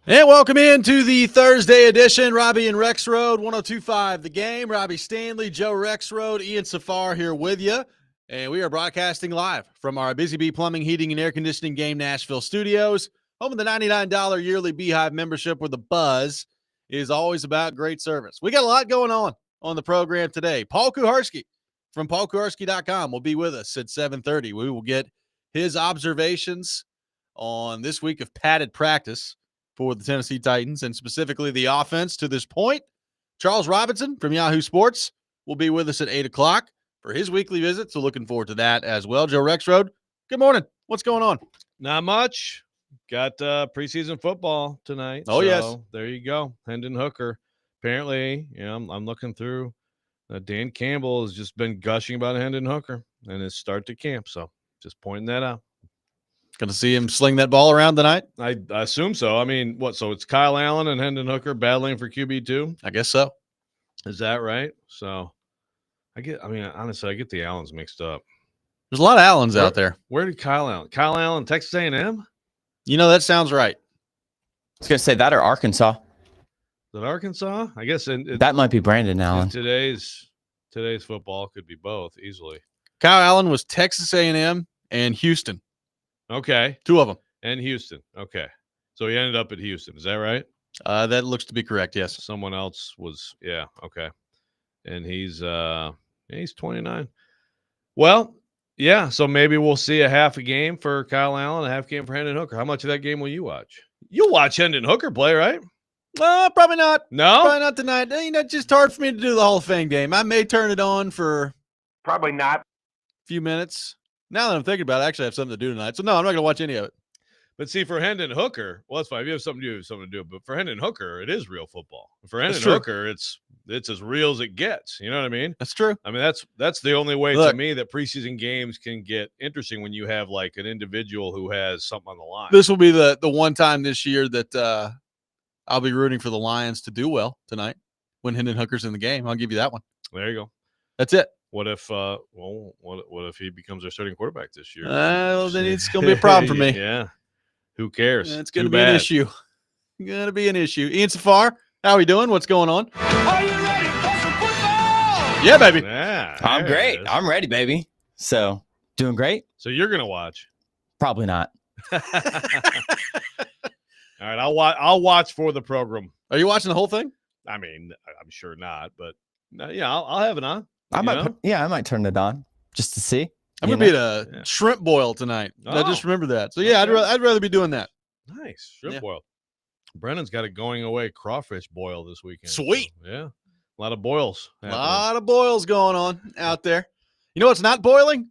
And welcome into the Thursday edition. Robby and Rexrode, 102.5 The Game. Robbie Stanley, Joe Rexrode, Ian Safar here with you. And we are broadcasting live from our Busy Bee Plumbing, Heating, and Air Conditioning Game Nashville studios. Home of the $99 yearly Beehive membership where the buzz is always about great service. We got a lot going on the program today. Paul Kuharski from paulkuharski.com will be with us at 7:30. We will get his observations on this week of padded practice for the Tennessee Titans, and specifically the offense to this point. Charles Robinson from Yahoo Sports will be with us at 8 o'clock for his weekly visit, so looking forward to that as well. Joe Rexrode, good morning. What's going on? Not much. Got preseason football tonight. Oh, yes. There you go. Hendon Hooker. Apparently, I'm looking through. Dan Campbell has just been gushing about Hendon Hooker and his start to camp, so just pointing that out. Going to see him sling that ball around tonight? I assume so. I mean, so it's Kyle Allen and Hendon Hooker battling for QB2? I guess so. Is that right? So, honestly, I get the Allens mixed up. There's a lot of Allens out there. Where did Kyle Allen? Kyle Allen, Texas A&M? That sounds right. I was going to say that or Arkansas. Is it Arkansas? I guess that might be Brandon Allen. Today's football could be both easily. Kyle Allen was Texas A&M and Houston. Okay. Two of them. And Houston. Okay. So he ended up at Houston. Is that right? That looks to be correct, yes. Someone else was, yeah, okay. And he's 29. Well, yeah, so maybe we'll see a half a game for Kyle Allen, a half game for Hendon Hooker. How much of that game will you watch? You'll watch Hendon Hooker play, right? Probably not. No? Probably not tonight. It's just hard for me to do the Hall of Fame game. I may turn it on for probably not a few minutes. Now that I'm thinking about it, I actually have something to do tonight. So, no, I'm not going to watch any of it. But see, for Hendon Hooker, well, that's fine. If you have something to do, you have something to do. But for Hendon Hooker, it is real football. For Hendon Hooker, it's as real as it gets. You know what I mean? That's true. I mean, that's the only way to me that preseason games can get interesting when you have like an individual who has something on the line. This will be the one time this year that I'll be rooting for the Lions to do well tonight when Hendon Hooker's in the game. I'll give you that one. There you go. That's it. What if what if he becomes our starting quarterback this year? Well, then it's going to be a problem for me. Yeah. Who cares? It's going to be an issue. Going to be an issue. Ian Safar, how are we doing? What's going on? Are you ready for some football? Yeah, baby. Yeah, I'm great. I'm ready, baby. So, doing great? So you're going to watch? Probably not. All right, I'll watch for the program. Are you watching the whole thing? I mean, I'm sure not, but yeah, I'll have it on. I might turn it on just to see. I'm going to be at a shrimp boil tonight. I just remember that. So, yeah, okay. I'd rather be doing that. Nice. Shrimp boil. Brennan's got a going away crawfish boil this weekend. Sweet. So, yeah. A lot of boils. A lot of boils going on out there. You know what's not boiling?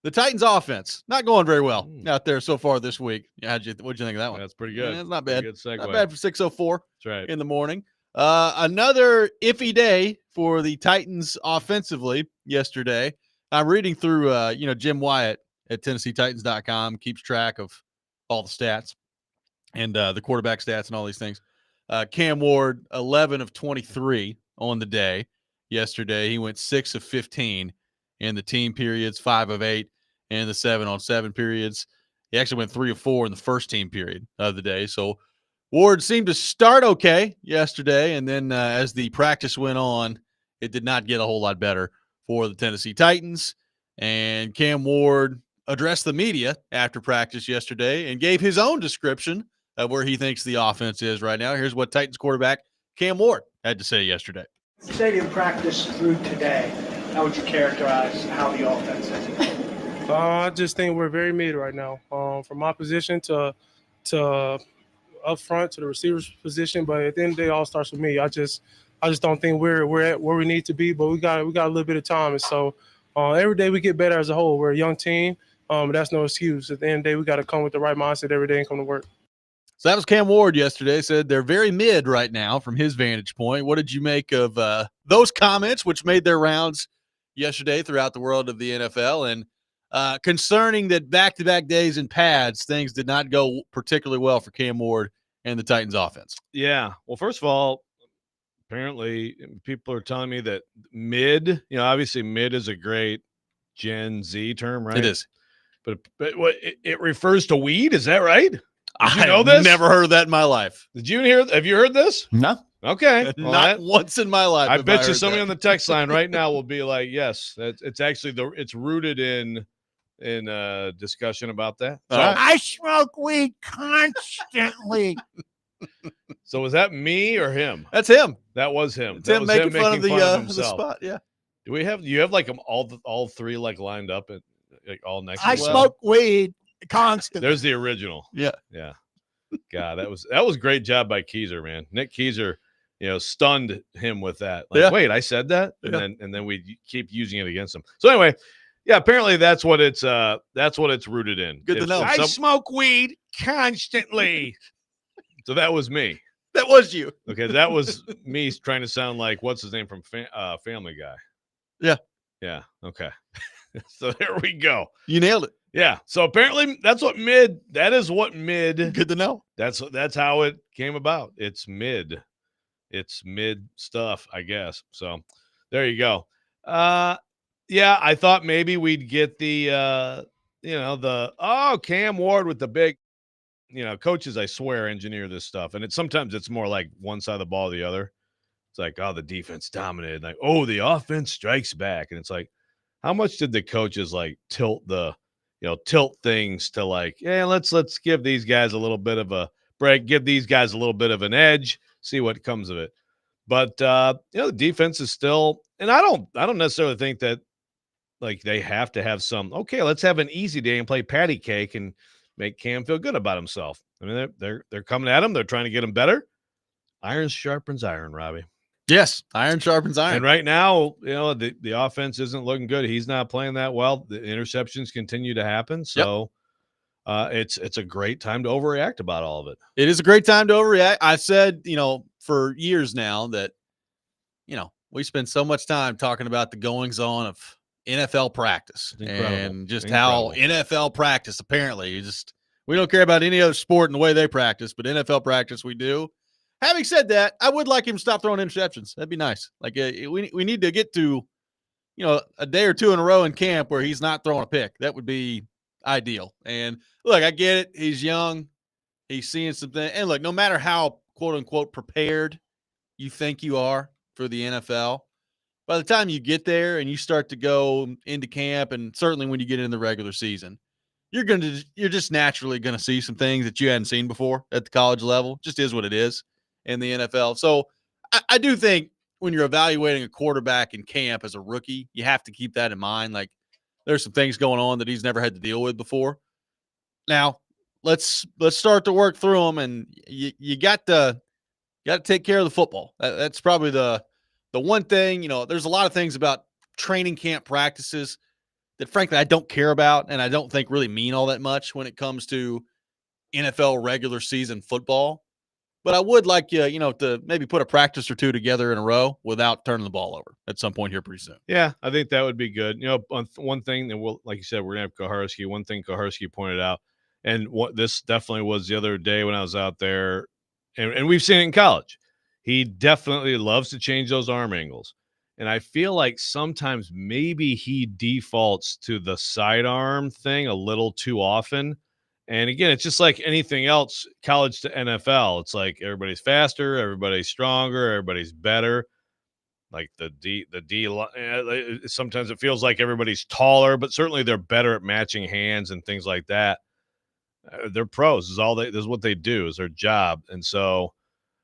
The Titans offense. Not going very well out there so far this week. Yeah, what'd you think of that one? That's pretty good. Yeah, it's not bad. Good segue. Not bad for 6:04 That's right. in the morning. Another iffy day for the Titans offensively yesterday. I'm reading through, Jim Wyatt at TennesseeTitans.com keeps track of all the stats and the quarterback stats and all these things. Cam Ward, 11 of 23 on the day yesterday. He went 6 of 15 in the team periods, 5 of 8 in the 7-on-7 periods. He actually went 3 of 4 in the first team period of the day. So Ward seemed to start okay yesterday, and then as the practice went on, it did not get a whole lot better for the Tennessee Titans. And Cam Ward addressed the media after practice yesterday and gave his own description of where he thinks the offense is right now. Here's what Titans quarterback Cam Ward had to say yesterday. Stadium practice through today, how would you characterize how the offense is? I just think we're very mid right now. From my position to up front to the receiver's position, but at the end of the day, it all starts with me. I just don't think we're at where we need to be, but we got a little bit of time, and so every day we get better as a whole. We're a young team, but that's no excuse. At the end of the day, we got to come with the right mindset every day and come to work. So that was Cam Ward yesterday. Said they're very mid right now from his vantage point. What did you make of those comments, which made their rounds yesterday throughout the world of the NFL? And concerning that back-to-back days in pads, things did not go particularly well for Cam Ward and the Titans offense. Yeah. Well, first of all, apparently people are telling me that mid, obviously mid is a great Gen Z term, right? It is. But what it refers to weed, is that right? Did you I know have this? never heard that in my life. Did you hear? Have you heard this? No. Okay. Well, Not once in my life. I have bet you heard somebody that. on the text line right now will be like, yes, it's actually it's rooted in discussion about that. All So, right. I smoke weed constantly. so was that me or him? That's him. That was him. It's That him was making him fun of the himself. spot. Yeah. Do you have like them all three like lined up at like all next to I each other? smoke weed constantly. There's the original. Yeah. Yeah. God, that was a great job by Keyser, man. Nick Keyser, stunned him with that. Like, Yeah. wait, I said that? Yeah. And then we keep using it against him. So anyway, yeah, apparently that's what it's rooted in. Good to know. I smoke weed constantly. So that was me. That was you. Okay, that was me trying to sound like what's his name from Family Guy. Yeah. Yeah. Okay. So there we go. You nailed it. Yeah. So apparently that is what mid. Good to know. That's how it came about. It's mid stuff, I guess. So there you go. Yeah, I thought maybe we'd get the Cam Ward with the big, coaches, I swear, engineer this stuff. And sometimes it's more like one side of the ball or the other. It's like, oh, the defense dominated. Like, oh, the offense strikes back. And it's like, how much did the coaches like tilt things to like, yeah, let's give these guys a little bit of a break, give these guys a little bit of an edge, see what comes of it. But the defense is still, and I don't necessarily think that like they have to have some, okay, let's have an easy day and play patty cake and make Cam feel good about himself. I mean, they're coming at him, they're trying to get him better. Iron sharpens iron, Robbie. Yes, iron sharpens iron. And right now, the offense isn't looking good. He's not playing that well. The interceptions continue to happen. So it's a great time to overreact about all of it. It is a great time to overreact. I said, for years now that, we spend so much time talking about the goings on of NFL practice and just how NFL practice, apparently, we don't care about any other sport and the way they practice, but NFL practice we do. Having said that, I would like him to stop throwing interceptions. That'd be nice. Like we need to get to, a day or two in a row in camp where he's not throwing a pick. That would be ideal. And look, I get it. He's young. He's seeing something. And look, no matter how quote unquote prepared you think you are for the NFL, by the time you get there and you start to go into camp, and certainly when you get in the regular season, you're just naturally going to see some things that you hadn't seen before at the college level. Just is what it is in the NFL. So I do think when you're evaluating a quarterback in camp as a rookie, you have to keep that in mind. Like there's some things going on that he's never had to deal with before. Now let's start to work through them, and you got to take care of the football. That's probably the one thing. There's a lot of things about training camp practices that frankly I don't care about, and I don't think really mean all that much when it comes to NFL regular season football. But I would like you, to maybe put a practice or two together in a row without turning the ball over at some point here pretty soon. Yeah, I think that would be good. One thing that like you said, we're gonna have Kuharski. One thing Kuharski pointed out, and what this definitely was the other day when I was out there, and we've seen it in college. He definitely loves to change those arm angles. And I feel like sometimes maybe he defaults to the sidearm thing a little too often. And again, it's just like anything else, college to NFL. It's like everybody's faster, everybody's stronger, everybody's better. Like the D, sometimes it feels like everybody's taller, but certainly they're better at matching hands and things like that. They're pros. This is what they do, is their job. And so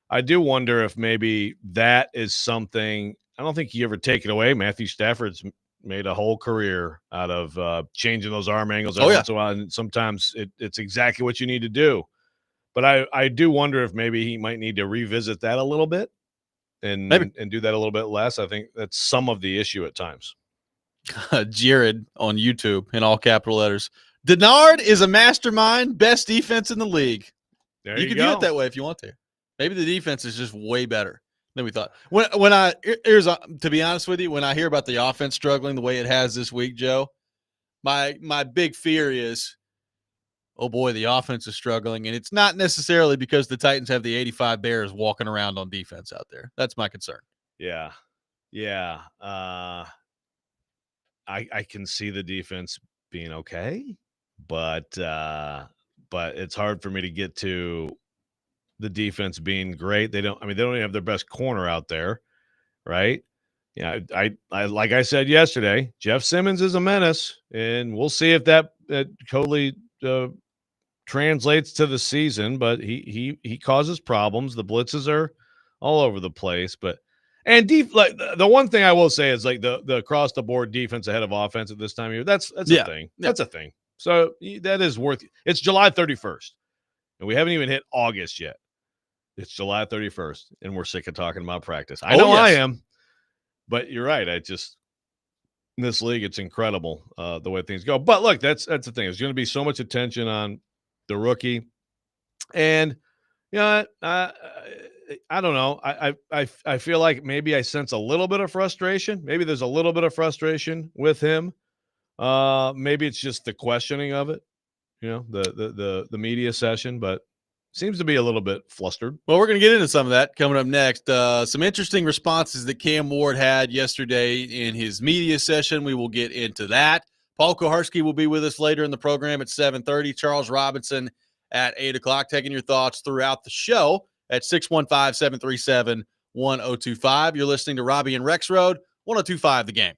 I do wonder if maybe that is something. I don't think you ever take it away. Matthew Stafford's made a whole career out of changing those arm angles every once in a while, and sometimes it's exactly what you need to do. But I do wonder if maybe he might need to revisit that a little bit and do that a little bit less. I think that's some of the issue at times. Jared on YouTube in all capital letters. Denard is a mastermind, best defense in the league. There you you can go. view it that way if you want to. Maybe the defense is just way better than we thought. To be honest with you, when I hear about the offense struggling the way it has this week, Joe, my big fear is, oh boy, the offense is struggling, and it's not necessarily because the Titans have the 85 Bears walking around on defense out there. That's my concern. Yeah. I can see the defense being okay, but but it's hard for me to get to the defense being great. They don't even have their best corner out there, right? Yeah, I like I said yesterday, Jeff Simmons is a menace, and we'll see if that totally translates to the season. But he causes problems. The blitzes are all over the place. But like the one thing I will say is like the across the board defense ahead of offense at this time of year. That's a thing. Yeah. That's a thing. So that is worth. It's July 31st, and we haven't even hit August yet. It's July 31st, and we're sick of talking about practice. I know I am. But you're right. In this league, it's incredible the way things go. But look, that's the thing. There's going to be so much attention on the rookie, and I don't know. I feel like maybe I sense a little bit of frustration. Maybe there's a little bit of frustration with him. Maybe it's just the questioning of it. The media session, but seems to be a little bit flustered. Well, we're going to get into some of that coming up next. Some interesting responses that Cam Ward had yesterday in his media session. We will get into that. Paul Kuharski will be with us later in the program at 7:30. Charles Robinson at 8 o'clock, taking your thoughts throughout the show at 615-737-1025. You're listening to Robby and Rexrode, 1025 The Game.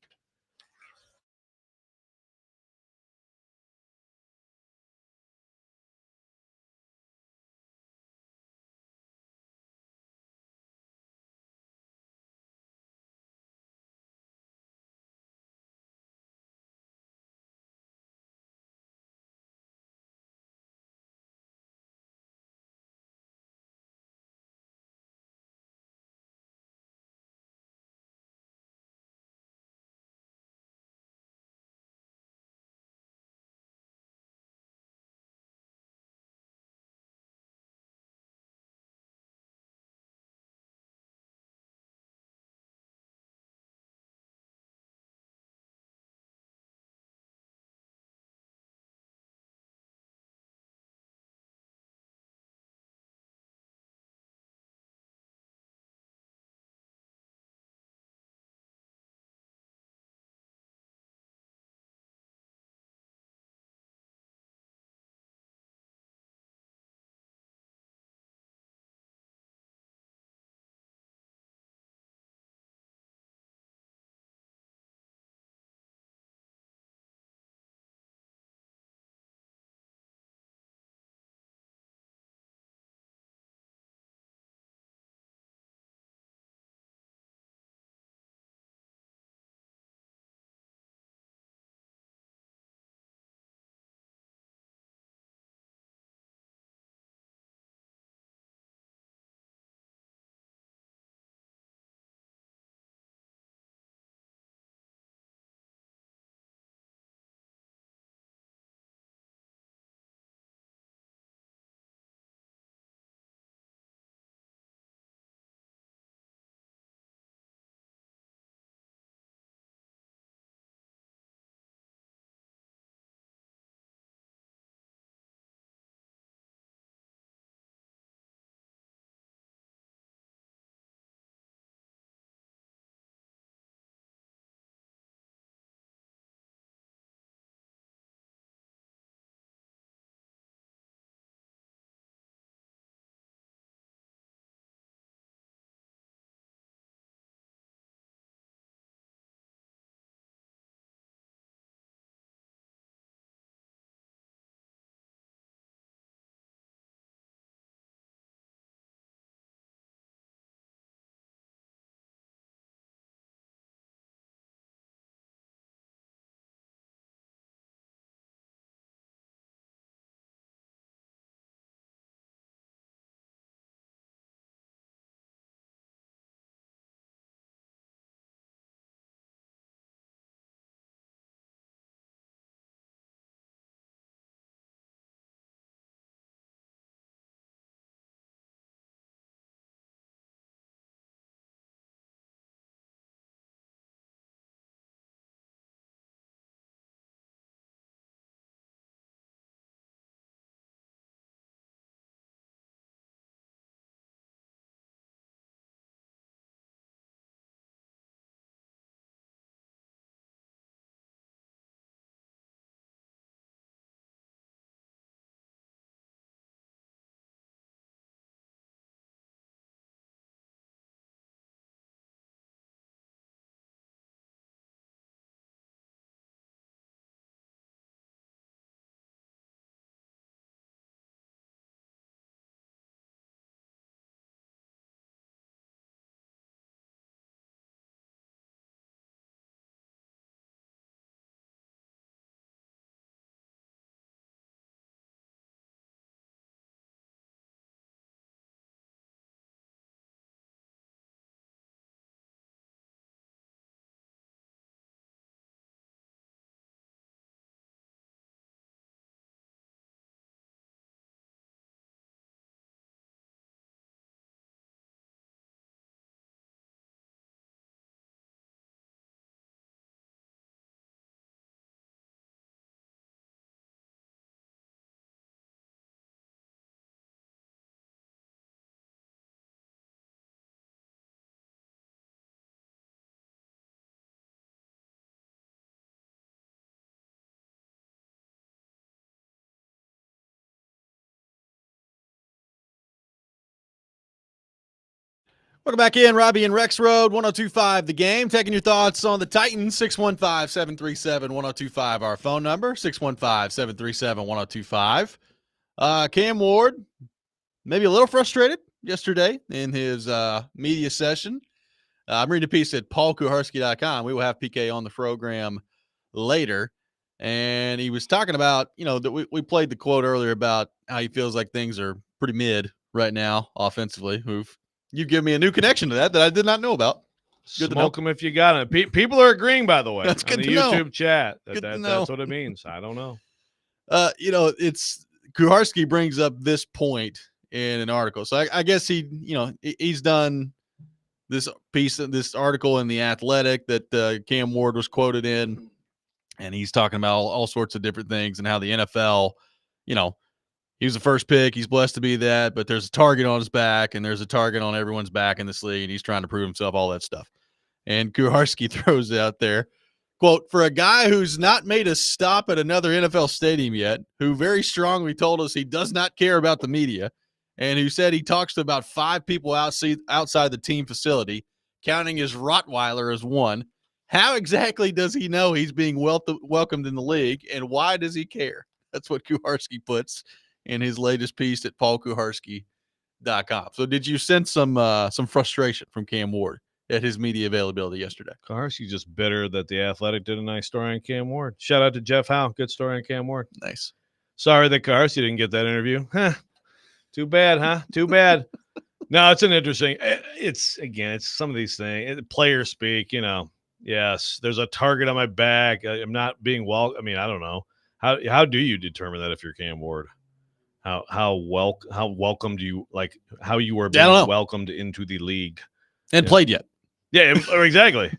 Welcome back in, Robby and Rexrode, 102.5 The Game. Taking your thoughts on the Titans, 615-737-1025, our phone number, 615-737-1025. Cam Ward, maybe a little frustrated yesterday in his media session. I'm reading a piece at paulkuharski.com. We will have PK on the program later. And he was talking about, that we played the quote earlier about how he feels like things are pretty mid right now offensively. You give me a new connection to that I did not know about. Good Smoke them if you got it. People are agreeing, by the way, That's good on the to know. YouTube chat. That's what it means. I don't know. It's Kuharski brings up this point in an article. So I guess he's done this piece, this article in The Athletic that Cam Ward was quoted in, and he's talking about all sorts of different things and how the NFL, he was the first pick. He's blessed to be that, but there's a target on his back, and there's a target on everyone's back in this league, and he's trying to prove himself, all that stuff. And Kuharski throws out there, quote, for a guy who's not made a stop at another NFL stadium yet, who very strongly told us he does not care about the media, and who said he talks to about 5 people outside the team facility, counting his Rottweiler as one, how exactly does he know he's being welcomed in the league, and why does he care? That's what Kuharski puts in his latest piece at paulkuharski.com. So did you sense some frustration from Cam Ward at his media availability yesterday? Kuharski's just bitter that The Athletic did a nice story on Cam Ward. Shout out to Jeff Howe. Good story on Cam Ward. Nice. Sorry that Kuharski didn't get that interview. Too bad, huh? Too bad. No, it's an interesting. It's some of these things. Players speak, Yes, there's a target on my back. I'm not being I don't know. How do you determine that if you're Cam Ward? How welcomed you, like how you were being welcomed into the league and played yet? Yeah, exactly.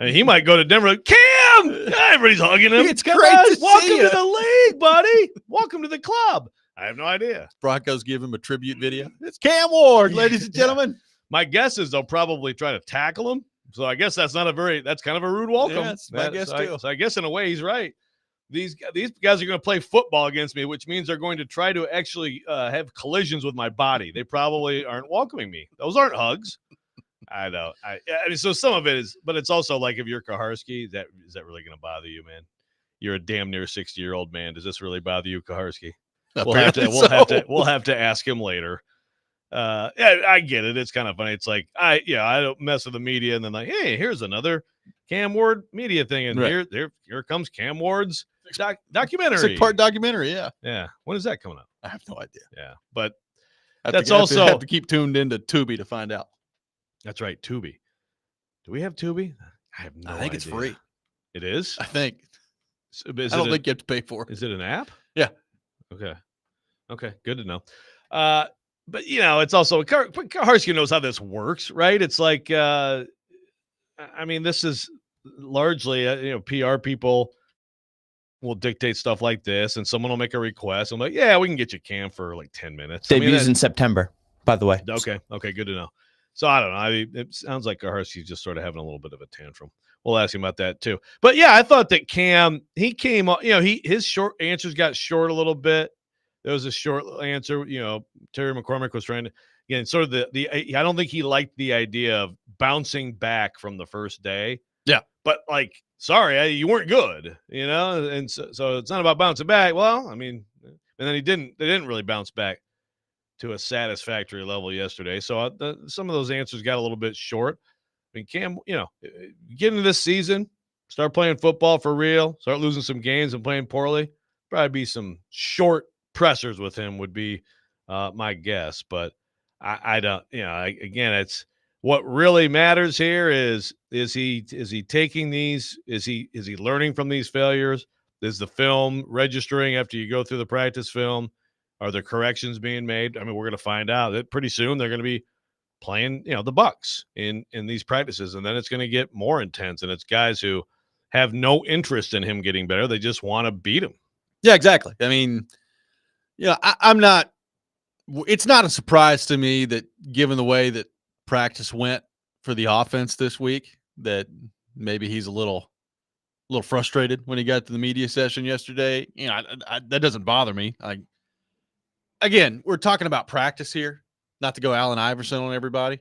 And he might go to Denver. Like, Cam, everybody's hugging him. It's great to welcome see to the league, buddy. Welcome to the club. I have no idea. Broncos give him a tribute video. It's Cam Ward, ladies and gentlemen. My guess is they'll probably try to tackle him. So I guess that's kind of a rude welcome. Yeah, my guess too. So I guess in a way he's right. These guys are going to play football against me, which means they're going to try to actually have collisions with my body. They probably aren't welcoming me. Those aren't hugs. I know. I mean, so some of it is, but it's also like if you're Kuharski, is that really going to bother you, man? You're a damn near 60-year-old man. Does this really bother you, Kuharski? We'll have to ask him later. Yeah, I get it. It's kind of funny. It's like I don't mess with the media, and then like, hey, here's another Cam Ward media thing, and right. here comes Cam Ward's documentary. 6-part documentary, yeah. Yeah. When is that coming up? I have no idea. Yeah, but that's also have to keep tuned into Tubi to find out. That's right, Tubi. Do we have Tubi? I have no idea. I think it's free. It is? I think. So, I don't think you have to pay for it. Is it an app? Yeah. Okay. Good to know. But it's also Kuharski knows how this works, right? It's like, this is largely, PR people will dictate stuff like this, and someone will make a request. I'm like, yeah, we can get you Cam for like 10 minutes. Debuts in September, by the way. Okay, good to know. So I don't know. It sounds like Kuharski's just sort of having a little bit of a tantrum. We'll ask him about that too. But yeah, I thought that Cam, he came up, his short answers got short a little bit. There was a short answer. Terry McCormick was trying to, again, sort of I don't think he liked the idea of bouncing back from the first day. Yeah. But like, sorry, you weren't good, and so it's not about bouncing back. Well, and then they didn't really bounce back to a satisfactory level yesterday. So some of those answers got a little bit short. Cam, get into this season, start playing football for real, start losing some games and playing poorly. Probably be some short pressers with him would be my guess. But I don't, again, it's what really matters here is he taking these, is he learning from these failures? Is the film registering after you go through the practice film? Are there corrections being made? We're going to find out that pretty soon they're going to be playing, the Bucs in these practices, and then it's going to get more intense. And it's guys who have no interest in him getting better; they just want to beat him. Yeah, exactly. I'm not. It's not a surprise to me that, given the way that practice went for the offense this week, that maybe he's a little frustrated when he got to the media session yesterday. That doesn't bother me. Again, we're talking about practice here, not to go Allen Iverson on everybody,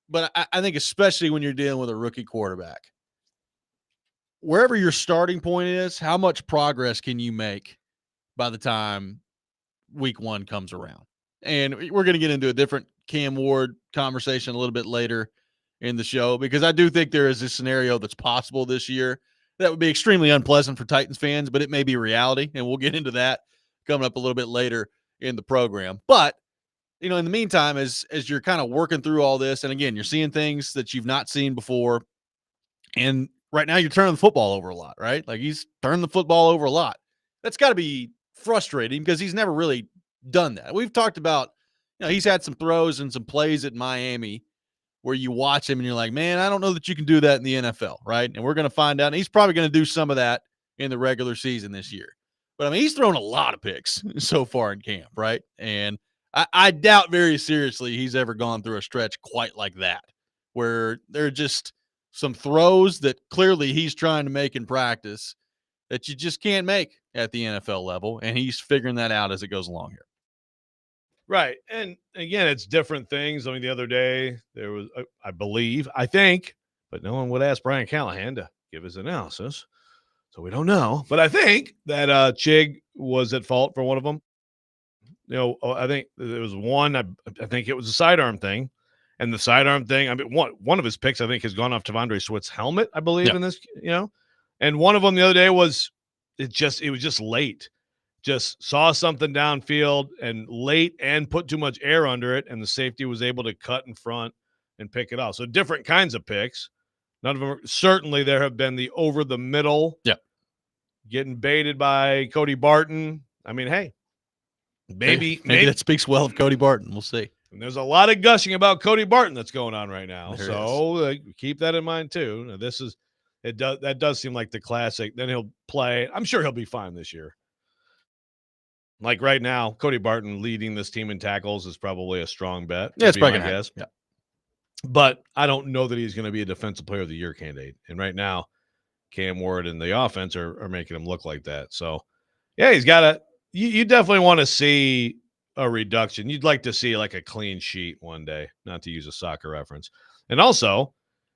but I think especially when you're dealing with a rookie quarterback, wherever your starting point is, how much progress can you make by the time week 1 comes around? And we're going to get into a different Cam Ward conversation a little bit later in the show, because I do think there is a scenario that's possible this year that would be extremely unpleasant for Titans fans, but it may be reality. And we'll get into that coming up a little bit later in the program. But, in the meantime, as you're kind of working through all this, and again, you're seeing things that you've not seen before. And right now you're turning the football over a lot, right? Like, he's turned the football over a lot. That's got to be frustrating because he's never really done that. We've talked about, he's had some throws and some plays at Miami where you watch him and you're like, man, I don't know that you can do that in the NFL, right? And we're going to find out. And he's probably going to do some of that in the regular season this year. But, I mean, he's thrown a lot of picks so far in camp, right? And I doubt very seriously he's ever gone through a stretch quite like that, where there are just some throws that clearly he's trying to make in practice that you just can't make at the NFL level, and he's figuring that out as it goes along here. Right. And again, it's different things. I mean, the other day there was, I think, but no one would ask Brian Callahan to give his analysis, so we don't know. But I think that Chig was at fault for one of them. I think there was one, I think it was a sidearm thing. And the sidearm thing, I mean, one of his picks, I think, has gone off Devondre Swift's helmet, I believe, in this, And one of them the other day was, it was just late. Just saw something downfield and late and put too much air under it, and the safety was able to cut in front and pick it off. So different kinds of picks. None of them certainly there have been the over the middle. Yeah. Getting baited by Cody Barton. I mean, hey, maybe that speaks well of Cody Barton. We'll see. And there's a lot of gushing about Cody Barton that's going on right now. Keep that in mind too. Now, that does seem like the classic. Then he'll play. I'm sure he'll be fine this year. Like right now, Cody Barton leading this team in tackles is probably a strong bet. Yeah, it's probably going to happen. Yeah. But I don't know that he's going to be a defensive player of the year candidate. And right now, Cam Ward and the offense are making him look like that. So, yeah, he's got to – you definitely want to see a reduction. You'd like to see like a clean sheet one day, not to use a soccer reference. And also,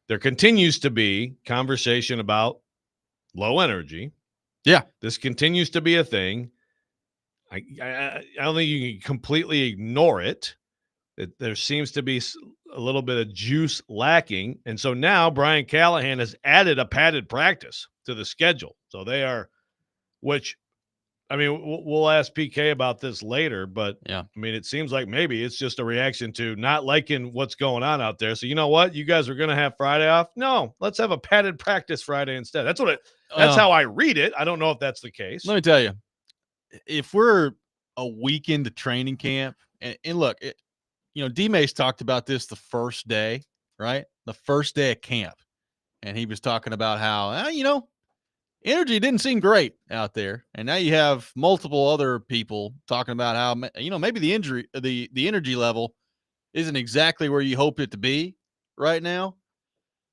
there continues to be conversation about low energy. Yeah. This continues to be a thing. I don't think you can completely ignore it. There seems to be a little bit of juice lacking. And so now Brian Callahan has added a padded practice to the schedule. So they are, which, I mean, we'll ask PK about this later, but yeah, I mean, it seems like maybe it's just a reaction to not liking what's going on out there. So you know what? You guys are going to have Friday off? No, let's have a padded practice Friday instead. That's how I read it. I don't know if that's the case. Let me tell you, if we're a week into training camp, and look, D-Mace talked about this the first day, right? The first day of camp. And he was talking about how, energy didn't seem great out there. And now you have multiple other people talking about how, maybe the energy level isn't exactly where you hope it to be right now.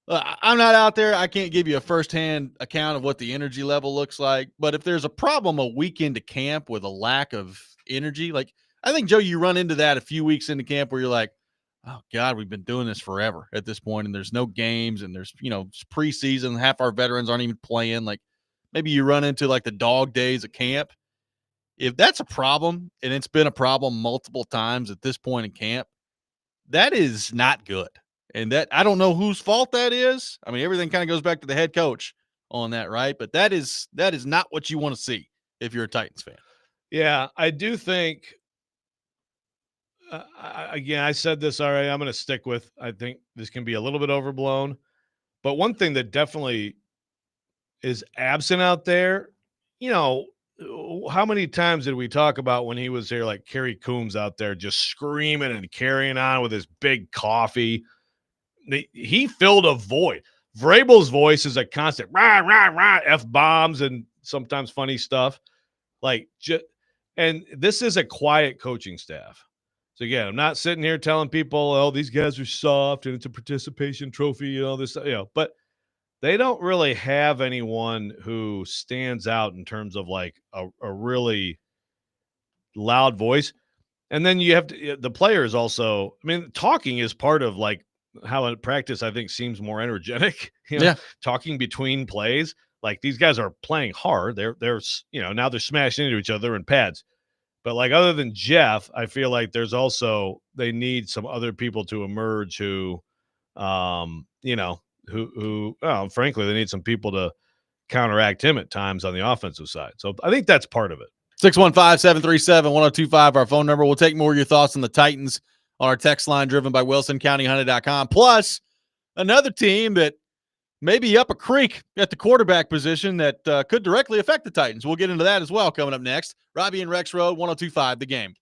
I'm not out there. I can't give you a firsthand account of what the energy level looks like. But if there's a problem a week into camp with a lack of energy, like I think, Joe, you run into that a few weeks into camp where you're like, oh, God, we've been doing this forever at this point, and there's no games, and there's, it's preseason. Half our veterans aren't even playing. Like maybe you run into like the dog days of camp. If that's a problem, and it's been a problem multiple times at this point in camp, that is not good. And that I don't know whose fault that is. I mean, everything kind of goes back to the head coach on that, right? But that is not what you want to see if you're a Titans fan. Yeah, I do think again, I said this already. I'm going to stick with, I think this can be a little bit overblown. But one thing that definitely is absent out there, how many times did we talk about when he was here, like Kerry Coombs out there just screaming and carrying on with his big coffee? He filled a void. Vrabel's voice is a constant rah, rah, rah, F-bombs and sometimes funny stuff. And this is a quiet coaching staff. So again, I'm not sitting here telling people, oh, these guys are soft and it's a participation trophy, this, but they don't really have anyone who stands out in terms of like a really loud voice. And then you have the players also, I mean, talking is part of like how in practice I think seems more energetic. Yeah. Talking between plays. Like these guys are playing hard. They're now they're smashing into each other in pads. But like other than Jeff, I feel like there's also they need some other people to emerge who frankly they need some people to counteract him at times on the offensive side. So I think that's part of it. 615-737-1025, our phone number. We'll take more of your thoughts on the Titans on our text line driven by WilsonCountyHunted.com. Plus, another team that may be up a creek at the quarterback position that could directly affect the Titans. We'll get into that as well coming up next. Robby and Rexrode, 1025 The Game.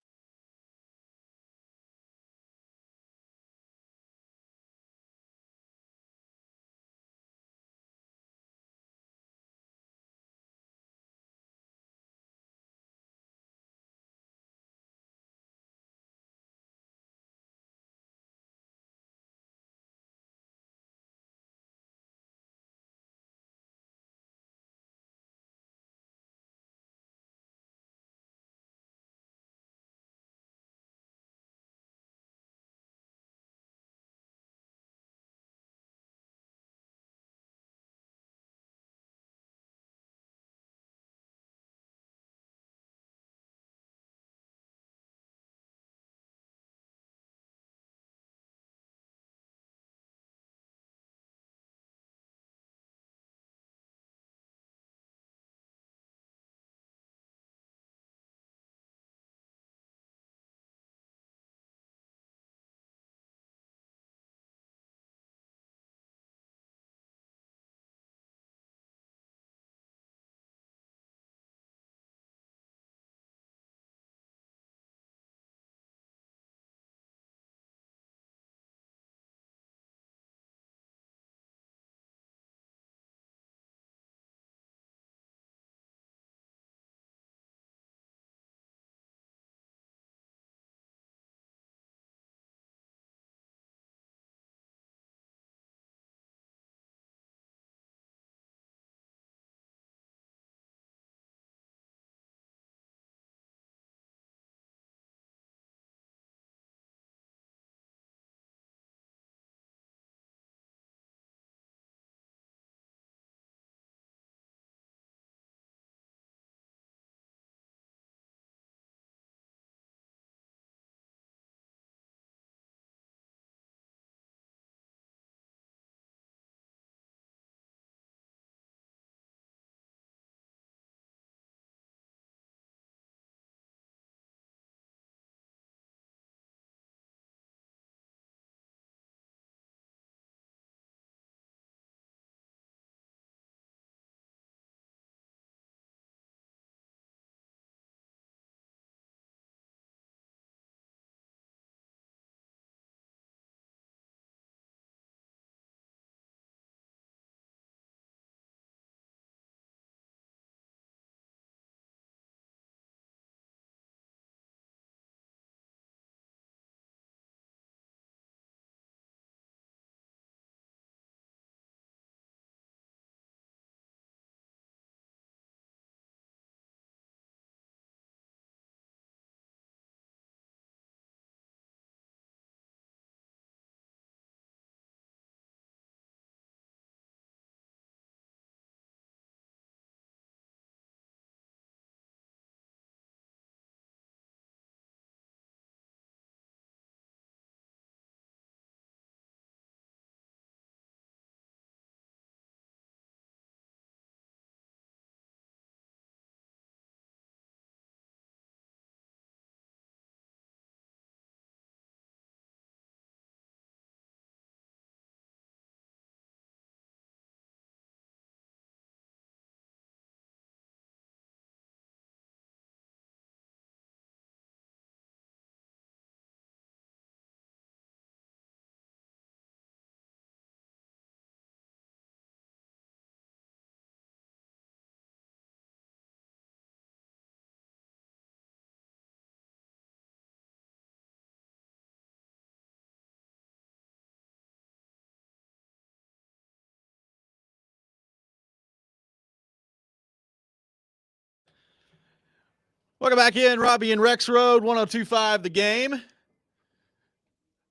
Welcome back in, Robby and Rexrode, 1025 The Game.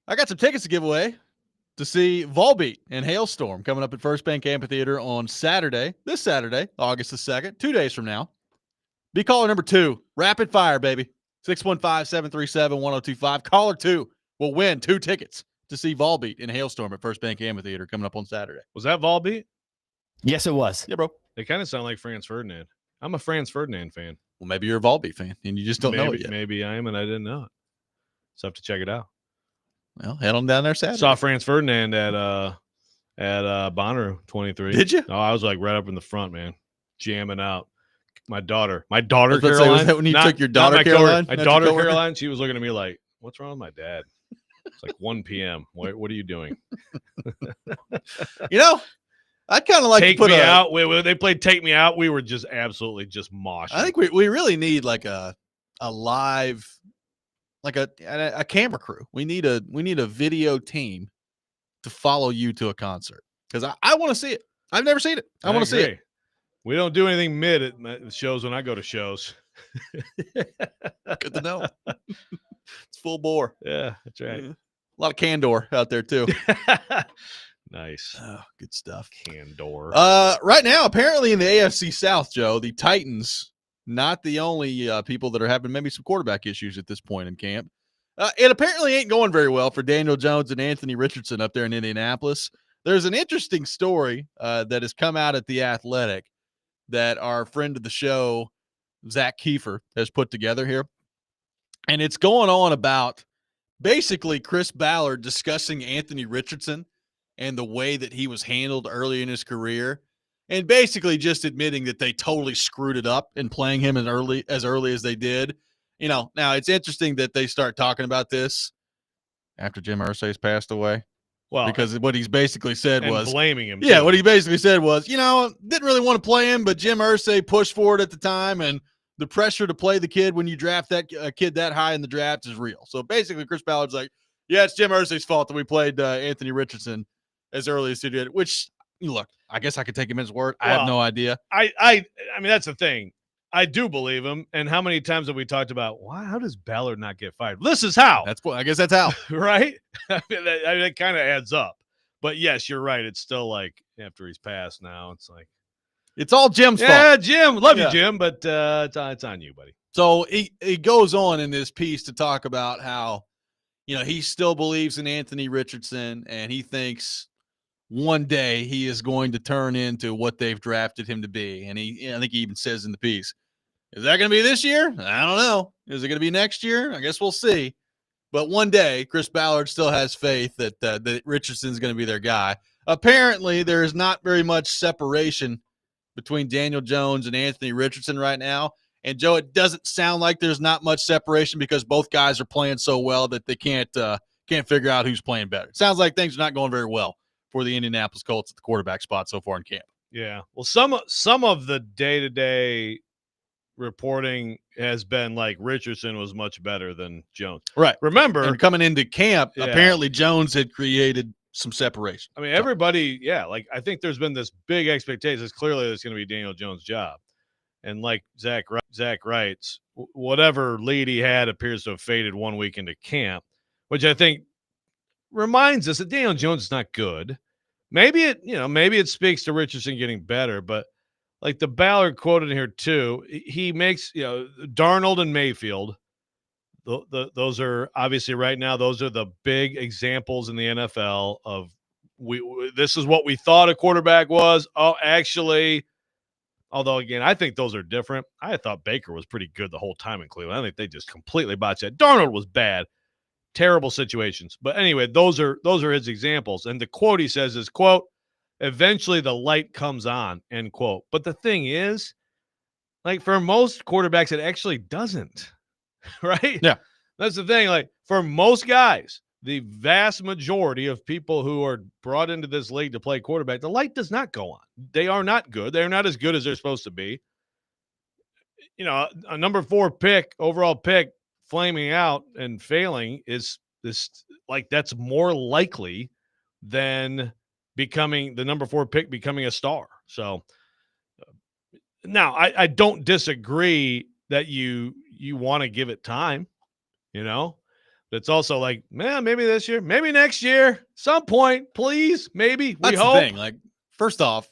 I got some tickets to give away to see Volbeat and Hailstorm coming up at First Bank Amphitheater on Saturday, this Saturday, August the 2nd, 2 days from now. Be caller number 2. Rapid fire, baby. 615-737-1025. Caller 2 will win 2 tickets to see Volbeat and Hailstorm at First Bank Amphitheater coming up on Saturday. Was that Volbeat? Yes, it was. Yeah, bro. They kind of sound like Franz Ferdinand. I'm a Franz Ferdinand fan. Well, maybe you're a Volbeat fan and you just don't know it yet. Maybe I am, and I didn't know it. So I have to check it out. Well, head on down there Saturday. Saw Franz Ferdinand at Bonnaroo 23. Did you? Oh, I was like right up in the front, man, jamming out. My daughter I was about to say, Caroline. was that when you took your not daughter my Caroline? My Not your daughter coworker? Caroline. She was looking at me like, "What's wrong with my dad?" It's like 1 p.m. What are you doing? You know, I'd kind of like Take to put me out. When they played Take Me Out, we were just absolutely just moshing. I think we really need like a live, like a camera crew. We need a video team to follow you to a concert because I want to see it. I've never seen it. I want to see it. agree. We don't do anything mid at the shows when I go to shows. Good to know. It's full bore. Yeah, that's right. Yeah. A lot of candor out there too. Nice. Oh, good stuff. Candor. Right now, apparently in the AFC South, Joe, the Titans, not the only people that are having maybe some quarterback issues at this point in camp. It apparently ain't going very well for Daniel Jones and Anthony Richardson up there in Indianapolis. There's an interesting story that has come out at The Athletic that our friend of the show, Zach Kiefer, has put together here. And it's going on about basically Chris Ballard discussing Anthony Richardson and the way that he was handled early in his career, and basically just admitting that they totally screwed it up in playing him as early as they did. You know, now it's interesting that they start talking about this after Jim Irsay's passed away. Well, Because what he's basically said and was blaming him. yeah, too. what he basically said was, didn't really want to play him, but Jim Irsay pushed for it at the time, and the pressure to play the kid when you draft that kid that high in the draft is real. So basically, Chris Ballard's like, yeah, it's Jim Irsay's fault that we played Anthony Richardson as early as he did, which, look, I guess I could take him at his word. I have no idea. I mean, that's the thing. I do believe him. And how many times have we talked about, how does Ballard not get fired? This is how. I guess that's how. Right? I mean, that kind of adds up. But yes, you're right. It's still like after he's passed now, it's like, It's all Jim's fault. yeah, Jim, love Yeah. you, Jim, but it's on you, buddy. So he goes on in this piece to talk about how, he still believes in Anthony Richardson, and he thinks one day he is going to turn into what they've drafted him to be. And I think he even says in the piece, is that going to be this year? I don't know. Is it going to be next year? I guess we'll see. But one day, Chris Ballard still has faith that Richardson's going to be their guy. Apparently, there is not very much separation between Daniel Jones and Anthony Richardson right now. And, Joe, it doesn't sound like there's not much separation because both guys are playing so well that they can't figure out who's playing better. It sounds like things are not going very well for the Indianapolis Colts at the quarterback spot so far in camp. Yeah. Well, some of the day-to-day reporting has been like Richardson was much better than Jones. Right. Remember, And coming into camp, Yeah. apparently Jones had created some separation. I mean, everybody, like I think there's been this big expectation. It's clearly it's going to be Daniel Jones' job. And like Zach writes, whatever lead he had appears to have faded 1 week into camp, which I think reminds us that Daniel Jones is not good. Maybe it speaks to Richardson getting better, but like the Ballard quote in here too, he makes, Darnold and Mayfield. Those are obviously right now, those are the big examples in the NFL of this is what we thought a quarterback was. Oh, actually, although again, I think those are different. I thought Baker was pretty good the whole time in Cleveland. I think they just completely botched that. Darnold was bad. Terrible situations. But anyway, those are his examples. And the quote he says is, quote, eventually the light comes on, end quote. But the thing is, like for most quarterbacks, it actually doesn't. Right? Yeah. That's the thing. Like for most guys, the vast majority of people who are brought into this league to play quarterback, the light does not go on. They are not good. They're not as good as they're supposed to be. A number 4 overall pick, flaming out and failing is this like that's more likely than becoming the number 4 pick becoming a star. So now I don't disagree that you want to give it time, But it's also like, man, maybe this year, maybe next year, some point, please, maybe. We That's hope. the thing. Like, first off,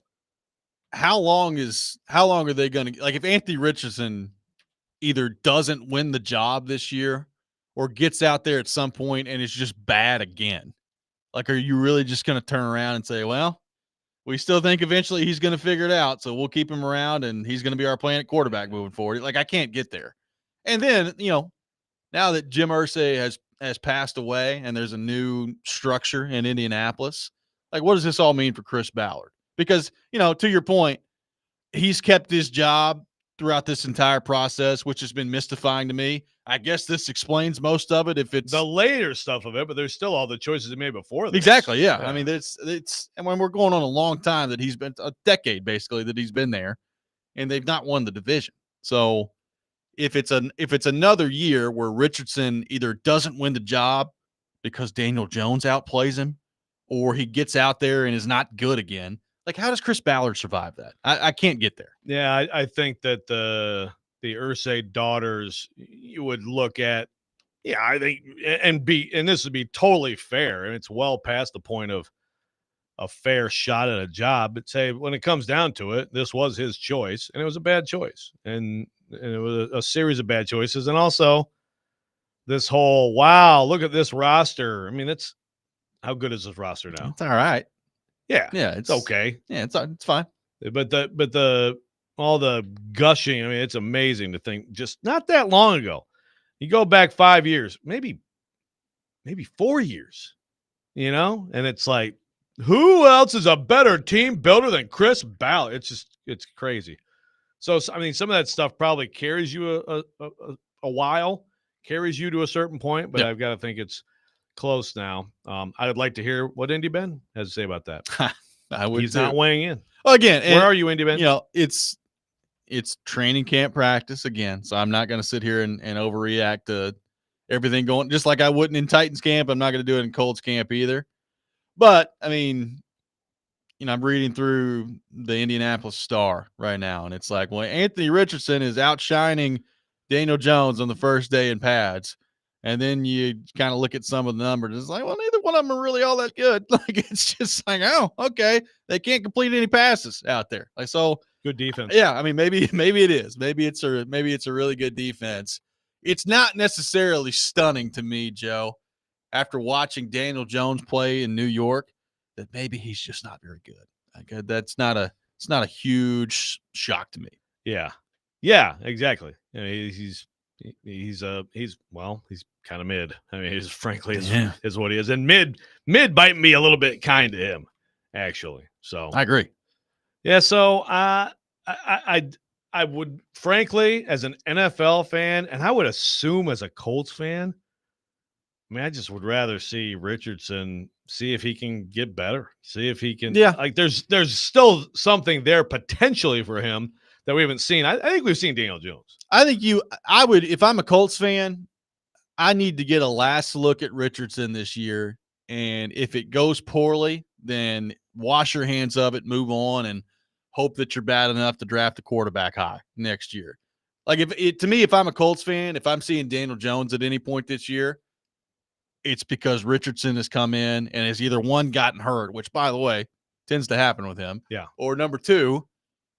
how long are they going to, like, if Anthony Richardson either doesn't win the job this year or gets out there at some point and it's just bad again? Like, are you really just going to turn around and say, well, we still think eventually he's going to figure it out, so we'll keep him around and he's going to be our plan at quarterback moving forward? Like, I can't get there. And then, now that Jim Irsay has passed away and there's a new structure in Indianapolis, like, what does this all mean for Chris Ballard? Because, to your point, he's kept his job throughout this entire process, which has been mystifying to me. I guess this explains most of it if it's the later stuff of it, but there's still all the choices he made before this. Exactly, yeah. I mean, it's and when we're going on a long time that he's been, a decade basically that he's been there, and they've not won the division. So if it's another year where Richardson either doesn't win the job because Daniel Jones outplays him, or he gets out there and is not good again, like, how does Chris Ballard survive that? I can't get there. Yeah, I think that the Irsay daughters, you would look at, I think, and this would be totally fair, and it's well past the point of a fair shot at a job, but say when it comes down to it, this was his choice, and it was a bad choice, and it was a series of bad choices, and also this whole, wow, look at this roster. I mean, how good is this roster now? It's all right. Yeah, it's okay. Yeah, it's fine. But all the gushing, I mean, it's amazing to think just not that long ago. You go back 5 years, maybe 4 years, and it's like, who else is a better team builder than Chris Ballard? It's crazy. So, I mean, some of that stuff probably carries you a while, carries you to a certain point, but I've got to think it's close now. I would like to hear what Indy Ben has to say about that. He's not weighing in. Well, again, where are you, Indy Ben? It's training camp practice again, so I'm not going to sit here and overreact to everything going, just like I wouldn't in Titans camp. I'm not going to do it in Colts camp either. But I mean, I'm reading through the Indianapolis Star right now, and it's like, well, Anthony Richardson is outshining Daniel Jones on the first day in pads. And then you kind of look at some of the numbers. It's like, well, neither one of them are really all that good. Like, it's just like, oh, okay, they can't complete any passes out there. Like, so good defense. Yeah, I mean, maybe it is. Maybe it's a really good defense. It's not necessarily stunning to me, Joe, after watching Daniel Jones play in New York, that maybe he's just not very good. Like, it's not a huge shock to me. Yeah, exactly. He's kind of mid. I mean, he's frankly is what he is, and mid might be a little bit kind to him, actually. So I agree. Yeah. So I would, frankly, as an NFL fan, and I would assume as a Colts fan, I mean, I just would rather see Richardson, see if he can get better, see if he can. Yeah. Like, there's still something there potentially for him that we haven't seen. I think we've seen Daniel Jones. I would, if I'm a Colts fan, I need to get a last look at Richardson this year. And if it goes poorly, then wash your hands of it, move on, and hope that you're bad enough to draft a quarterback high next year. Like, if I'm a Colts fan, if I'm seeing Daniel Jones at any point this year, it's because Richardson has come in and has either one gotten hurt, which, by the way, tends to happen with him. Yeah. Or number two,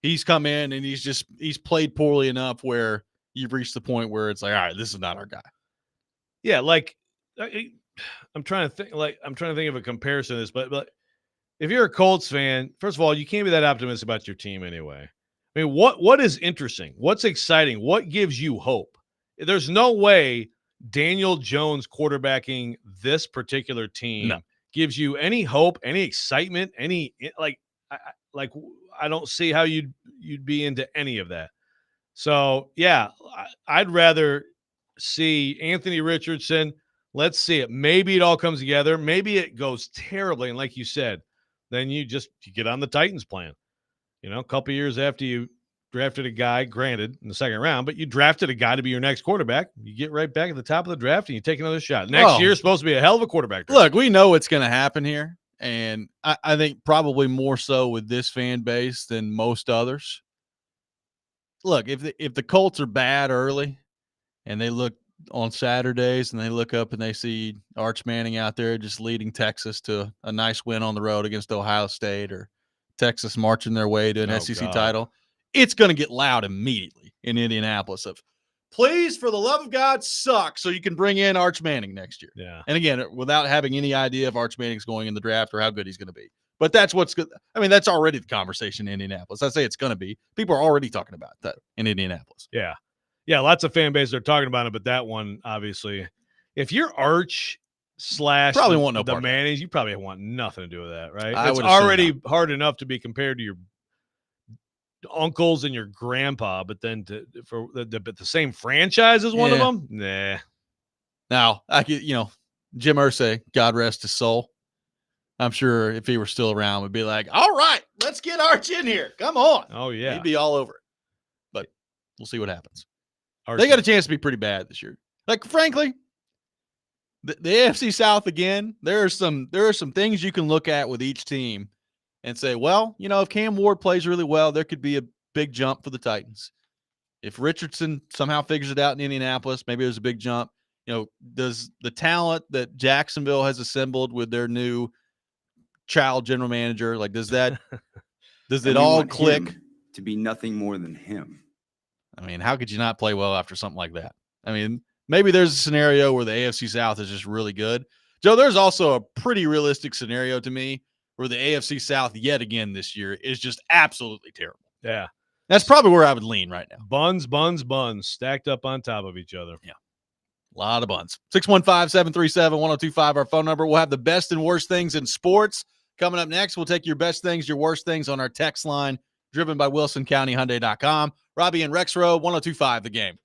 he's come in and he's played poorly enough where you've reached the point where it's like, all right, this is not our guy. Yeah, like, I'm trying to think of a comparison to this, but if you're a Colts fan, first of all, you can't be that optimistic about your team anyway. I mean, what is interesting? What's exciting? What gives you hope? There's no way Daniel Jones quarterbacking this particular team gives you any hope, any excitement, any I don't see how you'd be into any of that. So, yeah, I'd rather see Anthony Richardson. Let's see it. Maybe it all comes together. Maybe it goes terribly. And like you said, then you get on the Titans plan. A couple of years after you drafted a guy, granted, in the second round, but you drafted a guy to be your next quarterback. You get right back at the top of the draft and you take another shot. Next year is supposed to be a hell of a quarterback draft. Look, we know what's going to happen here. And I think probably more so with this fan base than most others. Look, if the Colts are bad early and they look on Saturdays and they look up and they see Arch Manning out there just leading Texas to a nice win on the road against Ohio State, or Texas marching their way to an Oh, SEC God. title, it's going to get loud immediately in Indianapolis of, please, for the love of God, suck so you can bring in Arch Manning next year. Yeah. And again, without having any idea if Arch Manning's going in the draft or how good he's going to be. But that's what's good. I mean, that's already the conversation in Indianapolis. I say it's going to be. People are already talking about that in Indianapolis. Yeah. Yeah, lots of fan base are talking about it, but that one, obviously, if you're Arch / Probably want no the part of that. Mannings, you probably want nothing to do with that, right? I It's would assume already hard enough to be compared to your uncles and your grandpa, but then for the same franchise as one of Yeah. them, nah. Now, I could, Jim Irsay, God rest his soul. I'm sure if he were still around, would be like, all right, let's get Arch in here. Come on. Oh yeah, He'd be all over it. But we'll see what happens. Arch They got a chance to be pretty bad this year. Like, frankly, the AFC South again, there are some things you can look at with each team and say, well, if Cam Ward plays really well, there could be a big jump for the Titans. If Richardson somehow figures it out in Indianapolis, maybe there's a big jump. Does the talent that Jacksonville has assembled with their new child general manager, like, does it all click? To be nothing more than him. I mean, how could you not play well after something like that? I mean, maybe there's a scenario where the AFC South is just really good. Joe, there's also a pretty realistic scenario to me where the AFC South yet again this year is just absolutely terrible. Yeah. That's probably where I would lean right now. Buns stacked up on top of each other. Yeah. A lot of buns. 615-737-1025, our phone number. We'll have the best and worst things in sports. Coming up next, we'll take your best things, your worst things on our text line, driven by WilsonCountyHyundai.com. Robby and Rexrode, 1025 The Game.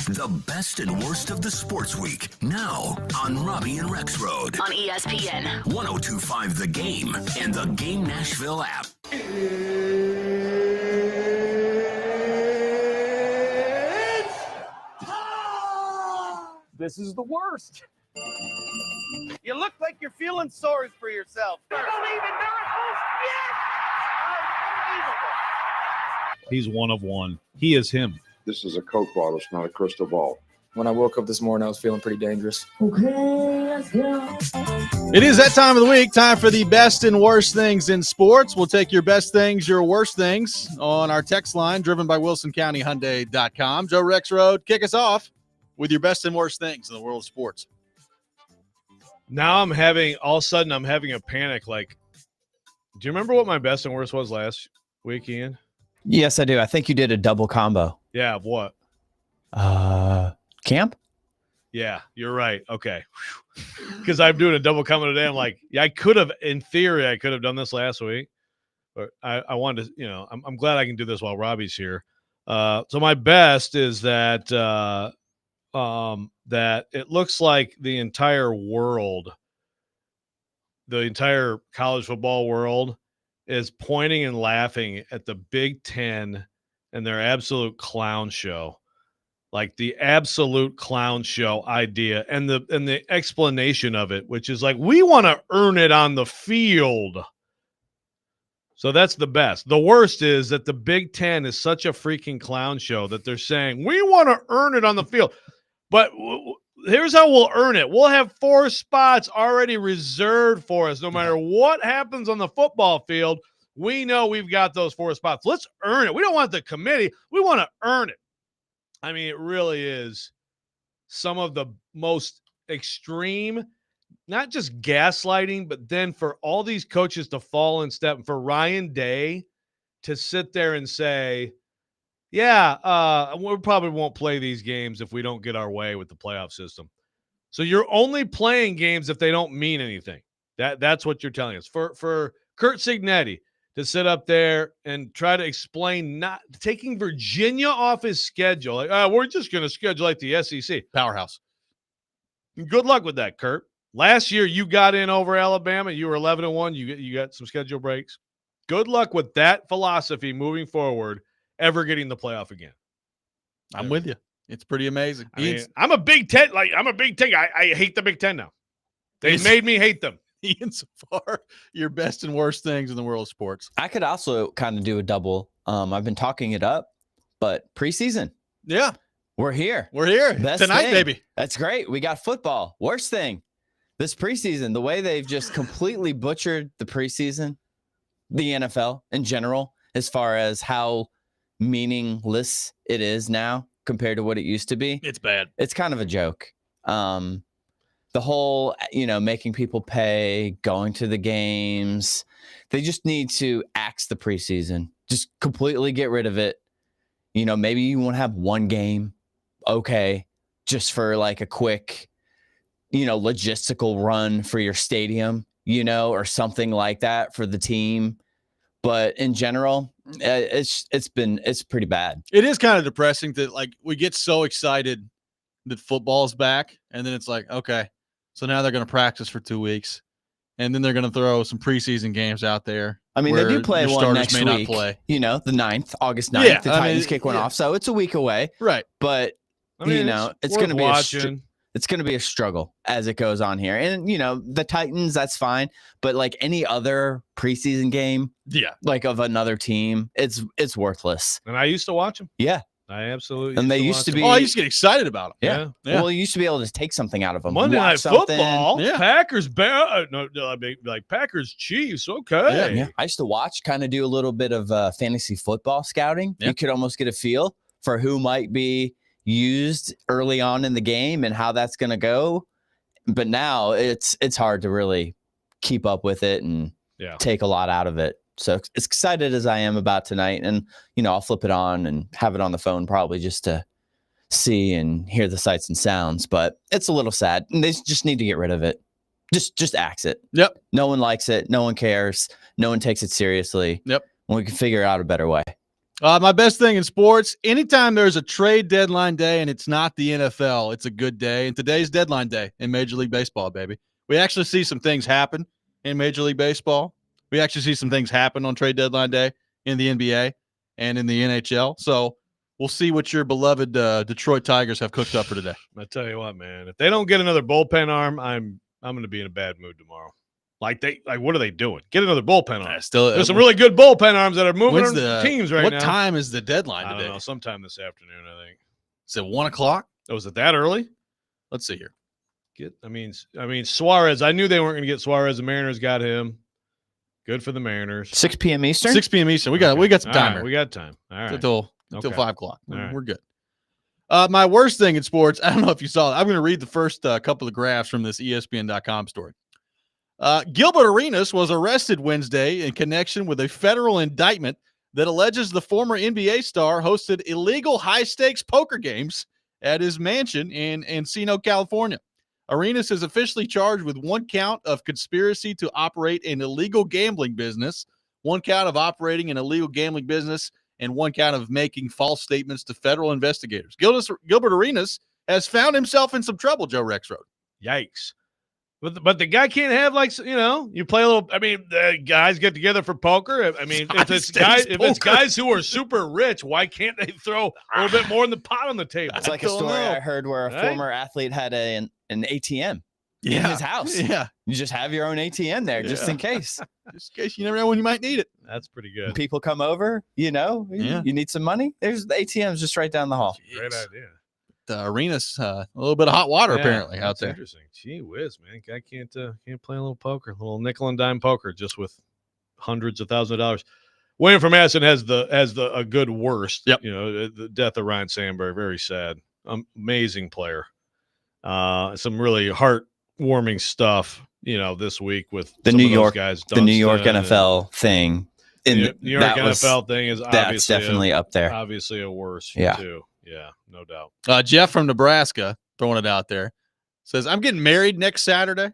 The best and worst of the sports week. Now on Robby and Rexrode. On ESPN. 102.5 The Game and the Game Nashville app. This is the worst. You look like you're feeling sorry for yourself. I don't even miracles yet. Unbelievable. He's one of one. He is him. This is a Coke bottle. It's not a crystal ball. When I woke up this morning, I was feeling pretty dangerous. Okay, let's go. It is that time of the week. Time for the best and worst things in sports. We'll take your best things, your worst things on our text line, driven by WilsonCountyHyundai.com. Joe Rexrode, kick us off with your best and worst things in the world of sports. Now all of a sudden I'm having a panic. Like, do you remember what my best and worst was last week, Ian? Yes, I do. I think you did a double combo. Yeah, of what? Camp? Yeah, you're right. Okay. Because I'm doing a double combo today. I'm like, yeah, in theory, I could have done this last week. But I wanted to, I'm glad I can do this while Robbie's here. So my best is that that it looks like the entire world, the entire college football world, is pointing and laughing at the Big Ten and their absolute clown show. Like the absolute clown show idea and the explanation of it, which is like, we want to earn it on the field. So that's the best. The worst is that the Big Ten is such a freaking clown show that they're saying, we want to earn it on the field. But here's how we'll earn it. We'll have 4 spots already reserved for us. No matter what happens on the football field, we know we've got those 4 spots. Let's earn it. We don't want the committee. We want to earn it. I mean, it really is some of the most extreme, not just gaslighting, but then for all these coaches to fall in step, and for Ryan Day to sit there and say, yeah, we probably won't play these games if we don't get our way with the playoff system. So you're only playing games if they don't mean anything. That's what you're telling us. For Kurt Cignetti to sit up there and try to explain not taking Virginia off his schedule. Like, we're just going to schedule like the SEC. Powerhouse. Good luck with that, Kurt. Last year, you got in over Alabama. You were 11-1. You got some schedule breaks. Good luck with that philosophy moving forward, ever getting the playoff again. I'm with you. It's pretty amazing. I'm a Big Ten. I hate the Big Ten now. They made me hate them. Ian, so far, your best and worst things in the world of sports. I could also kind of do a double. I've been talking it up, but preseason. Yeah. We're here. We're here. Best tonight, thing. baby. That's great. We got football. Worst thing, this preseason, the way they've just completely butchered the preseason, the NFL in general, as far as how meaningless it is now compared to what it used to be. It's bad. It's kind of a joke. The whole, making people pay, going to the games, they just need to axe the preseason. Just completely get rid of it. Maybe you want to have one game. Okay. Just for like a quick, logistical run for your stadium, or something like that for the team. But in general, it's pretty bad. It is kind of depressing that we get so excited that football's back, and then it's like, okay, so now they're going to practice for 2 weeks, and then they're going to throw some preseason games out there. I mean, they do play one next week. Not play. The 9th, August 9th. Yeah, the Titans kick one off, so it's a week away. Right. But it's going to be it's going to be a struggle as it goes on here. And the Titans, that's fine, but like any other preseason game, of another team, it's worthless. And I used to watch them. Yeah. I absolutely. And they used to be. Oh, I used to get excited about them. Yeah. Well, you used to be able to take something out of them. Monday Night Football. Yeah. Packers. Packers Chiefs. Okay. Yeah. I used to watch, kind of do a little bit of fantasy football scouting. Yeah. You could almost get a feel for who might be used early on in the game and how that's going to go. But now it's hard to really keep up with it and take a lot out of it. So as excited as I am about tonight, and, I'll flip it on and have it on the phone probably just to see and hear the sights and sounds, but it's a little sad. And they just need to get rid of it. Just axe it. Yep. No one likes it. No one cares. No one takes it seriously. Yep. And we can figure out a better way. My best thing in sports, anytime there's a trade deadline day and it's not the NFL, it's a good day. And today's deadline day in Major League Baseball, baby. We actually see some things happen in Major League Baseball. We actually see some things happen on trade deadline day in the NBA and in the NHL. So we'll see what your beloved Detroit Tigers have cooked up for today. I tell you what, man, if they don't get another bullpen arm, I'm going to be in a bad mood tomorrow. What are they doing? Get another bullpen arm. There's some really good bullpen arms that are moving on teams right now. What time is the deadline today? I don't know. Sometime this afternoon, I think. Is it 1 o'clock? Oh, is it that early? Let's see here. I mean Suarez. I knew they weren't going to get Suarez. The Mariners got him. Good for the Mariners. 6 p.m. Eastern. 6 p.m. Eastern. We got some time. Right, we got time. All right. Until 5 o'clock. Right. We're good. My worst thing in sports. I don't know if you saw it. I'm going to read the first couple of graphs from this ESPN.com story. Gilbert Arenas was arrested Wednesday in connection with a federal indictment that alleges the former NBA star hosted illegal high-stakes poker games at his mansion in Encino, California. Arenas is officially charged with 1 count of conspiracy to operate an illegal gambling business, 1 count of operating an illegal gambling business, and 1 count of making false statements to federal investigators. Gilbert Arenas has found himself in some trouble, Joe Rexrode. Yikes. But the guy can't have, you play a little. I mean, the guys get together for poker. I mean, if it's guys who are super rich, why can't they throw a little bit more in the pot on the table? It's like a story I heard where a former athlete had an ATM in his house. Yeah. You just have your own ATM there just in case. Just in case you never know when you might need it. That's pretty good. When people come over, you need some money. There's the ATM's just right down the hall. Great idea. Arenas, a little bit of hot water apparently out there. Interesting. Gee whiz, man. Guy can't play a little poker, a little nickel and dime poker, just with hundreds of thousands of dollars. William from Madison has a good worst. Yep. The death of Ryan Sandberg, very sad. Amazing player. Some really heartwarming stuff. This week with the some New of those York guys, the New York NFL thing. New York NFL thing is that's definitely up there. Obviously a worse too. Yeah, no doubt. Jeff from Nebraska, throwing it out there, says, I'm getting married next Saturday.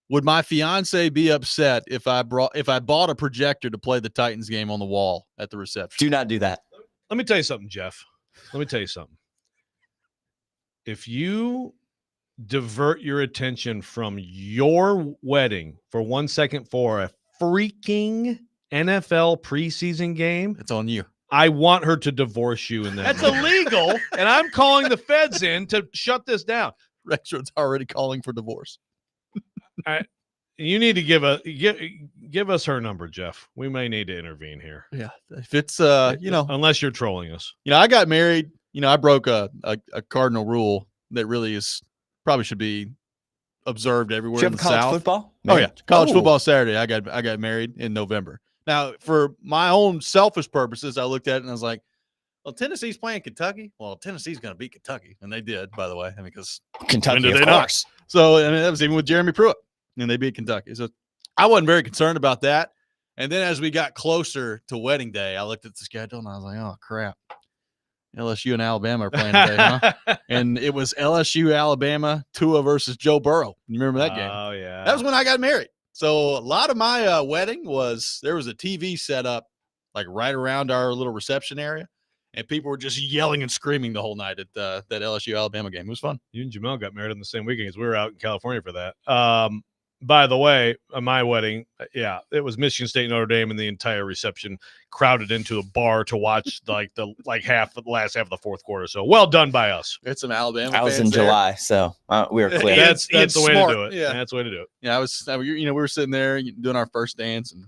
Would my fiance be upset if I bought a projector to play the Titans game on the wall at the reception? Do not do that. Let me tell you something, Jeff. Let me tell you something. If you divert your attention from your wedding for 1 second for a freaking NFL preseason game, it's on you. I want her to divorce you in that. That's illegal, and I'm calling the feds in to shut this down. Rexrode's already calling for divorce. You need to give us her number, Jeff. We may need to intervene here. Yeah, if it's unless you're trolling us. I got married. I broke a cardinal rule that really probably should be observed everywhere in the college South. Football? Oh yeah, college football Saturday. I got married in November. Now, for my own selfish purposes, I looked at it and I was like, well, Tennessee's playing Kentucky. Well, Tennessee's going to beat Kentucky. And they did, by the way. Because Kentucky, of course. So, that was even with Jeremy Pruitt. And they beat Kentucky. So, I wasn't very concerned about that. And then as we got closer to wedding day, I looked at the schedule and I was like, oh, crap. LSU and Alabama are playing today, huh? And it was LSU, Alabama, Tua versus Joe Burrow. You remember that game? Oh, yeah. That was when I got married. So a lot of my wedding there was a TV set up like right around our little reception area, and people were just yelling and screaming the whole night at that LSU Alabama game. It was fun. You and Jamel got married on the same weekend because we were out in California for that. By the way, my wedding, it was Michigan State, Notre Dame, and the entire reception crowded into a bar to watch the last half of the fourth quarter. So well done by us. It's some Alabama. I was in July, so we were clear. That's the way smart. to do it. Yeah, that's the way to do it. Yeah, we were sitting there doing our first dance and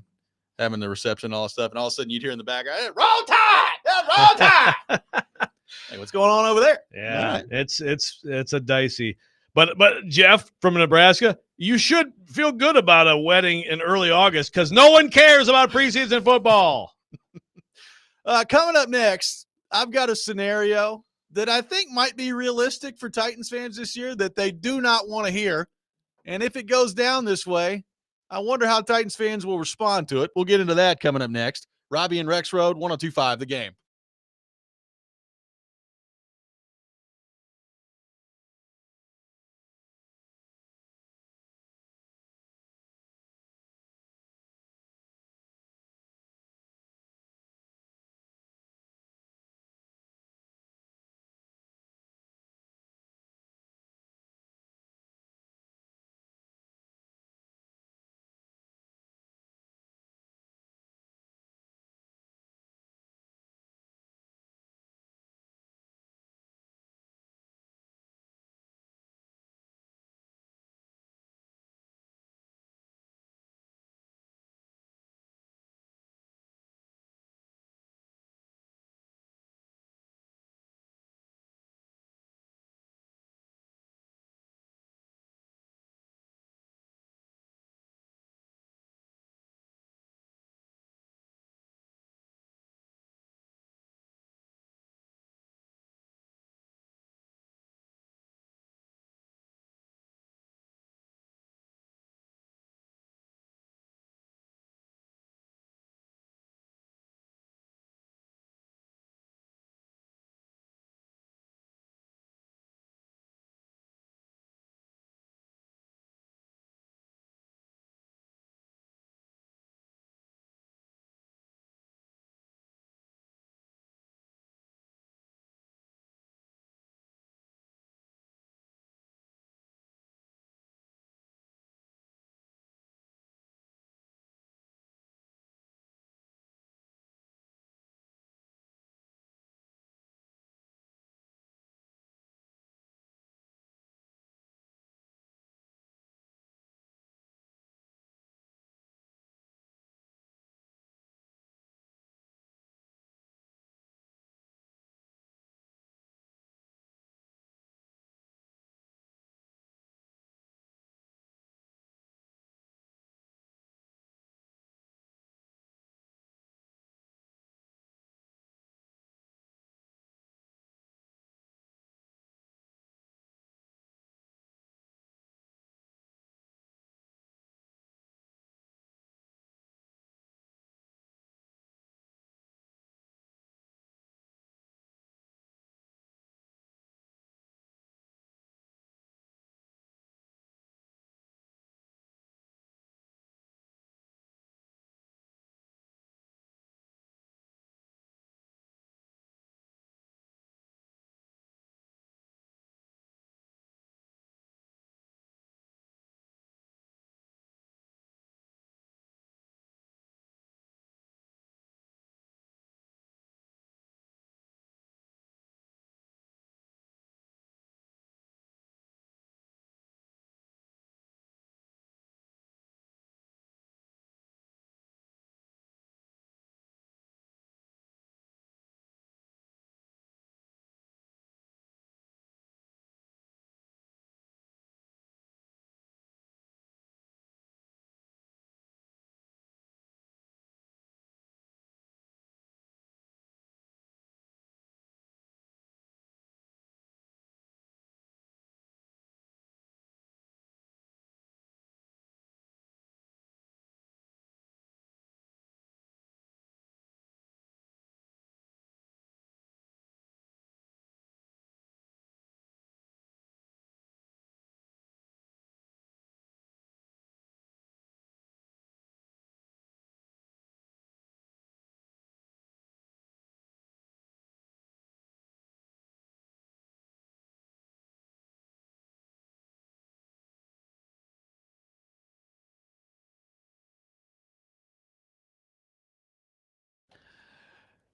having the reception and all that stuff, and all of a sudden you'd hear in the back, hey, roll tide, roll tide. Hey, what's going on over there? Yeah, right. It's a dicey. But Jeff from Nebraska, you should feel good about a wedding in early August because no one cares about preseason football. Coming up next, I've got a scenario that I think might be realistic for Titans fans this year that they do not want to hear. And if it goes down this way, I wonder how Titans fans will respond to it. We'll get into that coming up next. Robby and Rexrode, 102.5 The Game.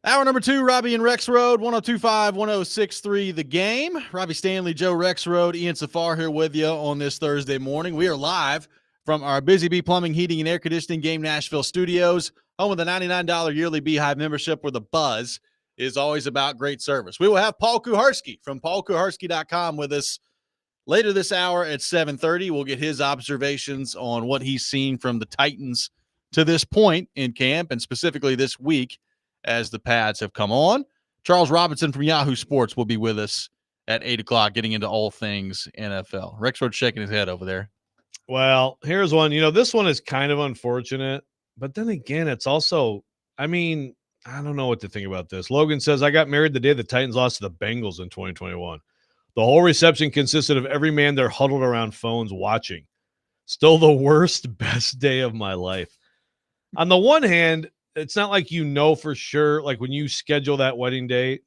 Hour number 2, Robby and Rexrode, 102.5, 106.3 The Game. Robby Stanley, Joe Rexrode, Ian Safar here with you on this Thursday morning. We are live from our Busy Bee Plumbing, Heating, and Air Conditioning Game Nashville studios, home with a $99 yearly Beehive membership where the buzz is always about great service. We will have Paul Kuharski from paulkuharski.com with us later this hour at 7:30. We'll get his observations on what he's seen from the Titans to this point in camp, and specifically this week as the pads have come on. Charles Robinson from Yahoo Sports will be with us at 8 o'clock, getting into all things NFL. Rexrode shaking his head over there. Well, here's one. This one is kind of unfortunate, but then again, it's also, I don't know what to think about this. Logan says, I got married the day the Titans lost to the Bengals in 2021. The whole reception consisted of every man there huddled around phones watching. Still the worst, best day of my life. On the one hand, it's not like for sure, like when you schedule that wedding date,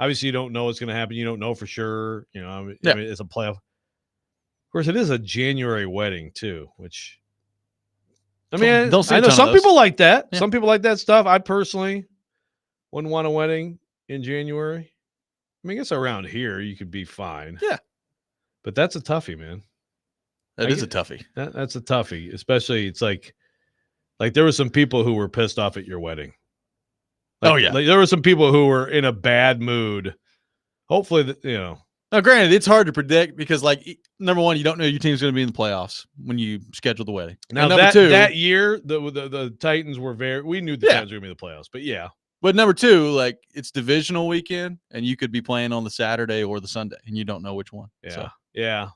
obviously you don't know what's going to happen. You don't know for sure. It's a playoff. Of course, it is a January wedding too, which, I know some people like that. Yeah. Some people like that stuff. I personally wouldn't want a wedding in January. I guess around here you could be fine. Yeah. But that's a toughie, man. That is a toughie. That's a toughie, especially it's like there were some people who were pissed off at your wedding. There were some people who were in a bad mood. Hopefully, Now, granted, it's hard to predict because, number one, you don't know your team's going to be in the playoffs when you schedule the wedding. Now, number two, that year, the Titans were we knew the Titans were going to be in the playoffs, but yeah. But number two, it's divisional weekend, and you could be playing on the Saturday or the Sunday, and you don't know which one. Yeah, so. yeah.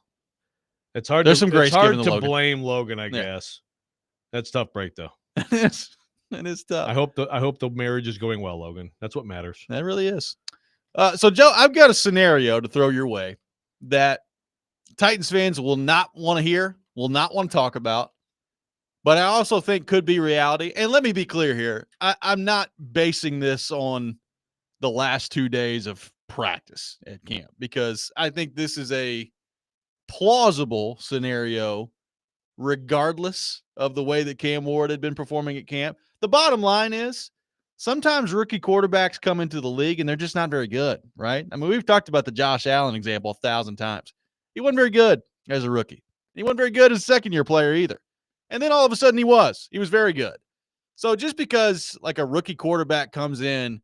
It's hard. There's some grace. It's hard to blame Logan, I guess. That's tough break though. It is tough. I hope the marriage is going well, Logan. That's what matters. That really is. So Joe, I've got a scenario to throw your way that Titans fans will not want to hear, will not want to talk about, but I also think could be reality. And let me be clear here. I'm not basing this on the last 2 days of practice at camp because I think this is a plausible scenario regardless of the way that Cam Ward had been performing at camp. The bottom line is sometimes rookie quarterbacks come into the league and they're just not very good, right? We've talked about the Josh Allen example 1,000 times. He wasn't very good as a rookie. He wasn't very good as a second-year player either. And then all of a sudden he was very good. So just because a rookie quarterback comes in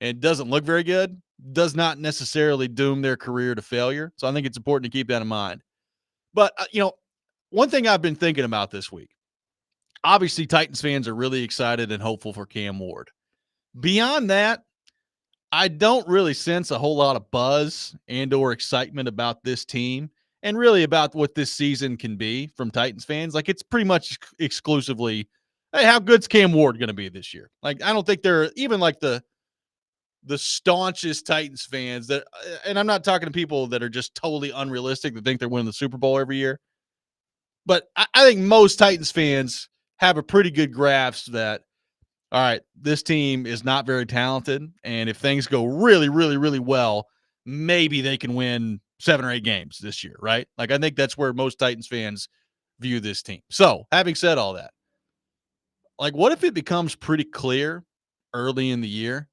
and doesn't look very good does not necessarily doom their career to failure. So I think it's important to keep that in mind. But, one thing I've been thinking about this week, obviously Titans fans are really excited and hopeful for Cam Ward. Beyond that, I don't really sense a whole lot of buzz and or excitement about this team and really about what this season can be from Titans fans. It's pretty much exclusively, hey, how good's Cam Ward going to be this year? I don't think they're even the staunchest Titans fans that, and I'm not talking to people that are just totally unrealistic that think they're winning the Super Bowl every year. But I think most Titans fans have a pretty good grasp that, all right, this team is not very talented. And if things go really, really, really well, maybe they can win 7 or 8 games this year, right? I think that's where most Titans fans view this team. So having said all that, what if it becomes pretty clear early in the year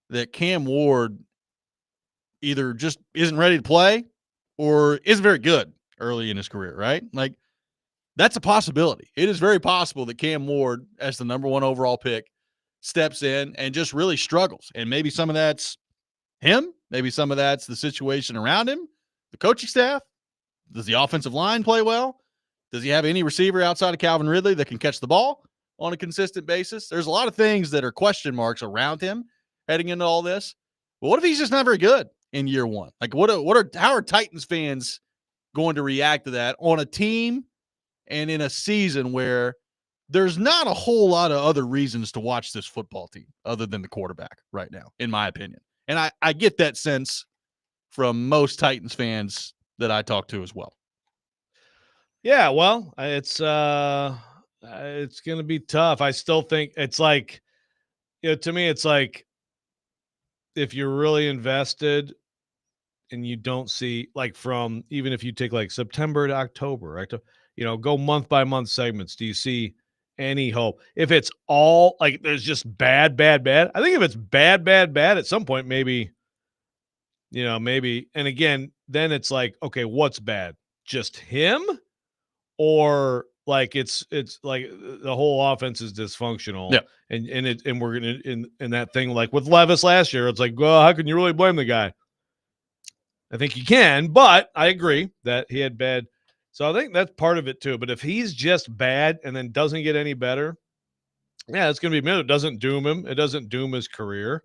that Cam Ward either just isn't ready to play or isn't very good early in his career, right? That's a possibility. It is very possible that Cam Ward, as the number 1 overall pick, steps in and just really struggles. And maybe some of that's him. Maybe some of that's the situation around him, the coaching staff. Does the offensive line play well? Does he have any receiver outside of Calvin Ridley that can catch the ball on a consistent basis? There's a lot of things that are question marks around him heading into all this. But what if he's just not very good in year one? How are Titans fans going to react to that on a team and in a season where there's not a whole lot of other reasons to watch this football team other than the quarterback right now, in my opinion? And I get that sense from most Titans fans that I talk to as well. Yeah, well, it's going to be tough. I still think it's to me, it's if you're really invested and you don't see from, even if you take September to October, right? Go month by month segments. Do you see any hope. If it's all like there's just bad, bad, bad. I think if it's bad, bad, bad, at some point, maybe, maybe. And again, then it's like, okay, what's bad? Just him? Or like it's like the whole offense is dysfunctional. Yeah. And we're gonna in that thing like with Levis last year, it's like, well, how can you really blame the guy? I think you can, but I agree that he had bad. So I think that's part of it too. But if he's just bad and then doesn't get any better, yeah, it's going to be it doesn't doom him. It doesn't doom his career.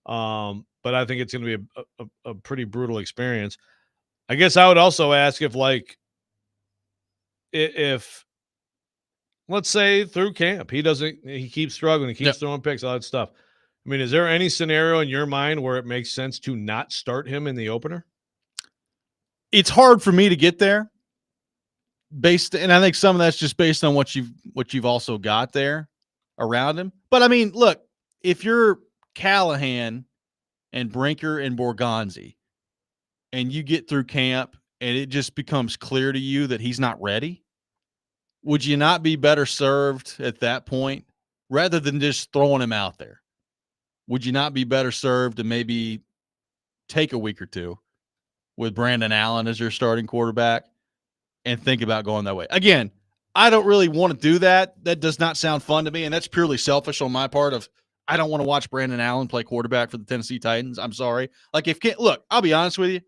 But I think it's going to be a pretty brutal experience. I guess I would also ask if let's say through camp he keeps struggling, he keeps throwing picks, all that stuff. I mean, is there any scenario in your mind where it makes sense to not start him in the opener? It's hard for me to get there and I think some of that's just based on what you've also got there around him. But I mean, look, if you're Callahan and Brinker and Borgonzi and you get through camp and it just becomes clear to you that he's not ready, would you not be better served at that point rather than just throwing him out there? Would you not be better served to maybe take a week or two with Brandon Allen as your starting quarterback and think about going that way? Again, I don't really want to do that. That does not sound fun to me, and that's purely selfish on my part of I don't want to watch Brandon Allen play quarterback for the Tennessee Titans. I'm sorry. Like look, I'll be honest with you.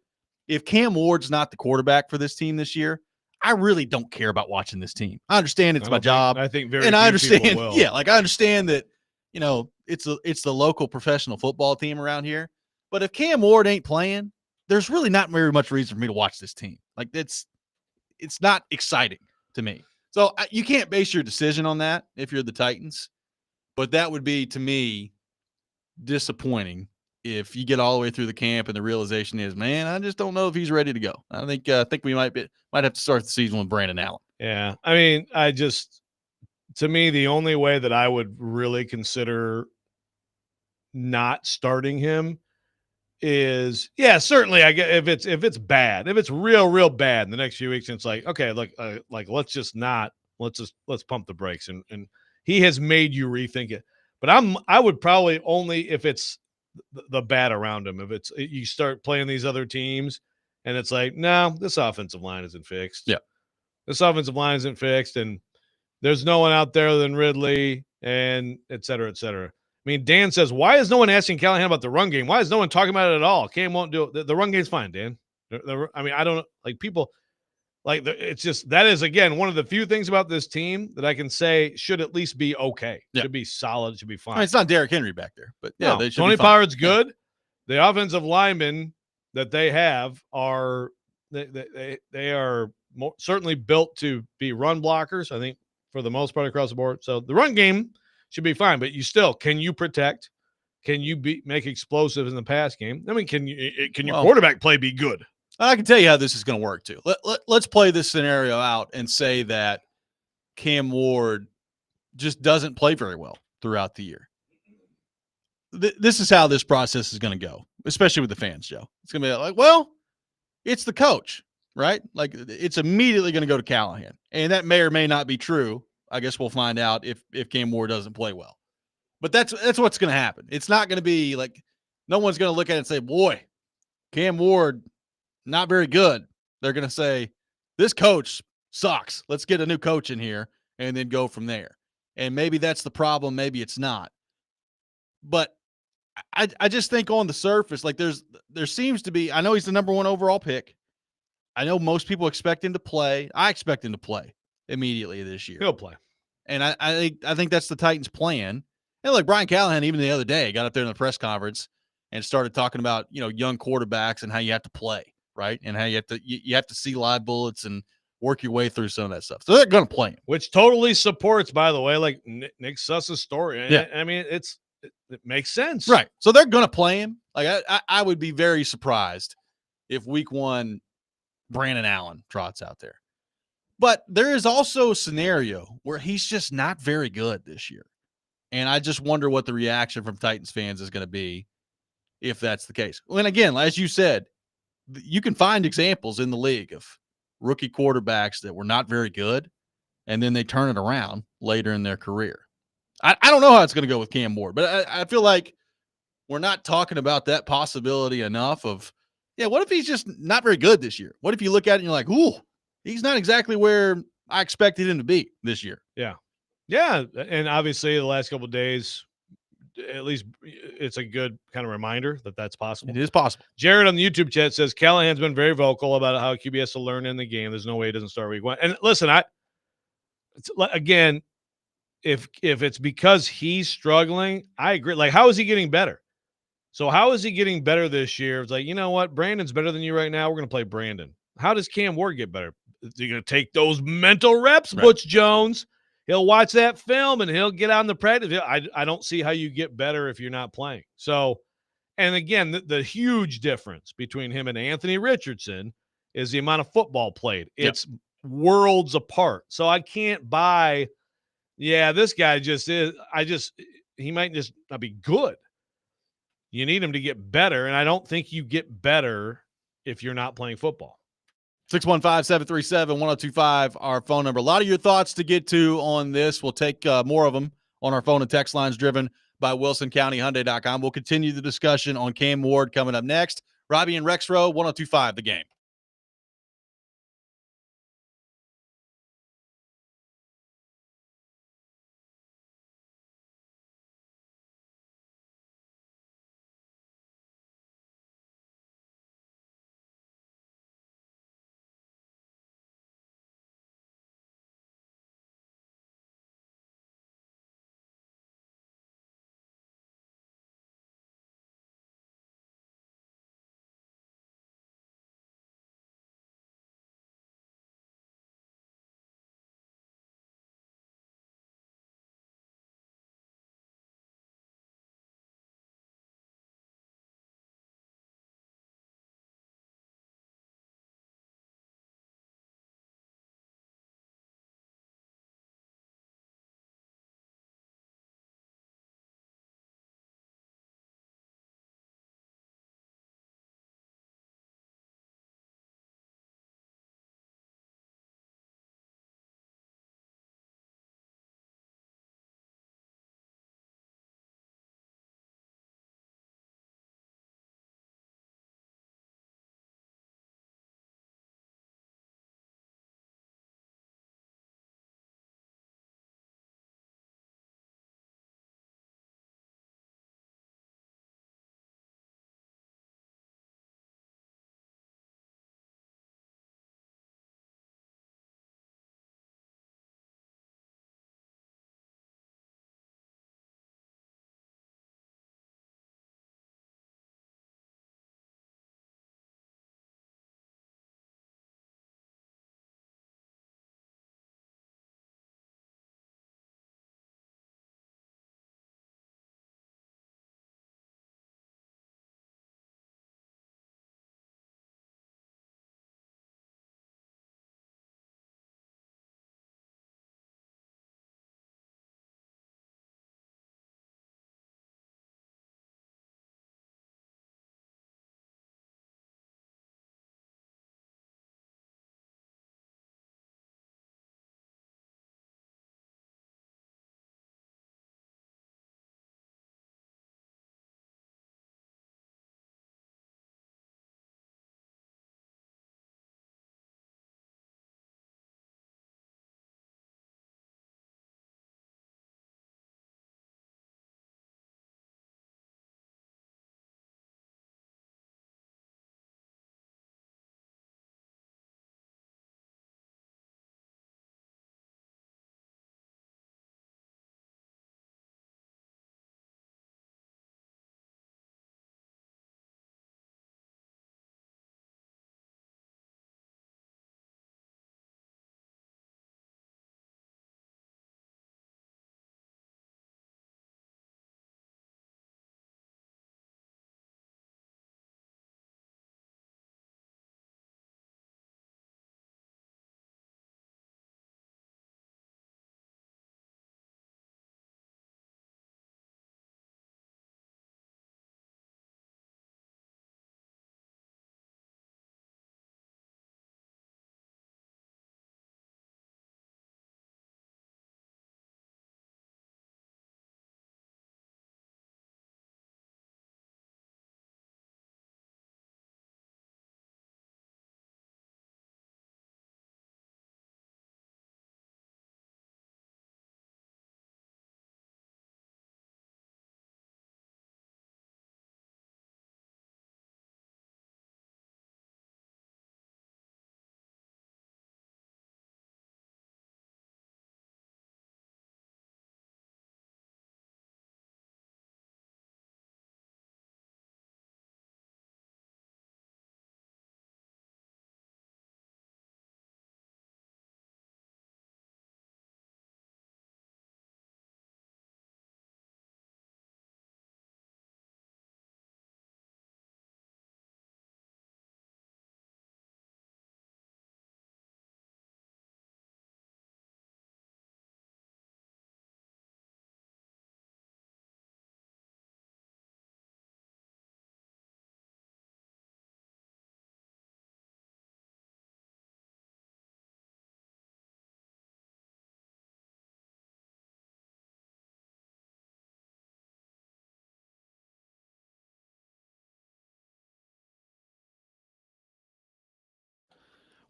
If Cam Ward's not the quarterback for this team this year, I really don't care about watching this team. I understand it's my job. I think very and I understand. People will. Yeah, like I understand that it's the local professional football team around here. But if Cam Ward ain't playing, there's really not very much reason for me to watch this team. Like it's not exciting to me. So you can't base your decision on that if you're the Titans. But that would be, to me, disappointing if you get all the way through the camp and the realization is, man, I just don't know if he's ready to go. I think we might have to start the season with Brandon Allen. Yeah. I mean, to me, the only way that I would really consider not starting him is, yeah, certainly I get if it's bad, if it's real bad in the next few weeks, and it's like, okay, look, let's pump the brakes and he has made you rethink it. But I would probably only if it's the bad around him. If it's you start playing these other teams and it's like, no, this offensive line isn't fixed. Yeah. This offensive line isn't fixed, and there's no one out there than Ridley and et cetera, et cetera. I mean, Dan says, why is no one asking Callahan about the run game? Why is no one talking about it at all? Cam won't do it. The run game's fine, Dan. I mean, I don't like people like it's just that is, again, one of the few things about this team that I can say should at least be okay. Yeah. Should be solid. Should be fine. I mean, it's not Derrick Henry back there, but yeah, no, they should Tony be fine. Pollard's good. Yeah. The offensive linemen that they have are they are certainly built to be run blockers, I think, for the most part across the board. So the run game should be fine, but you still, can you protect? Can you make explosives in the pass game? I mean, can your quarterback play be good? I can tell you how this is going to work too. Let's play this scenario out and say that Cam Ward just doesn't play very well throughout the year. This is how this process is going to go, especially with the fans, Joe. It's going to be like, well, it's the coach, right? Like it's immediately going to go to Callahan, and that may or may not be true. I guess we'll find out if Cam Ward doesn't play well. But that's what's going to happen. It's not going to be like no one's going to look at it and say, boy, Cam Ward, not very good. They're going to say, this coach sucks. Let's get a new coach in here and then go from there. And maybe that's the problem. Maybe it's not. But I just think on the surface, like there seems to be, I know he's the number 1 overall pick. I know most people expect him to play. I expect him to play immediately this year. He'll play. And I think that's the Titans' plan. And like Brian Callahan, even the other day, got up there in the press conference and started talking about, young quarterbacks and how you have to play, right? And how you have to see live bullets and work your way through some of that stuff. So they're going to play him. Which totally supports, by the way, like Nick Suss's story. Yeah. I mean, it makes sense. Right. So they're going to play him. Like I would be very surprised if week 1 Brandon Allen trots out there. But there is also a scenario where he's just not very good this year. And I just wonder what the reaction from Titans fans is going to be if that's the case. And again, as you said, you can find examples in the league of rookie quarterbacks that were not very good and then they turn it around later in their career. I don't know how it's going to go with Cam Ward, but I feel like we're not talking about that possibility enough of, what if he's just not very good this year? What if you look at it and you're like, ooh, he's not exactly where I expected him to be this year? Yeah. Yeah. And obviously the last couple of days, at least it's a good kind of reminder that that's possible. It is possible. Jared on the YouTube chat says Callahan's been very vocal about how QB has to learn in the game. There's no way he doesn't start week 1. And listen, again, if it's because he's struggling, I agree. Like, how is he getting better? So how is he getting better this year? It's like, you know what? Brandon's better than you right now. We're going to play Brandon. How does Cam Ward get better? Is he going to take those mental reps, Right. Butch Jones? He'll watch that film and he'll get on the practice. I don't see how you get better if you're not playing. So, and again, the huge difference between him and Anthony Richardson is the amount of football played. It's worlds apart. So I can't buy, this guy just is. He might just not be good. You need him to get better, and I don't think you get better if you're not playing football. 615-737-1025, our phone number. A lot of your thoughts to get to on this. We'll take more of them on our phone and text lines driven by WilsonCountyHyundai.com. We'll continue the discussion on Cam Ward coming up next. Robby and Rexrode, 1025 The Game.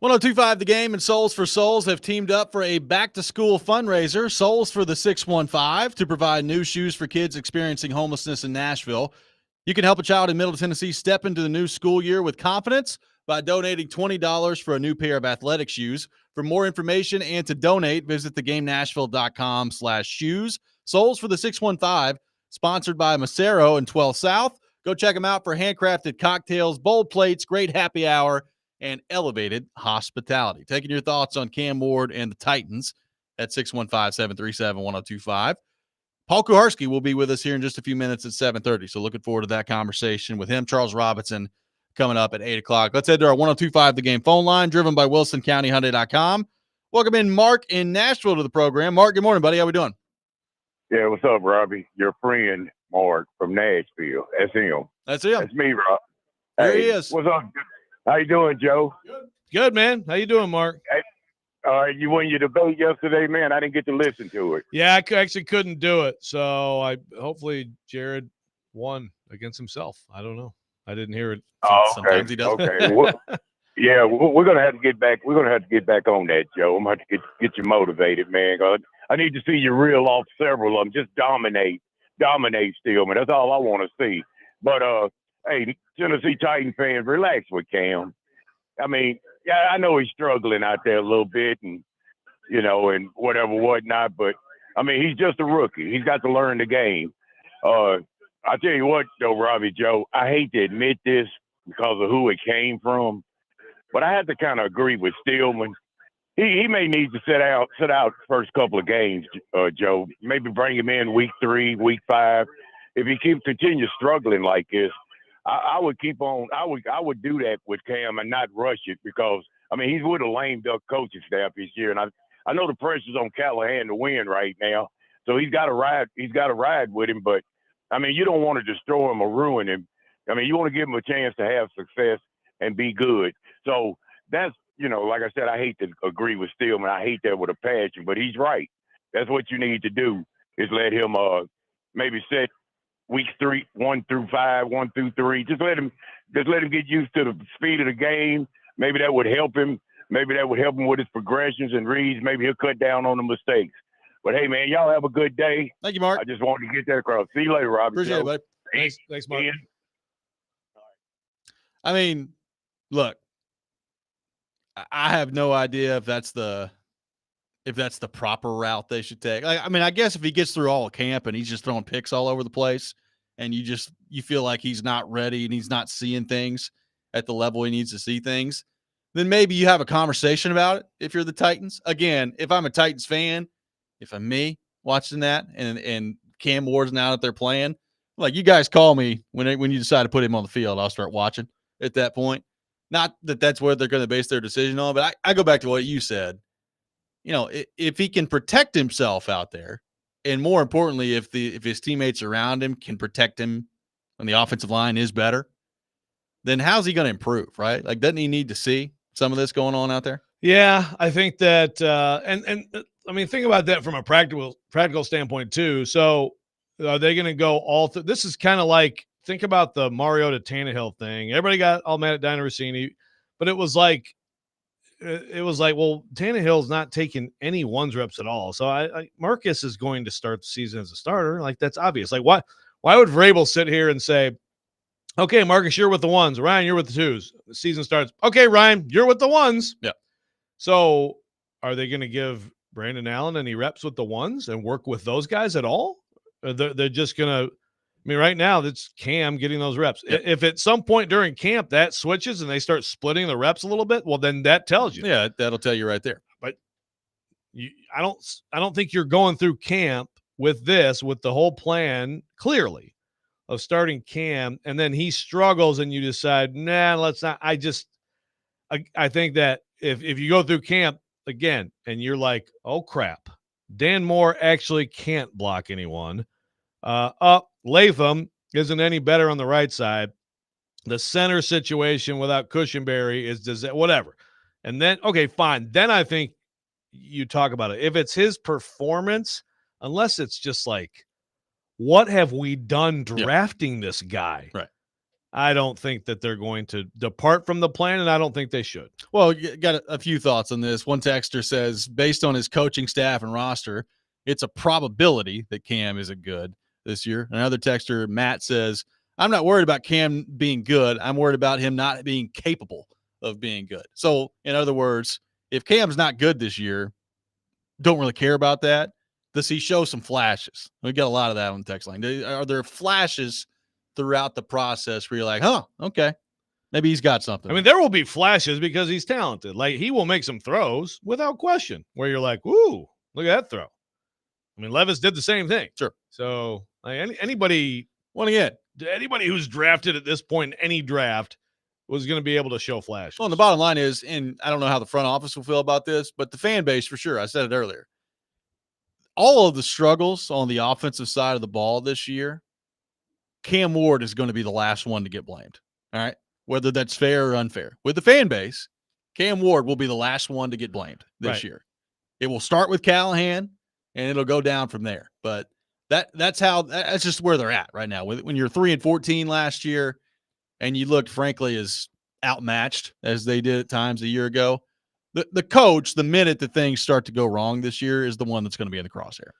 1025 The Game and Souls for Souls have teamed up for a back-to-school fundraiser, Souls for the 615, to provide new shoes for kids experiencing homelessness in Nashville. You can help a child in Middle Tennessee step into the new school year with confidence by donating $20 for a new pair of athletic shoes. For more information and to donate, visit thegamenashville.com/shoes. Souls for the 615, sponsored by Macero and 12 South. Go check them out for handcrafted cocktails, bold plates, great happy hour, and elevated hospitality. Taking your thoughts on Cam Ward and the Titans at 615-737-1025. Paul Kuharski will be with us here in just a few minutes at 7:30. So looking forward to that conversation with him. Charles Robinson coming up at 8 o'clock. Let's head to our 1025 The Game phone line, driven by WilsonCountyHyundai.com. Welcome in Mark in Nashville to the program. Mark, good morning, buddy. How we doing? Yeah, what's up, Robby? Your friend, Mark, from Nashville. That's him. That's him. That's me, Rob. There he is. What's up? How you doing, Joe? Good, man. How you doing, Mark? Hey, you won your debate yesterday, man. I didn't get to listen to it. Yeah, I actually couldn't do it. So hopefully Jared won against himself. I don't know. I didn't hear it. Oh, okay. Sometimes he does. Okay. Yeah, we're gonna have to get back. We're gonna have to get back on that, Joe. I'm gonna have to get you motivated, man. I need to see you reel off several of them. Just dominate still, man. That's all I want to see. But hey, Tennessee Titan fans, relax with Cam. I mean, yeah, I know he's struggling out there a little bit, and and whatnot. But I mean, he's just a rookie. He's got to learn the game. I tell you what, though, Robbie, Joe, I hate to admit this because of who it came from, but I have to kind of agree with Stillman. He may need to sit out first couple of games, Joe. Maybe bring him in week 3, week 5. If he continues struggling like this, I would keep on. I would do that with Cam and not rush it because I mean he's with a lame duck coaching staff this year, and I know the pressure's on Callahan to win right now, so he's got to ride. He's got to ride with him, but I mean you don't want to destroy him or ruin him. I mean you want to give him a chance to have success and be good. So that's like I said, I hate to agree with Stillman. I hate that with a passion, but he's right. That's what you need to do is let him maybe set week 3, 1 through 5, 1 through 3. Just let him get used to the speed of the game. Maybe that would help him. Maybe that would help him with his progressions and reads. Maybe he'll cut down on the mistakes. But hey, man, y'all have a good day. Thank you, Mark. I just wanted to get that across. See you later, Robbie. Appreciate it, buddy. Thanks, Mark. I mean, look, I have no idea if that's the proper route they should take. I mean, I guess if he gets through all of camp and he's just throwing picks all over the place and you feel like he's not ready and he's not seeing things at the level he needs to see things, then maybe you have a conversation about it if you're the Titans. Again, if I'm a Titans fan, if I'm me watching that and Cam Ward's now that they're playing, like you guys call me when you decide to put him on the field, I'll start watching at that point. Not that that's what they're going to base their decision on, but I go back to what you said. If he can protect himself out there, and more importantly, if his teammates around him can protect him when the offensive line is better, then how's he going to improve, right? Like, doesn't he need to see some of this going on out there? Yeah, I think that, and I mean, think about that from a practical standpoint too. So, are they going to go all? This is kind of like, think about the Mariota Tannehill thing. Everybody got all mad at Dino Rossini, but it was like, well, Tannehill's not taking any ones reps at all. So Marcus is going to start the season as a starter. Like, that's obvious. Like, why would Vrabel sit here and say, okay, Marcus, you're with the ones. Ryan, you're with the twos. The season starts. Okay, Ryan, you're with the ones. Yeah. So are they going to give Brandon Allen any reps with the ones and work with those guys at all? Or they're just going to, I mean, right now it's Cam getting those reps. Yeah. If at some point during camp that switches and they start splitting the reps a little bit, well, then that tells you. Yeah, that'll tell you right there. But I don't think you're going through camp with the whole plan clearly of starting Cam, and then he struggles and you decide, nah, let's not. I think that if you go through camp again and you're like, oh crap, Dan Moore actually can't block anyone. Latham isn't any better on the right side. The center situation without Cushenberry is whatever. And then, okay, fine. Then I think you talk about it. If it's his performance, unless it's just like, what have we done drafting this guy? Right. I don't think that they're going to depart from the plan, and I don't think they should. Well, got a few thoughts on this. One texter says, based on his coaching staff and roster, it's a probability that Cam isn't good this year. Another texter, Matt, says, I'm not worried about Cam being good. I'm worried about him not being capable of being good. So, in other words, if Cam's not good this year, don't really care about that. Does he show some flashes? We got a lot of that on the text line. Are there flashes throughout the process where you're like, okay, maybe he's got something? I mean, there will be flashes because he's talented. Like, he will make some throws without question where you're like, ooh, look at that throw. I mean, Levis did the same thing. Sure. So, like, anybody who's drafted at this point in any draft was going to be able to show flashes. Well, and the bottom line is, and I don't know how the front office will feel about this, but the fan base for sure, I said it earlier, all of the struggles on the offensive side of the ball this year, Cam Ward is going to be the last one to get blamed. All right. Whether that's fair or unfair. With the fan base, Cam Ward will be the last one to get blamed this year. It will start with Callahan and it'll go down from there. But that's just where they're at right now. When you're 3-14 last year and you looked, frankly, as outmatched as they did at times a year ago, the coach, the minute that things start to go wrong this year, is the one that's going to be in the crosshair.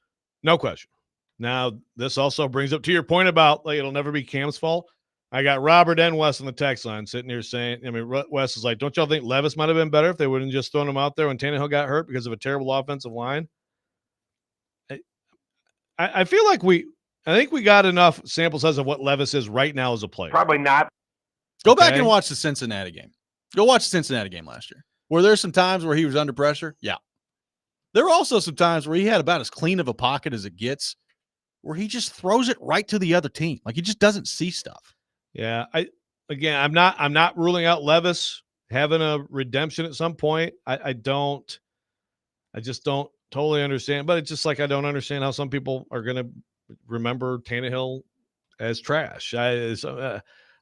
No question. Now, this also brings up to your point about, like, it'll never be Cam's fault. I got Robert and Wes on the text line sitting here saying, I mean, Wes is like, don't y'all think Levis might have been better if they wouldn't just thrown him out there when Tannehill got hurt because of a terrible offensive line? I feel like I think we got enough sample size of what Levis is right now as a player. Probably not. Go back and watch the Cincinnati game. Go watch the Cincinnati game last year. Were there some times where he was under pressure? Yeah. There were also some times where he had about as clean of a pocket as it gets, where he just throws it right to the other team. Like, he just doesn't see stuff. Yeah. I'm not ruling out Levis having a redemption at some point. I just don't totally understand, but it's just like, I don't understand how some people are going to remember Tannehill as trash. I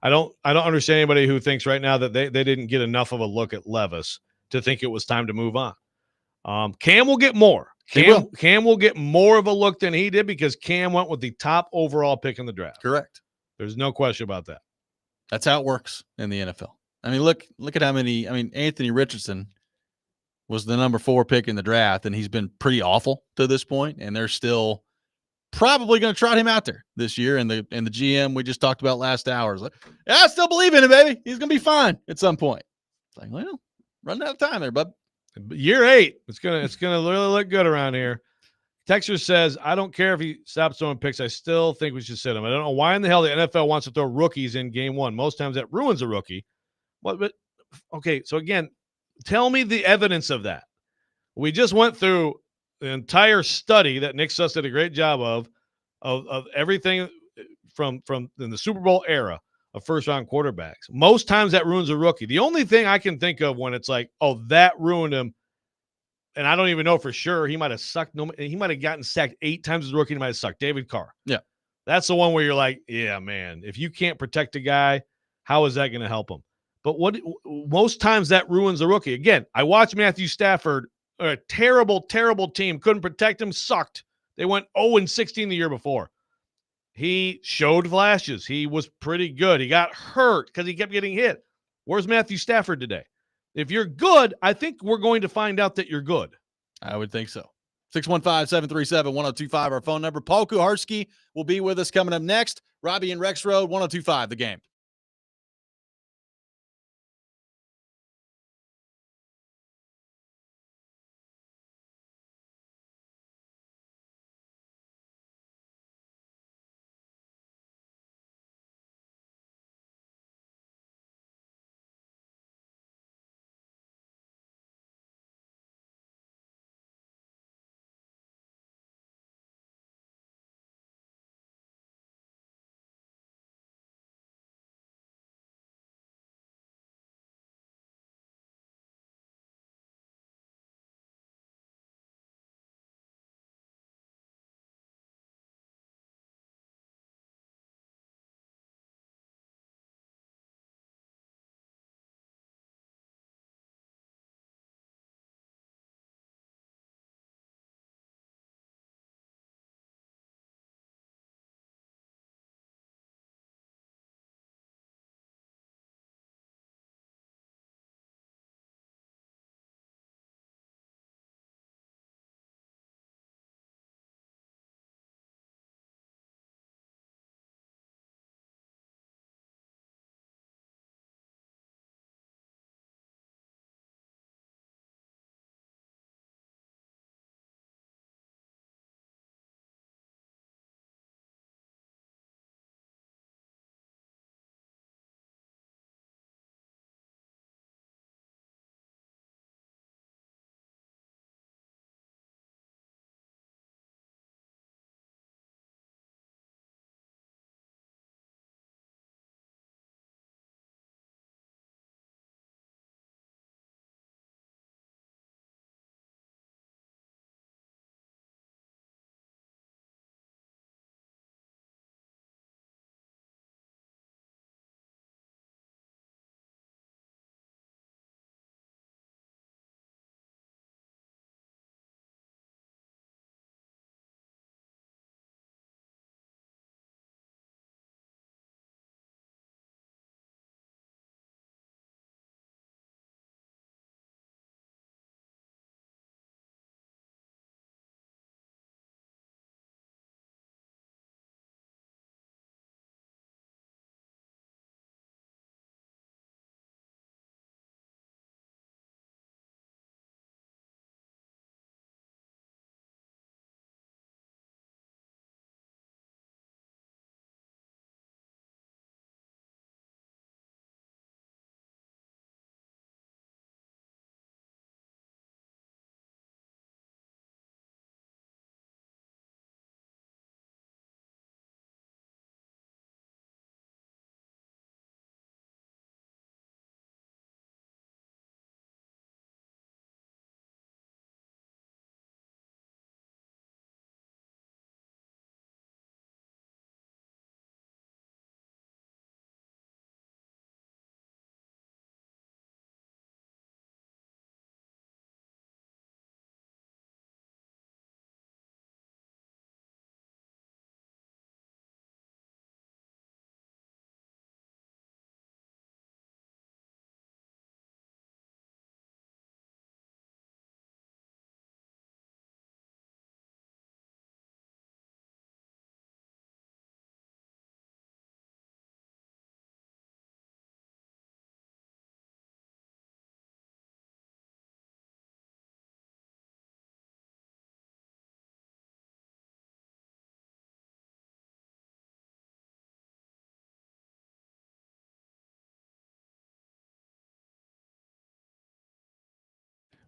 don't understand anybody who thinks right now that they didn't get enough of a look at Levis to think it was time to move on. Cam will get more. Cam will get more of a look than he did because Cam went with the top overall pick in the draft. Correct. There's no question about that. That's how it works in the NFL. I mean, look at how many. I mean, Anthony Richardson was the number 4 pick in the draft, and he's been pretty awful to this point, and they're still probably going to trot him out there this year. And the GM we just talked about last hour is like, yeah, I still believe in him, baby. He's going to be fine at some point. It's like, well, running out of time there, bud. Year 8, it's gonna really look good around here. Texter says, I don't care if he stops throwing picks. I still think we should sit him. I don't know why in the hell the NFL wants to throw rookies in game 1. Most times that ruins a rookie. But okay, so again, tell me the evidence of that. We just went through the entire study that Nick Suss did a great job of everything from in the Super Bowl era of first-round quarterbacks. Most times that ruins a rookie. The only thing I can think of when it's like, oh, that ruined him, and I don't even know for sure, he might have sucked. He might have gotten sacked 8 times as a rookie. He might have sucked. David Carr. Yeah. That's the one where you're like, yeah, man, if you can't protect a guy, how is that going to help him? But most times that ruins a rookie. Again, I watched Matthew Stafford, a terrible, terrible team, couldn't protect him, sucked. They went 0-16 the year before. He showed flashes. He was pretty good. He got hurt because he kept getting hit. Where's Matthew Stafford today? If you're good, I think we're going to find out that you're good. I would think so. 615-737-1025, our phone number. Paul Kuharski will be with us coming up next. Robby and Rexrode, 1025, The Game.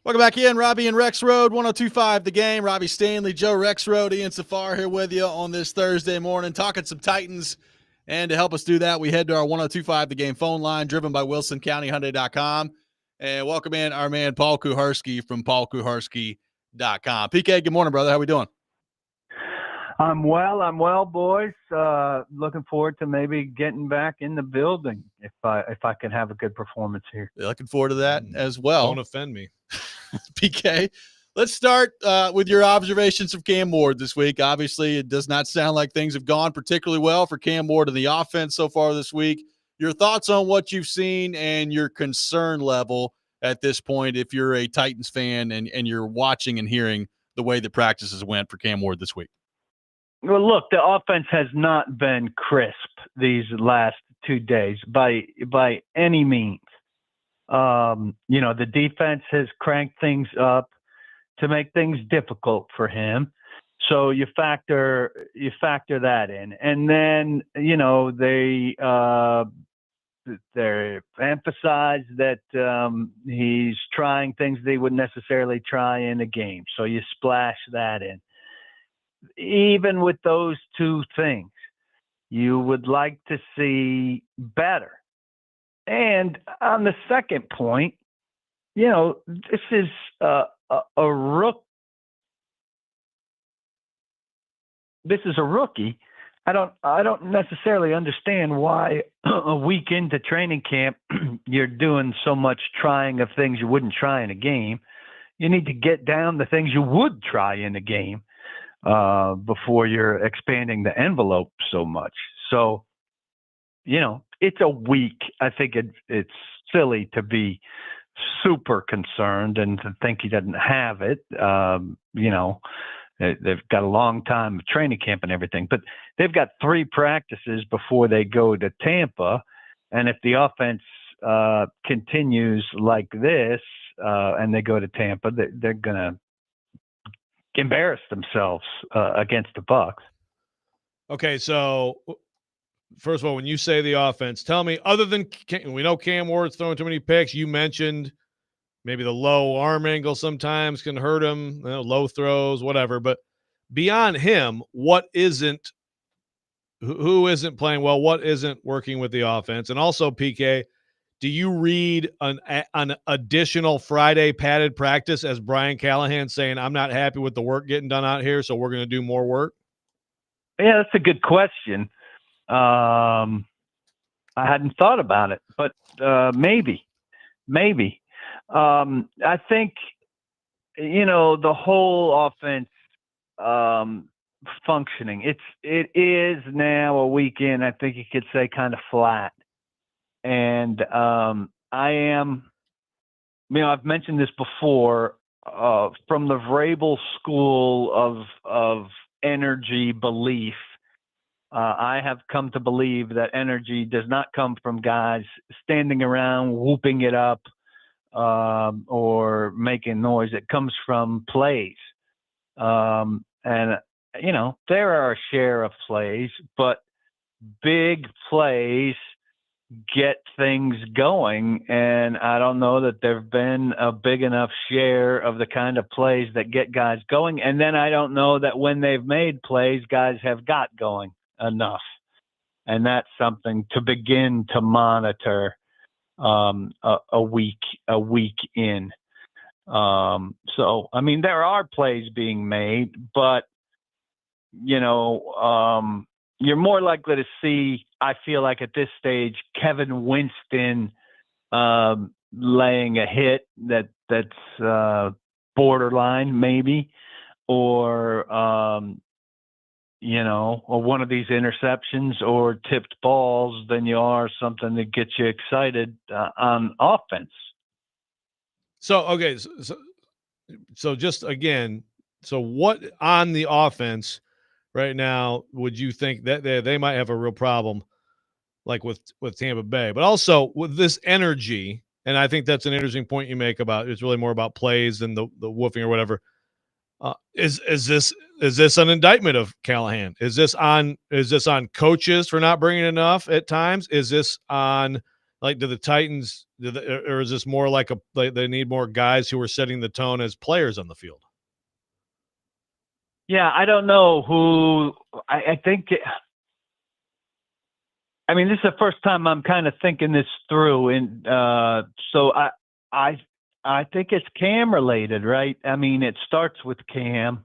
Welcome back in, Robby and Rexrode, 102.5 The Game. Robbie Stanley, Joe Rexrode, Ian Safar here with you on this Thursday morning, talking some Titans. And to help us do that, we head to our 102.5 The Game phone line, driven by WilsonCountyHyundai.com. And welcome in our man Paul Kuharski from PaulKuharski.com. PK, good morning, brother. How we doing? I'm well, boys. Looking forward to maybe getting back in the building if I can have a good performance here. Looking forward to that as well. Don't offend me. PK, let's start with your observations of Cam Ward this week. Obviously, it does not sound like things have gone particularly well for Cam Ward and the offense so far this week. Your thoughts on what you've seen and your concern level at this point if you're a Titans fan and you're watching and hearing the way the practices went for Cam Ward this week. Well, look, the offense has not been crisp these last 2 days by any means. The defense has cranked things up to make things difficult for him. So you factor that in, and then they emphasize that he's trying things they wouldn't necessarily try in a game. So you splash that in. Even with those two things, you would like to see better. And on the second point, this is a rookie. I don't necessarily understand why a week into training camp you're doing so much trying of things you wouldn't try in a game. You need to get down the things you would try in a game before you're expanding the envelope so much. So, it's a week. I think it's silly to be super concerned and to think he doesn't have it. They've got a long time of training camp and everything, but they've got 3 practices before they go to Tampa. And if the offense continues like this and they go to Tampa, they're going to embarrass themselves against the Bucs. Okay, so first of all, when you say the offense, tell me, other than we know Cam Ward's throwing too many picks, you mentioned maybe the low arm angle sometimes can hurt him, low throws, whatever. But beyond him, who isn't playing well? What isn't working with the offense? And also, PK, do you read an additional Friday padded practice as Brian Callahan saying, I'm not happy with the work getting done out here, so we're going to do more work? Yeah, that's a good question. I hadn't thought about it, but maybe. I think, the whole offense functioning. It is now a weekend, I think you could say, kind of flat. And I've mentioned this before, from the Vrabel school of energy belief. I have come to believe that energy does not come from guys standing around whooping it up or making noise. It comes from plays. And, there are a share of plays, but big plays get things going. And I don't know that there've been a big enough share of the kind of plays that get guys going. And then I don't know that when they've made plays, guys have got going enough. And that's something to begin to monitor a week in. There are plays being made, but you're more likely to see, I feel like at this stage, Kevin Winston laying a hit that's borderline maybe, or one of these interceptions or tipped balls than you are something that gets you excited on offense. So, okay. So just again, so what on the offense right now would you think that they might have a real problem like with Tampa Bay, but also with this energy? And I think that's an interesting point you make about it's really more about plays than the woofing or whatever. Is this an indictment of Callahan? Is this on coaches for not bringing enough at times? Is this on, like, do the Titans or is this more like they need more guys who are setting the tone as players on the field? Yeah, I don't know who. I think. I mean, this is the first time I'm kind of thinking this through, and so I think it's Cam related, right? I mean, it starts with Cam,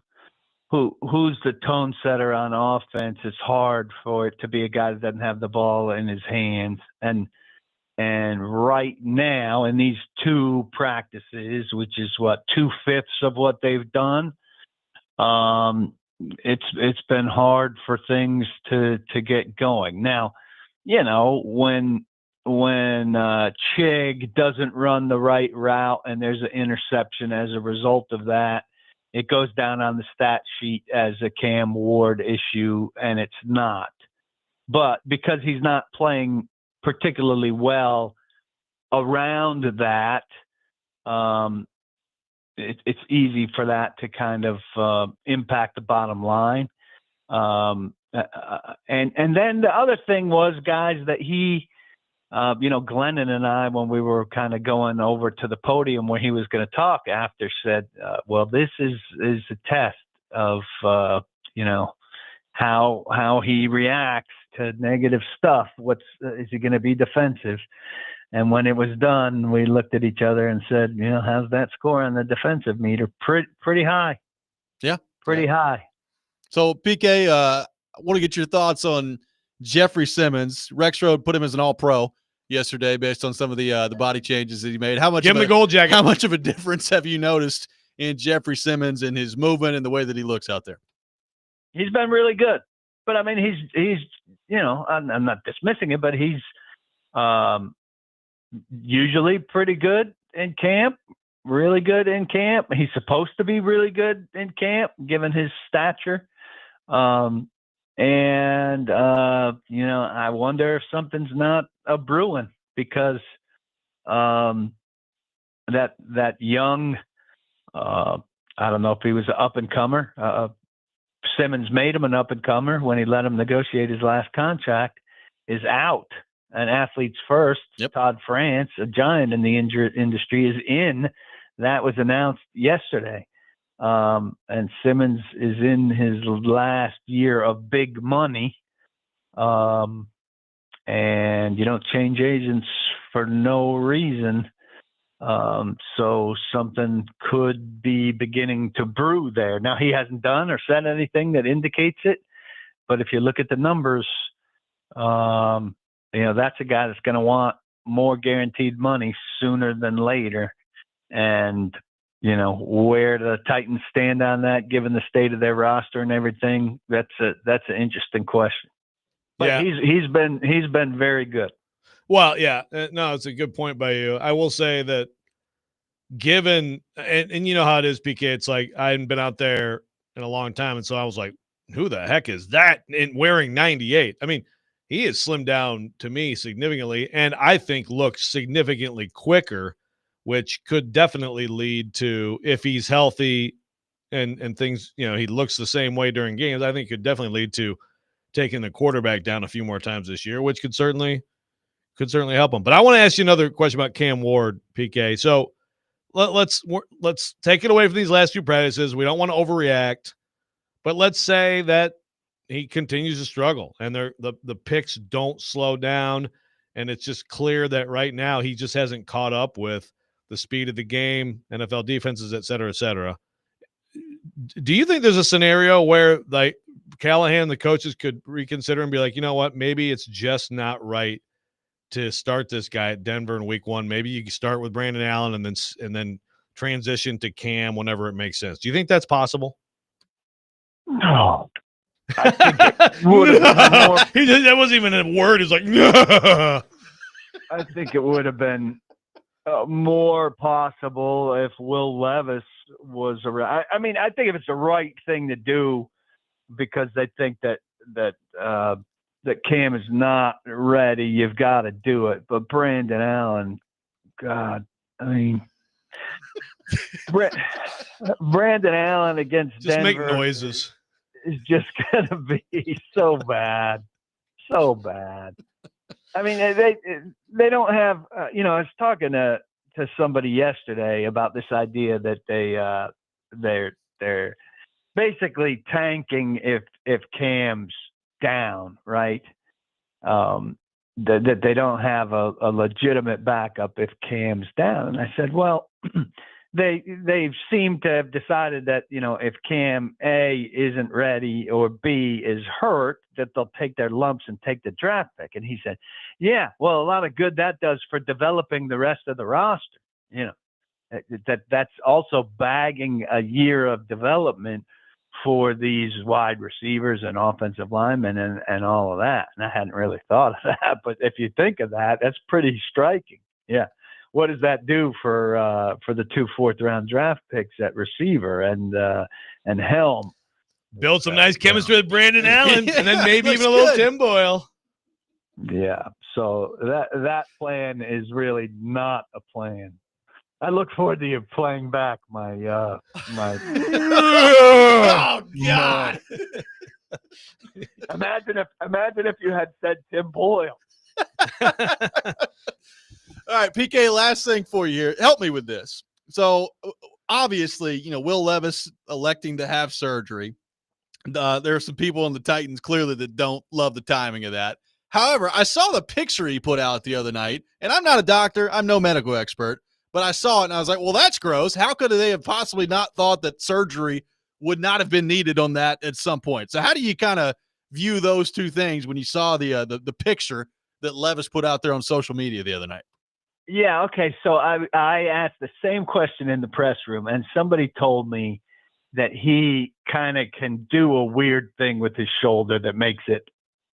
who's the tone setter on offense. It's hard for it to be a guy that doesn't have the ball in his hands, and right now in these 2 practices, which is what 2/5 of what they've done. It's been hard for things to get going. Now, you know, when Chig doesn't run the right route and there's an interception as a result of that, it goes down on the stat sheet as a Cam Ward issue, and it's not. But because he's not playing particularly well around that, it's easy for that to kind of impact the bottom line. And then the other thing was, guys, that he, Glennon and I, when we were kind of going over to the podium where he was going to talk after, said, well, this is a test of, how he reacts to negative stuff. Is he going to be defensive? And when it was done, we looked at each other and said, how's that score on the defensive meter? Pretty high. Yeah. Pretty high. So, PK, I want to get your thoughts on Jeffrey Simmons. Rexrode put him as an all-pro yesterday based on some of the body changes that he made. Give him the gold jacket. How much of a difference have you noticed in Jeffrey Simmons and his movement and the way that he looks out there? He's been really good. But, I mean, he's I'm not dismissing it, but he's usually pretty good in camp, really good in camp. He's supposed to be really good in camp, given his stature. I wonder if something's not a brewing, because that young, I don't know if he was an up-and-comer. Simmons made him an up-and-comer when he let him negotiate his last contract, is out. An athlete's first. Yep. Todd France, a giant in the industry, is in. That was announced yesterday. And Simmons is in his last year of big money. And you don't change agents for no reason. So something could be beginning to brew there. Now, he hasn't done or said anything that indicates it, but if you look at the numbers, that's a guy that's going to want more guaranteed money sooner than later. And, where the Titans stand on that, given the state of their roster and everything, that's an interesting question. But yeah, he's been very good. Well, yeah, no, it's a good point by you. I will say that given, and you know how it is, PK, it's like I hadn't been out there in a long time. And so I was like, who the heck is that in wearing 98? I mean, he has slimmed down to me significantly, and I think looks significantly quicker, which could definitely lead to, if he's healthy and things, he looks the same way during games, I think could definitely lead to taking the quarterback down a few more times this year, which could certainly help him. But I want to ask you another question about Cam Ward, PK. So let's take it away from these last few practices. We don't want to overreact, but let's say that he continues to struggle and the picks don't slow down, and it's just clear that right now he just hasn't caught up with the speed of the game, NFL defenses, et cetera, et cetera. Do you think there's a scenario where, like, Callahan, the coaches could reconsider and be like, you know what, maybe it's just not right to start this guy at Denver in week 1. Maybe you can start with Brandon Allen and then transition to Cam whenever it makes sense. Do you think that's possible? No. I think it would have been more. That wasn't even a word. It's like, no. I think it would have been more possible if Will Levis was around. I mean, I think if it's the right thing to do, because they think that Cam is not ready, you've got to do it. But Brandon Allen, God, I mean, Brandon Allen against just Denver make noises. Is just going to be so bad. So bad. I mean, they don't have. I was talking to somebody yesterday about this idea that they're basically tanking if Cam's down, right? That they don't have a legitimate backup if Cam's down. And I said, well, they've seemed to have decided that, if Cam A isn't ready or B is hurt, that they'll take their lumps and take the draft pick. And he said, yeah, well, a lot of good that does for developing the rest of the roster. That's also bagging a year of development for these wide receivers and offensive linemen and all of that. And I hadn't really thought of that, but if you think of that, that's pretty striking. Yeah. What does that do for the 2 4th-round draft picks at receiver and Helm? Build some nice chemistry with Brandon Allen, and then maybe even a little Tim Boyle. Yeah. So that plan is really not a plan. I look forward to you playing back my. Oh God! Imagine if you had said Tim Boyle. All right, PK, last thing for you here. Help me with this. So obviously, Will Levis electing to have surgery. There are some people in the Titans clearly that don't love the timing of that. However, I saw the picture he put out the other night, and I'm not a doctor. I'm no medical expert, but I saw it and I was like, well, that's gross. How could they have possibly not thought that surgery would not have been needed on that at some point? So how do you kind of view those two things when you saw the picture that Levis put out there on social media the other night? Yeah, okay. So I asked the same question in the press room, and somebody told me that he kind of can do a weird thing with his shoulder that makes it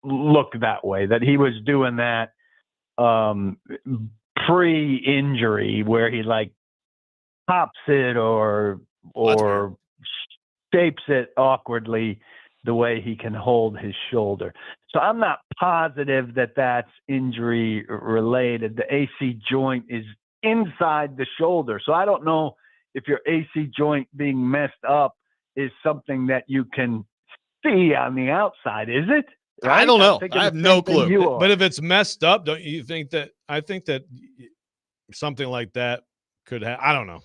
look that way, that he was doing that pre-injury where he like pops it or shapes it awkwardly the way he can hold his shoulder. So I'm not positive that that's injury related. The AC joint is inside the shoulder. So I don't know if your AC joint being messed up is something that you can see on the outside. Is it? Right? I don't know. I have no clue. But if it's messed up, don't you think that? I think that something like that could happen. I don't know.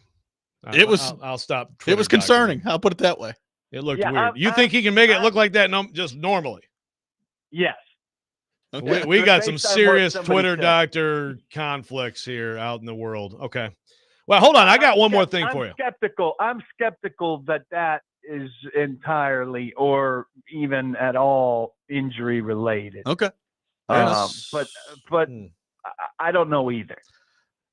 I'll stop. It was concerning. I'll put it that way. It looked weird. You think he can make it look like that? No, just normally. Yes. Okay. We got some serious Twitter doctor conflicts here out in the world. Okay. Well, hold on. I got one more thing for you. I'm skeptical that is entirely or even at all injury related. Okay. But I don't know either.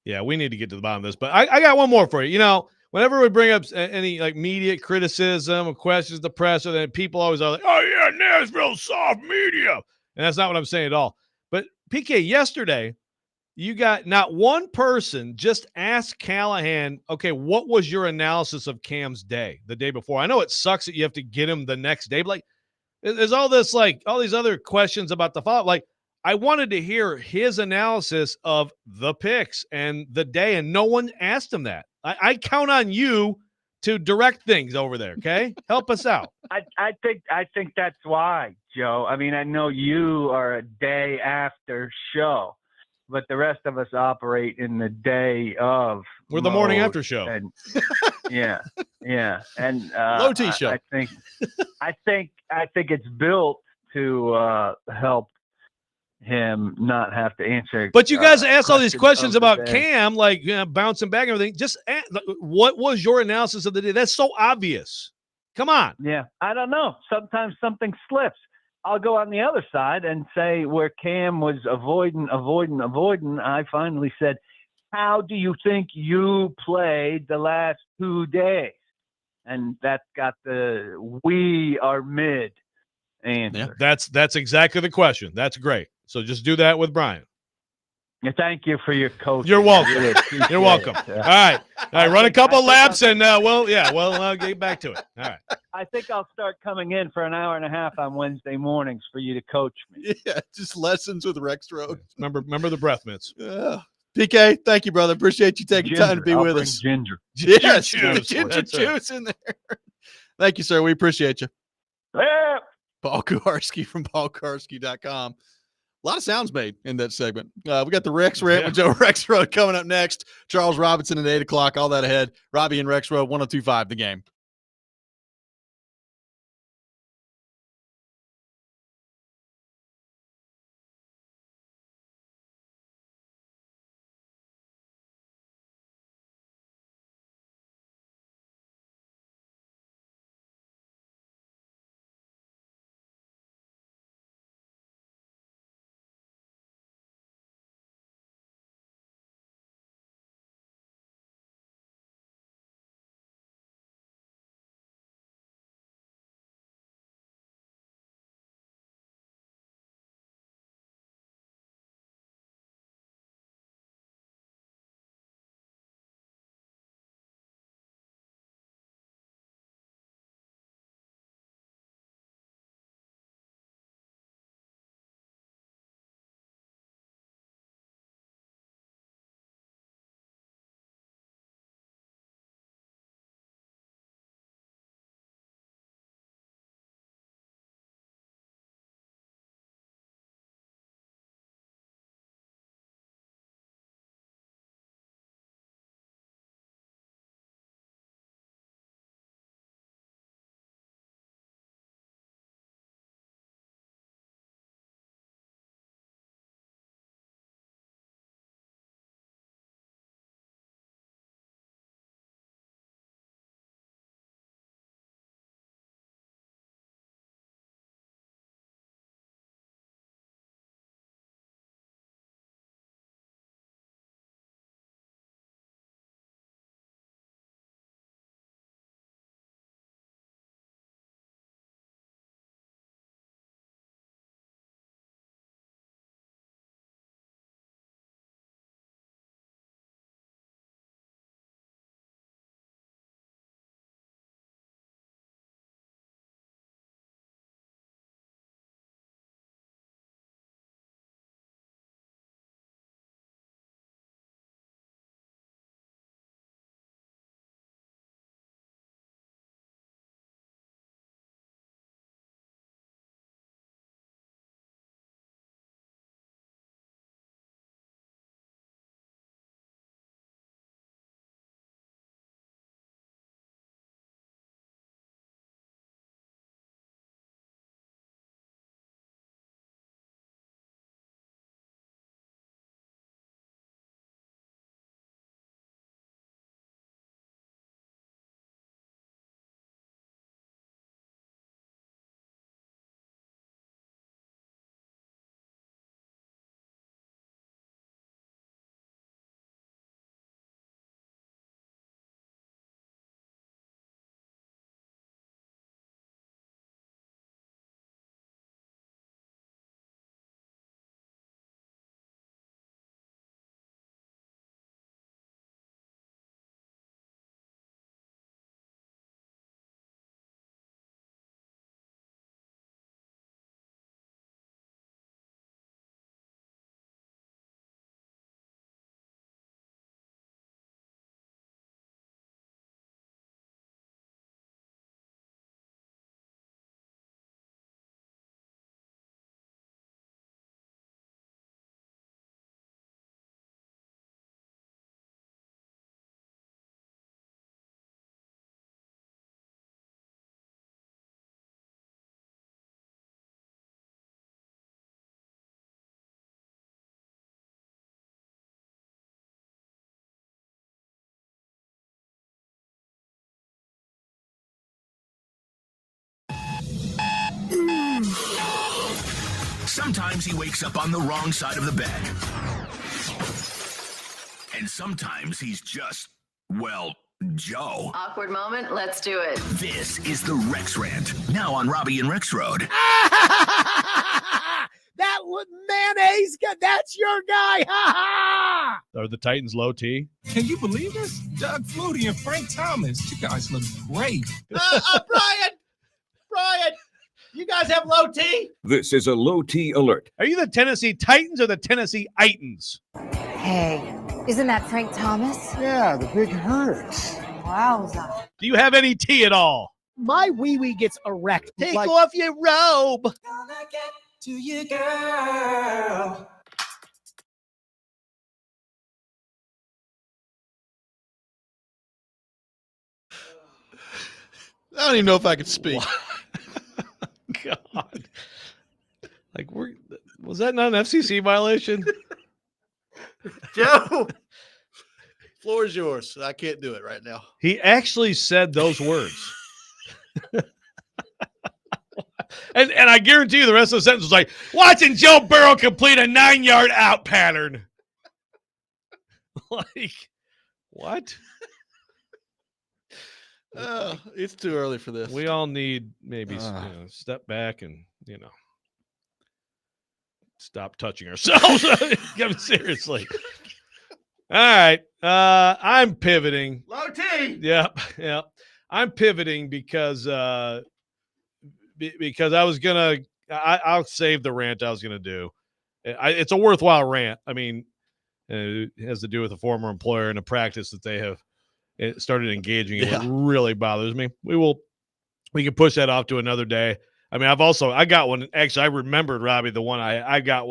Yeah, we need to get to the bottom of this. But I got one more for you. Whenever we bring up any like media criticism or questions to the press, or then people always are like, "Oh yeah, Nashville soft media," and that's not what I'm saying at all. But PK, yesterday, you got not one person just asked Callahan, "Okay, what was your analysis of Cam's day the day before?" I know it sucks that you have to get him the next day, but like, there's all this like all these other questions about the follow-up. Like, I wanted to hear his analysis of the picks and the day, and no one asked him that. I count on you to direct things over there. Okay, help us out. I think that's why, Joe. I mean, I know you are a day after show, but the rest of us operate in the day of. We're the morning after show. And, yeah, and low T show. I think it's built to help him not have to answer. But you guys asked all these questions about Cam, like bouncing back and everything. Just what was your analysis of the day? That's so obvious. Come on. Yeah, I don't know. Sometimes something slips. I'll go on the other side and say where Cam was avoiding. I finally said, how do you think you played the last 2 days? And that's got the we are mid answer. Yeah, that's exactly the question. That's great. So just do that with Brian. Yeah, thank you for your coaching. You're welcome. You're welcome. All right. Run a couple laps and we'll get back to it. All right. I think I'll start coming in for an hour and a half on Wednesday mornings for you to coach me. Yeah, just lessons with Rexrode. Remember the breath mints. Yeah. PK, thank you, brother. Appreciate you taking time to be with us. Ginger. Yes, juice. Ginger juice in there. Thank you, sir. We appreciate you. Yeah. Paul Kuharski from paulkuharski.com. A lot of sounds made in that segment. We got the Rex Rant with Joe Rexrode coming up next. Charles Robinson at 8 o'clock. All that ahead. Robby and Rexrode, 102.5 The Game. Sometimes he wakes up on the wrong side of the bed. And sometimes he's just, well, Joe. Awkward moment. Let's do it. This is the Rex Rant, now on Robby and Rexrode. That mayonnaise, that's your guy. Ha ha! Are the Titans low T? Can you believe this? Doug Flutie and Frank Thomas. You guys look great. Brian, you guys have low T? This is a low T alert. Are you the Tennessee Titans or the Tennessee Titans? Hey, isn't that Frank Thomas? Yeah, the big hurts. Wowza. Do you have any tea at all? My wee-wee gets erect. Take off your robe. to you, girl. I don't even know if I could speak. God. Like, was that not an FCC violation? Joe, floor is yours. I can't do it right now. He actually said those words. and I guarantee you the rest of the sentence was like, watching Joe Burrow complete a 9-yard out pattern. Like, what? It's too early for this. We all need maybe step back and, stop touching ourselves. Seriously. All right. I'm pivoting. Low T. Yep. I'm pivoting because I was going to – I'll save the rant I was going to do. It's a worthwhile rant. I mean, it has to do with a former employer and a practice that they have started engaging in. It really bothers me. We can push that off to another day. I mean, I got one. Actually, I remembered, Robby, the one I got,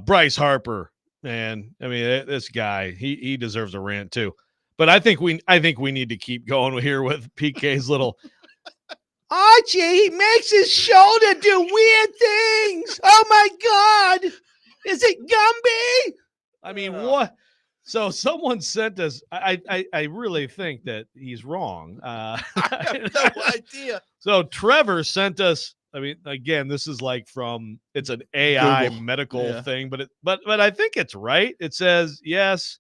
Bryce Harper. And I mean, this guy, he deserves a rant too. But I think we need to keep going here with PK's little Archie, he makes his shoulder do weird things. Oh my God. Is it Gumby? I mean, what? So someone sent us, I really think that he's wrong. I have no idea. So Trevor sent us, I mean, again, this is like it's an AI Google. medical thing, but I think it's right. It says, yes,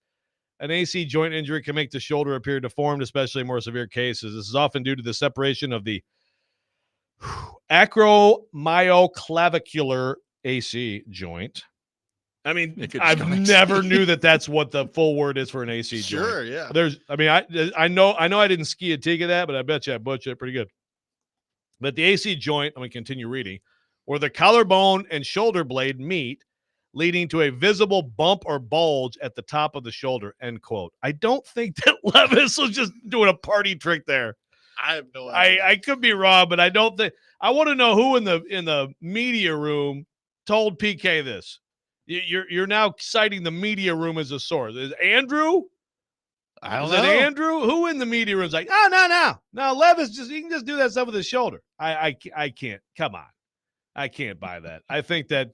an AC joint injury can make the shoulder appear deformed, especially in more severe cases. This is often due to the separation of the acromyoclavicular AC joint. I mean, I've never knew that's what the full word is for an AC joint. Sure, yeah. I know I didn't ski a tig of that, but I bet you I butchered it pretty good. But the AC joint, I'm going to continue reading, where the collarbone and shoulder blade meet, leading to a visible bump or bulge at the top of the shoulder, end quote. I don't think that Levis was just doing a party trick there. I have no idea. I could be wrong, but I don't think – I want to know who in the media room told PK this. You're now citing the media room as a source. Is Andrew? I don't Is know. it Andrew? Who in the media room is like, no. Levis he can just do that stuff with his shoulder. I can't. Come on, I can't buy that. I think that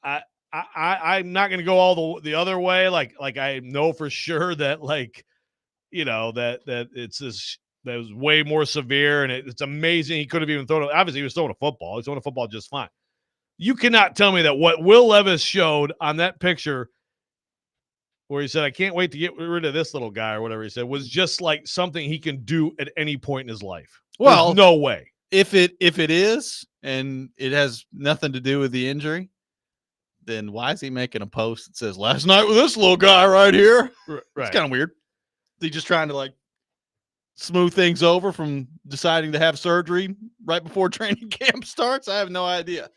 I'm not going to go all the other way. Like I know for sure that that it's this. That was way more severe, and it's amazing. He could have even thrown it. Obviously, he was throwing a football. He's throwing a football just fine. You cannot tell me that what Will Levis showed on that picture where he said, I can't wait to get rid of this little guy or whatever he said, was just like something he can do at any point in his life. Well, there's no way. If it is, and it has nothing to do with the injury, then why is he making a post that says, last night with this little guy right here? Right. It's kind of weird. Is he just trying to smooth things over from deciding to have surgery right before training camp starts? I have no idea.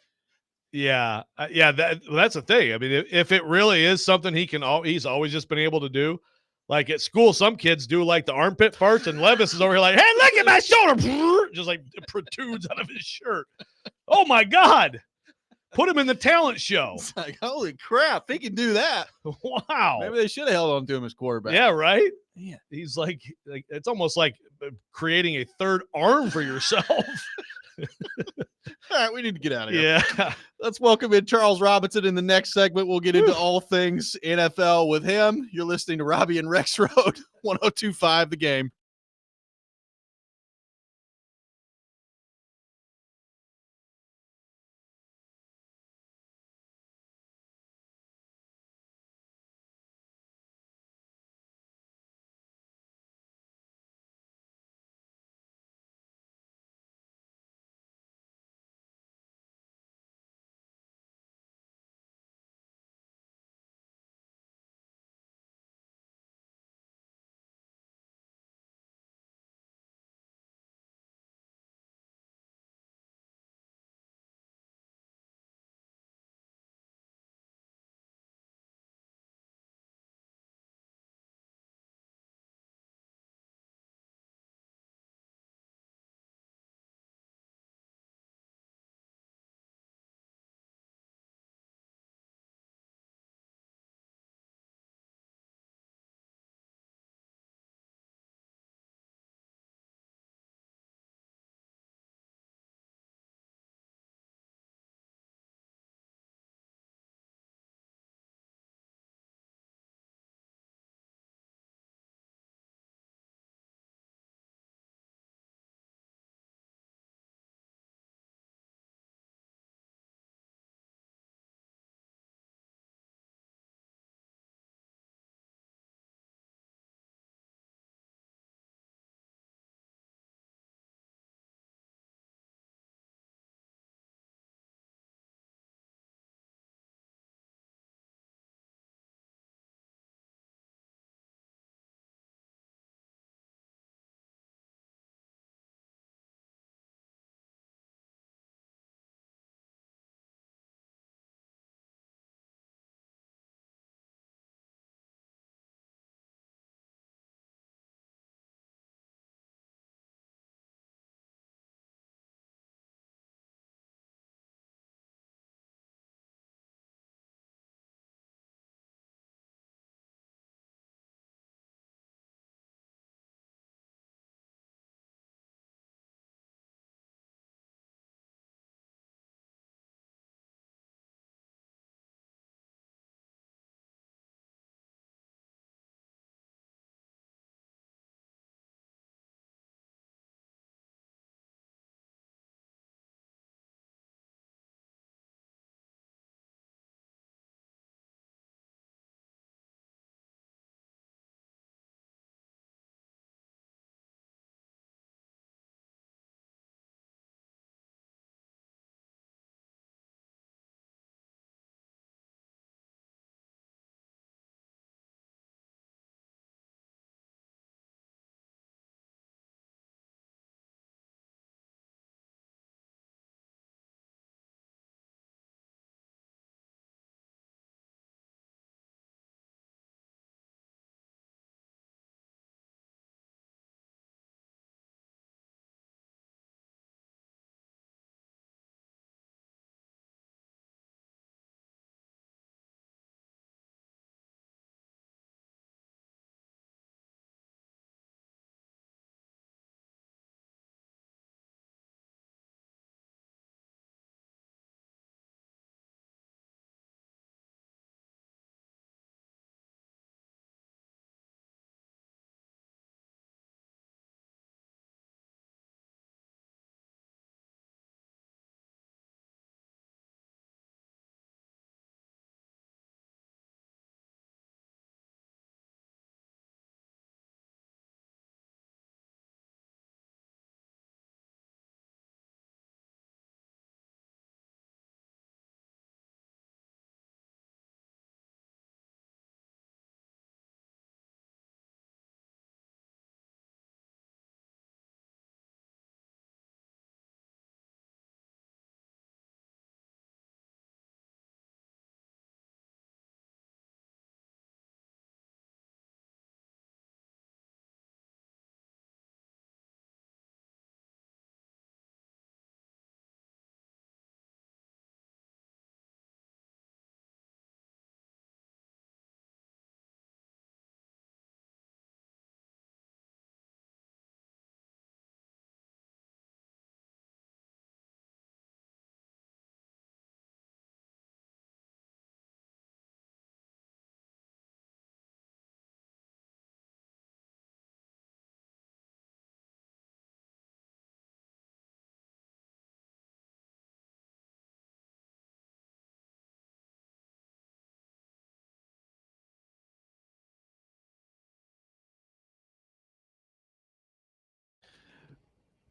Yeah. That's the thing. I mean, if it really is something he's always just been able to do, like at school, some kids do like the armpit farts, and Levis is over here like, hey, look at my shoulder. Just like protrudes out of his shirt. Oh my God. Put him in the talent show. It's like, holy crap, he can do that. Wow. Maybe they should have held on to him as quarterback. Yeah, right? Yeah. He's like it's almost like creating a third arm for yourself. All right, we need to get out of here. Yeah. Let's welcome in Charles Robinson in the next segment. We'll get into all things NFL with him. You're listening to Robby and Rexrode, 102.5 The Game.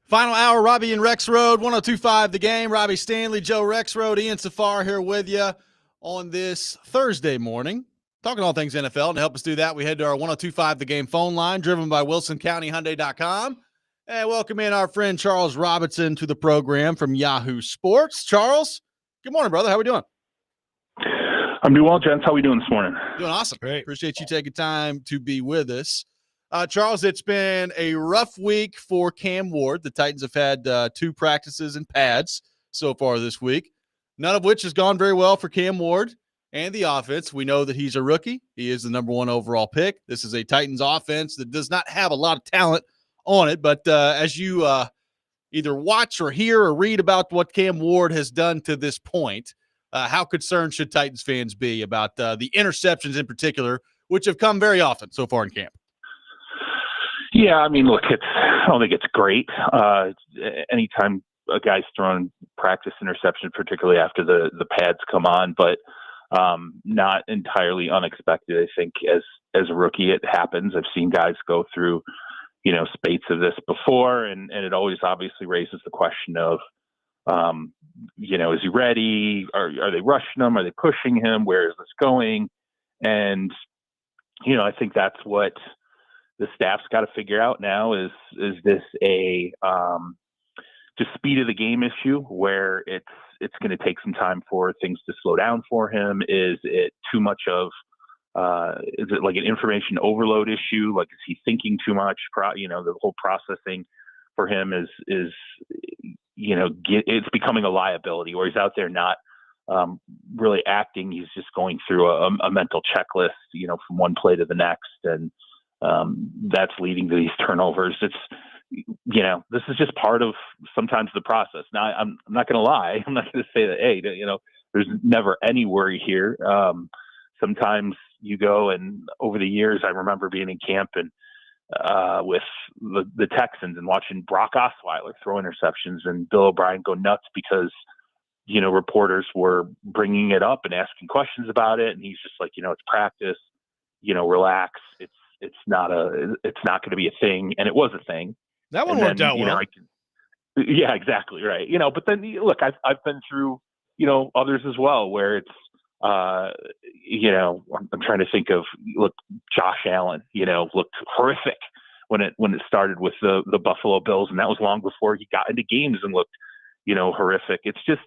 Final hour, Robby and Rexrode, 102.5 The Game. Robby Stanley, Joe Rexrode, Ian Safar here with you on this Thursday morning. Talking all things NFL. And to help us do that, we head to our 102.5 The Game phone line, driven by WilsonCountyHyundai.com. And welcome in our friend Charles Robinson to the program from Yahoo Sports. Charles, good morning, brother. How we doing? I'm doing well, gents. How we doing this morning? Doing awesome. Great. Appreciate you taking time to be with us. Charles, it's been a rough week for Cam Ward. The Titans have had 2 practices and pads so far this week, none of which has gone very well for Cam Ward and the offense. We know that he's a rookie. He is the number 1 overall pick. This is a Titans offense that does not have a lot of talent on it, but as you either watch or hear or read about what Cam Ward has done to this point, how concerned should Titans fans be about the interceptions in particular, which have come very often so far in camp? Yeah, I mean, look, I don't think it's great. Anytime a guy's thrown practice interception, particularly after the pads come on, but not entirely unexpected. I think as a rookie, it happens. I've seen guys go through, spates of this before, and it always obviously raises the question of, is he ready? Are they rushing him? Are they pushing him? Where is this going? And, I think that's what the staff's got to figure out now is this a just speed of the game issue where it's going to take some time for things to slow down for him? Is it too much of is it like an information overload issue? Like, is he thinking too much? The whole processing for him is it's becoming a liability where he's out there not really acting. He's just going through a mental checklist, from one play to the next. And that's leading to these turnovers. It's, this is just part of sometimes the process. Now, I'm not going to lie. I'm not going to say that, hey, there's never any worry here. Sometimes you go, and over the years, I remember being in camp and with the Texans and watching Brock Osweiler throw interceptions and Bill O'Brien go nuts because, reporters were bringing it up and asking questions about it. And he's just like, it's practice, relax. It's not going to be a thing. And it was a thing. That one worked out well. Yeah, exactly. Right. But then look, I've been through, others as well, where it's, I'm trying to think of, look, Josh Allen, looked horrific when it started with the Buffalo Bills. And that was long before he got into games and looked, horrific. It's just,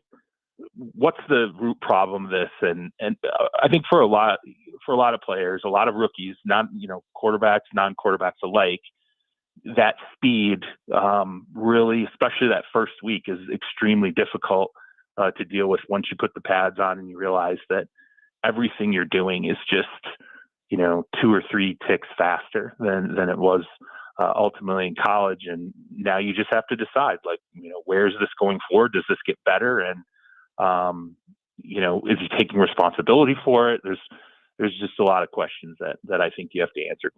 what's the root problem of this? And I think for a lot of players, a lot of rookies, not, quarterbacks, non-quarterbacks alike, that speed really, especially that first week, is extremely difficult to deal with once you put the pads on and you realize that everything you're doing is just, 2 or 3 ticks faster than it was ultimately in college. And now you just have to decide, like, where is this going forward? Does this get better? And, is he taking responsibility for it? There's just a lot of questions that I think you have to answer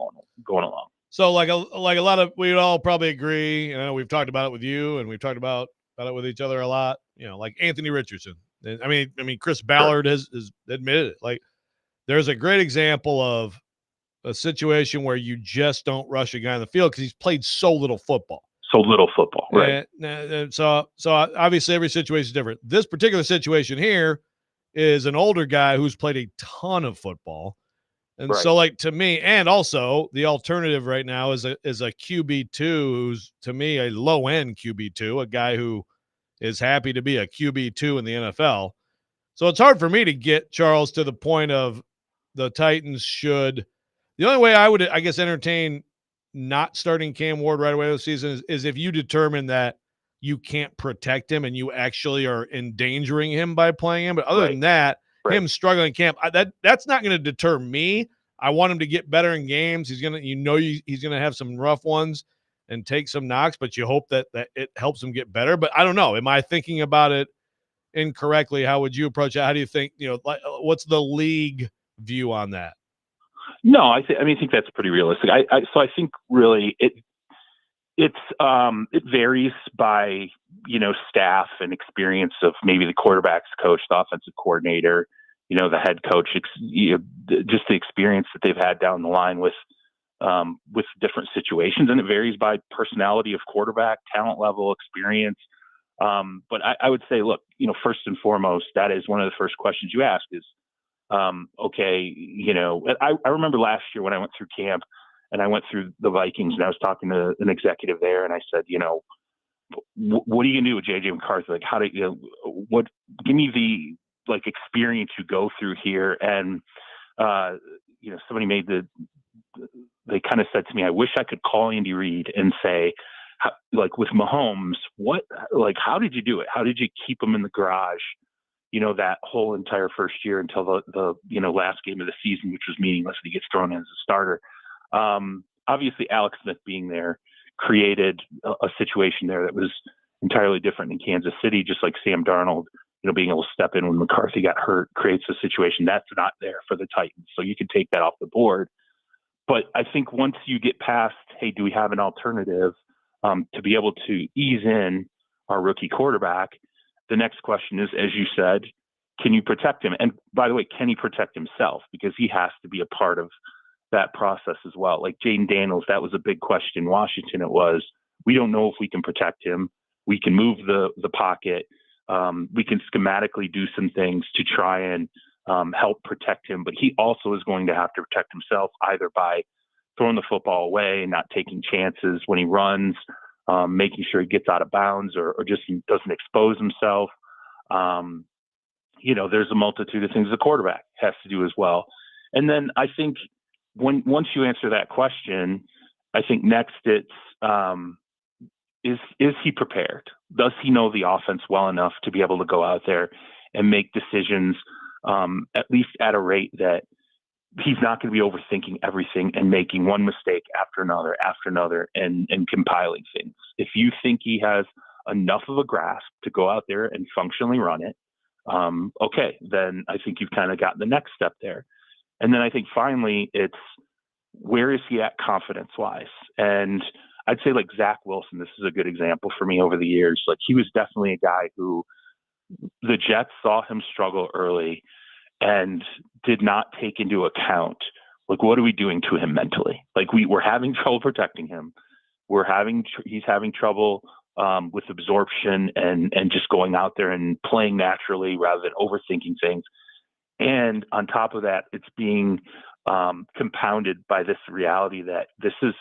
going along. So like a lot of, we'd all probably agree, we've talked about it with you and we've talked about it with each other a lot, like Anthony Richardson. And I mean, Chris Ballard has admitted it. Like, there's a great example of a situation where you just don't rush a guy in the field because he's played so little football. Right. And so obviously every situation is different. This particular situation here is an older guy who's played a ton of football. And right. So, like, to me, and also the alternative right now is a QB2 who's, to me, a low-end QB2, a guy who is happy to be a QB2 in the NFL. So it's hard for me to get, Charles, to the point of the Titans should – the only way I would, I guess, entertain not starting Cam Ward right away this season is if you determine that you can't protect him and you actually are endangering him by playing him. But other than that, him struggling in camp, that's not going to deter me. I want him to get better in games. He's going to, he's going to have some rough ones and take some knocks, but you hope that it helps him get better. But I don't know. Am I thinking about it incorrectly? How would you approach it? How do you think, what's the league view on that? No, I think that's pretty realistic. So I think really it varies by, staff and experience of maybe the quarterback's coach, the offensive coordinator, the head coach, just the experience that they've had down the line with with different situations, and it varies by personality of quarterback, talent level, experience. But I would say, look, first and foremost, that is one of the first questions you ask is, okay, I remember last year when I went through camp and I went through the Vikings and I was talking to an executive there and I said, what are you gonna do with JJ McCarthy? Like, how do give me the experience you go through here. And, somebody they kind of said to me, I wish I could call Andy Reid and say, with Mahomes, how did you do it? How did you keep him in the garage, that whole entire first year until the last game of the season, which was meaningless, and he gets thrown in as a starter. Obviously Alex Smith being there created a situation there that was entirely different in Kansas City, just like Sam Darnold, being able to step in when McCarthy got hurt creates a situation that's not there for the Titans. So you can take that off the board. But I think once you get past, hey, do we have an alternative to be able to ease in our rookie quarterback? The next question is, as you said, can you protect him? And by the way, can he protect himself? Because he has to be a part of that process as well. Like Jaden Daniels, that was a big question in Washington. It was, we don't know if we can protect him. We can move the pocket. We can schematically do some things to try and help protect him, but he also is going to have to protect himself either by throwing the football away and not taking chances when he runs, making sure he gets out of bounds or just doesn't expose himself. There's a multitude of things the quarterback has to do as well. And then I think once you answer that question, I think next it's, is he prepared? Does he know the offense well enough to be able to go out there and make decisions, at least at a rate that he's not going to be overthinking everything and making one mistake after another and compiling things. If you think he has enough of a grasp to go out there and functionally run it, okay, then I think you've kind of gotten the next step there. And then I think finally it's, where is he at confidence-wise? And I'd say like Zach Wilson, this is a good example for me over the years. Like he was definitely a guy who the Jets saw him struggle early and did not take into account, like, what are we doing to him mentally? Like we're having trouble protecting him. He's having trouble with absorption and just going out there and playing naturally rather than overthinking things. And on top of that, it's being compounded by this reality that this is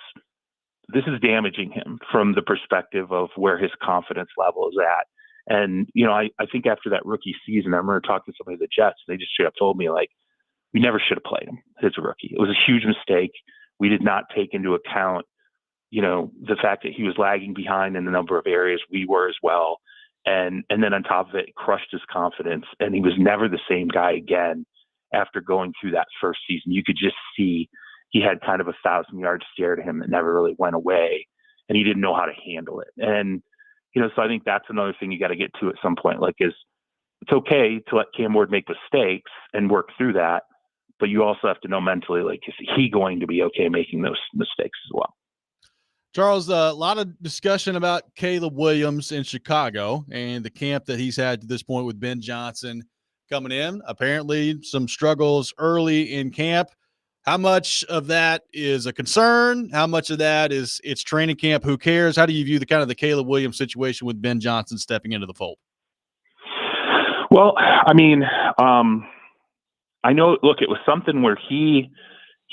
damaging him from the perspective of where his confidence level is at. And, I think after that rookie season, I remember talking to somebody at the Jets, they just straight up told me, like, we never should have played him as a rookie. It was a huge mistake. We did not take into account, the fact that he was lagging behind in a number of areas. We were as well. And then on top of it crushed his confidence. And he was never the same guy again after going through that first season. You could just see he had kind of 1,000-yard stare to him that never really went away, and he didn't know how to handle it. And, so I think that's another thing you got to get to at some point. Like, it's okay to let Cam Ward make mistakes and work through that, but you also have to know mentally, like, is he going to be okay making those mistakes as well? Charles, a lot of discussion about Caleb Williams in Chicago and the camp that he's had to this point with Ben Johnson coming in. Apparently some struggles early in camp. How much of that is a concern? How much of that is it's training camp? Who cares? How do you view the Caleb Williams situation with Ben Johnson stepping into the fold? Well, I mean, I know, look, it was something where he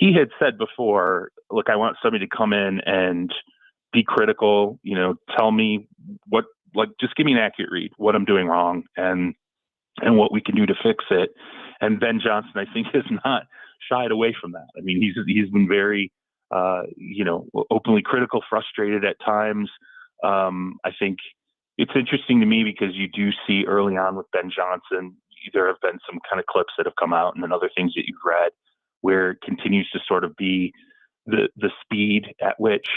had said before, look, I want somebody to come in and be critical, tell me just give me an accurate read, what I'm doing wrong and what we can do to fix it. And Ben Johnson, I think, has not shied away from that. I mean, he's been very, openly critical, frustrated at times. I think it's interesting to me because you do see early on with Ben Johnson, there have been some kind of clips that have come out and then other things that you've read where it continues to sort of be the speed at which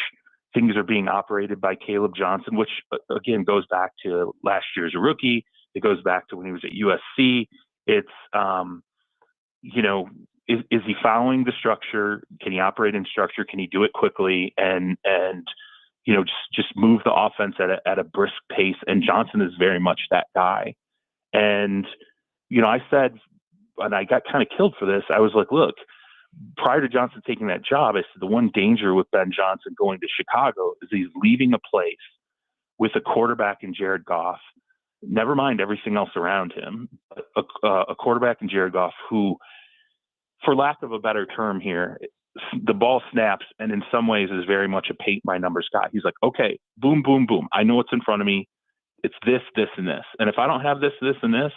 things are being operated by Caleb Johnson, which again goes back to last year as a rookie. It goes back to when he was at USC. It's, is he following the structure? Can he operate in structure? Can he do it quickly and just move the offense at a brisk pace? And Johnson is very much that guy. And, I said, and I got kind of killed for this. I was like, look, prior to Johnson taking that job, I said the one danger with Ben Johnson going to Chicago is he's leaving a place with a quarterback in Jared Goff, never mind everything else around him, a quarterback in Jared Goff who, for lack of a better term here, the ball snaps and in some ways is very much a paint by numbers guy. He's like, okay, boom, boom, boom. I know what's in front of me. It's this, this, and this. And if I don't have this, this, and this,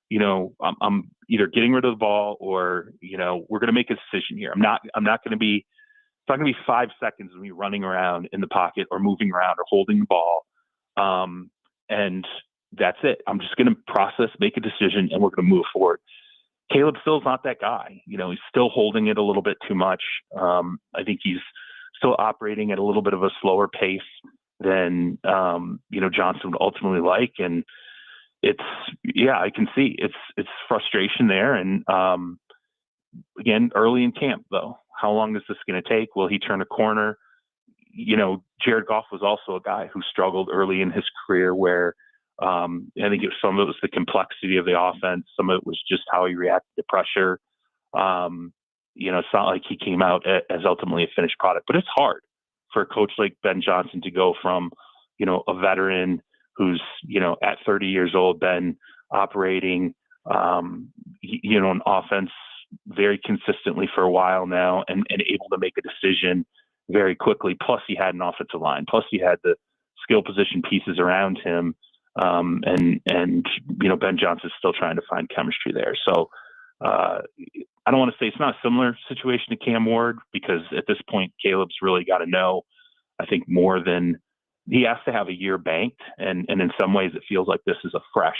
you know, I'm either getting rid of the ball or, you know, we're going to make a decision here. I'm not going to be, it's not going to be 5 seconds of me running around in the pocket or moving around or holding the ball. And that's it. I'm just going to process, make a decision, and we're going to move forward. Caleb still's not that guy. You know, he's still holding it a little bit too much. I think he's still operating at a little bit of a slower pace than, you know, Johnson would ultimately like. And it's, yeah, I can see it's frustration there. And, again, early in camp though, how long is this going to take? Will he turn a corner? You know, Jared Goff was also a guy who struggled early in his career where, I think some of it was the complexity of the offense. Some of it was just how he reacted to pressure. You know, it's not like he came out as ultimately a finished product, but it's hard for a coach like Ben Johnson to go from, you know, a veteran who's, you know, at 30 years old, been operating, you know, an offense very consistently for a while now and able to make a decision very quickly. Plus he had an offensive line, plus he had the skill position pieces around him. And, you know, Ben Johnson's still trying to find chemistry there. So, I don't want to say it's not a similar situation to Cam Ward because at this point, Caleb's really got to know, I think more than he has to have a year banked. And in some ways it feels like this is a fresh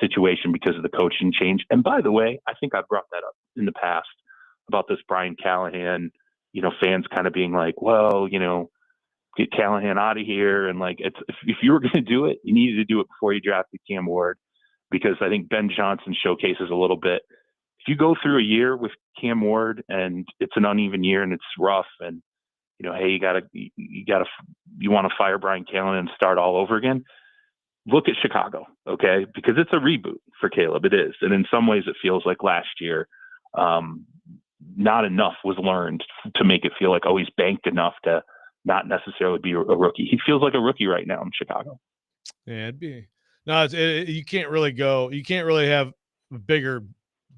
situation because of the coaching change. And by the way, I think I brought that up in the past about this Brian Callahan, you know, fans kind of being like, well, you know, get Callahan out of here. And like, if you were going to do it, you needed to do it before you drafted Cam Ward, because I think Ben Johnson showcases a little bit. If you go through a year with Cam Ward and it's an uneven year and it's rough and, you know, hey, you want to fire Brian Callahan and start all over again, look at Chicago. Okay. Because it's a reboot for Caleb. It is. And in some ways it feels like last year, not enough was learned to make it feel like, oh, he's banked enough to not necessarily be a rookie. He feels like a rookie right now in Chicago. Yeah, it'd be no. You can't really have a bigger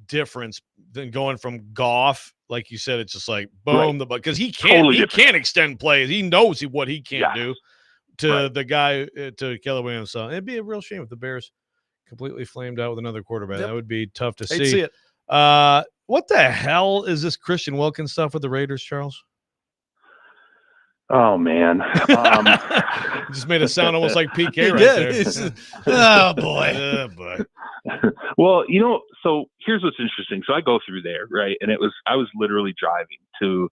difference than going from Goff, like you said. It's just like boom, right. Because he can't extend plays. He knows what he can't do to the guy to Keller Williams. So it'd be a real shame if the Bears completely flamed out with another quarterback. That would be tough to see. it. What the hell is this Christian Wilkins stuff with the Raiders, Charles? Oh man, just made it sound almost like PK right there. Oh boy. Oh boy. Well, you know, so here's what's interesting. So I go through there, right, and I was literally driving to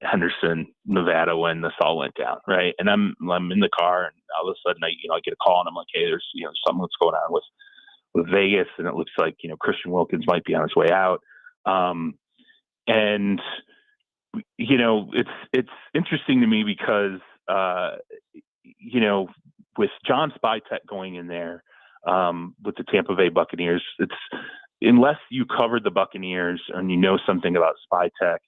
Henderson, Nevada when this all went down, right, and I'm in the car, and all of a sudden I get a call, and I'm like, hey, there's something that's going on with Vegas, and it looks like Christian Wilkins might be on his way out, and it's interesting to me because, with John Spytek going in there, with the Tampa Bay Buccaneers, it's unless you covered the Buccaneers and you know something about Spytek,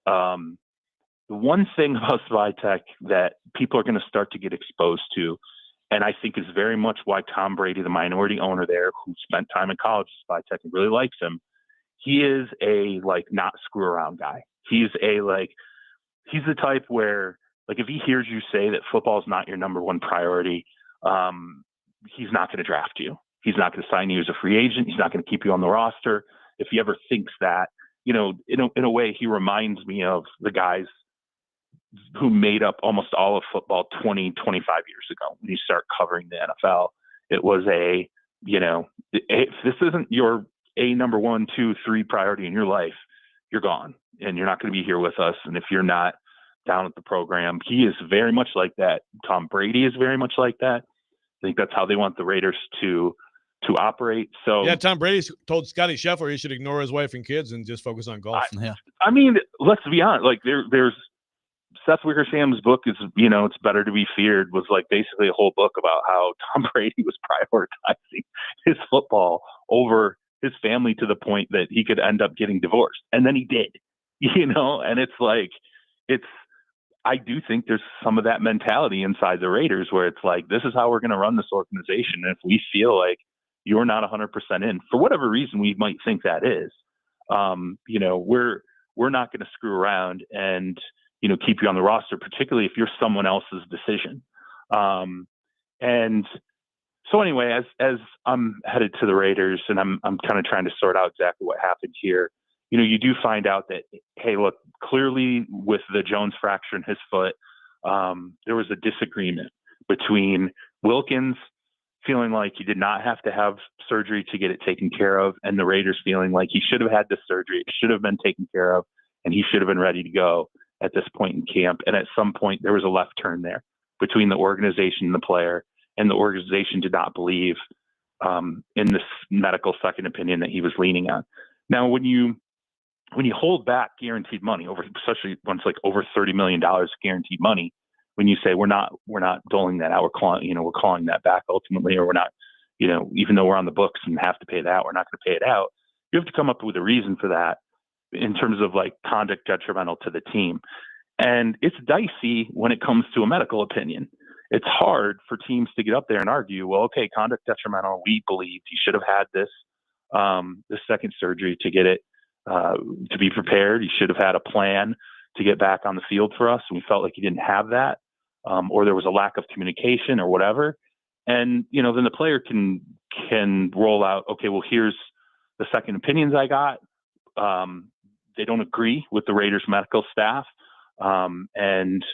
the one thing about Spytek that people are going to start to get exposed to, and I think is very much why Tom Brady, the minority owner there, who spent time in college with Spytek and really likes him, he is a not screw around guy. He's the type where, if he hears you say that football is not your number one priority, he's not going to draft you. He's not going to sign you as a free agent. He's not going to keep you on the roster. If he ever thinks that, in a way, he reminds me of the guys who made up almost all of football 20, 25 years ago. When you start covering the NFL, it was if this isn't your number 1, 2, 3 priority in your life, you're gone and you're not going to be here with us. And if you're not down at the program, he is very much like that. Tom Brady is very much like that. I think that's how they want the Raiders to operate. So yeah, Tom Brady told Scotty Scheffler he should ignore his wife and kids and just focus on golf. I mean, let's be honest. There's Seth Wickersham's book is, It's Better to Be Feared, was basically a whole book about how Tom Brady was prioritizing his football over his family to the point that he could end up getting divorced. And then he did, and it's like, I do think there's some of that mentality inside the Raiders where it's like, this is how we're going to run this organization. And if we feel like you're not 100% in, for whatever reason we might think that is, we're not going to screw around and, keep you on the roster, particularly if you're someone else's decision. And so anyway, as I'm headed to the Raiders and I'm kind of trying to sort out exactly what happened here, you do find out that, hey, look, clearly with the Jones fracture in his foot, there was a disagreement between Wilkins feeling like he did not have to have surgery to get it taken care of, and the Raiders feeling like he should have had the surgery, it should have been taken care of, and he should have been ready to go at this point in camp. And at some point, there was a left turn there between the organization and the player, and the organization did not believe in this medical second opinion that he was leaning on. Now, when you hold back guaranteed money, especially when it's like over $30 million guaranteed money, when you say we're not doling that out, we're calling that back ultimately, or we're not, even though we're on the books and have to pay it out, we're not going to pay it out. You have to come up with a reason for that in terms of like conduct detrimental to the team. And it's dicey when it comes to a medical opinion. It's hard for teams to get up there and argue, well, okay, conduct detrimental, we believed he should have had this second surgery to get it to be prepared. He should have had a plan to get back on the field for us, and we felt like he didn't have that, or there was a lack of communication or whatever. And then the player can roll out, okay, well, here's the second opinions I got. They don't agree with the Raiders medical staff, and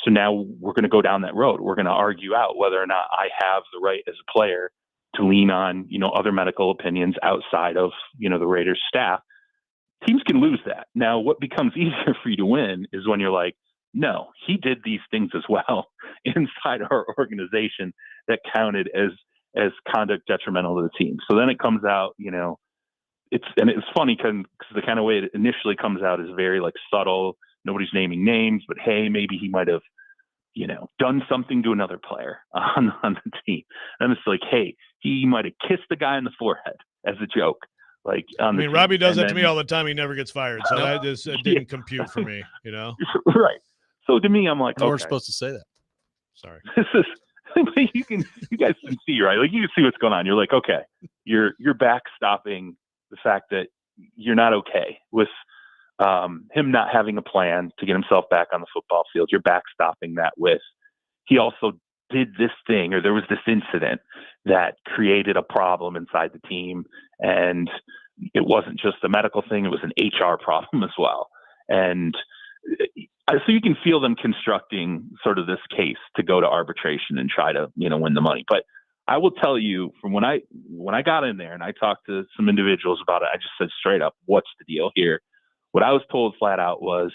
so now we're going to go down that road. We're going to argue out whether or not I have the right as a player to lean on, other medical opinions outside of, the Raiders staff. Teams can lose that. Now, what becomes easier for you to win is when you're like, no, he did these things as well inside our organization that counted as conduct detrimental to the team. So then it comes out, it's funny because the kind of way it initially comes out is very like subtle. Nobody's naming names, but hey, maybe he might have, done something to another player on the team. And it's like, hey, he might have kissed the guy on the forehead as a joke. Like, Robbie does that to me all the time. He never gets fired. So that just didn't compute for me, Right. So to me, I'm like, we're okay. supposed to say that. Sorry. This is, you guys can see, right? Like you can see what's going on. You're like, okay, you're backstopping the fact that you're not okay with him not having a plan to get himself back on the football field. You're backstopping that with he also did this thing, or there was this incident that created a problem inside the team, and it wasn't just a medical thing, it was an HR problem as well. And so you can feel them constructing sort of this case to go to arbitration and try to, win the money. But I will tell you, from when I got in there and I talked to some individuals about it, I just said straight up, what's the deal here? What I was told flat out was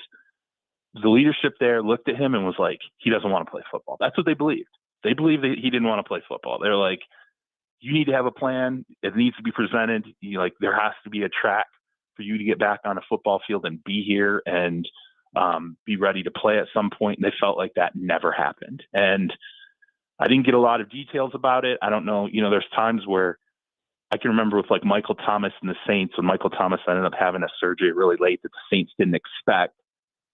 the leadership there looked at him and was like, he doesn't want to play football. That's what they believed. They believed that he didn't want to play football. They're like, you need to have a plan. It needs to be presented. There has to be a track for you to get back on a football field and be here and be ready to play at some point. And they felt like that never happened. And I didn't get a lot of details about it. I don't know. There's times where I can remember with like Michael Thomas and the Saints, when Michael Thomas ended up having a surgery really late that the Saints didn't expect.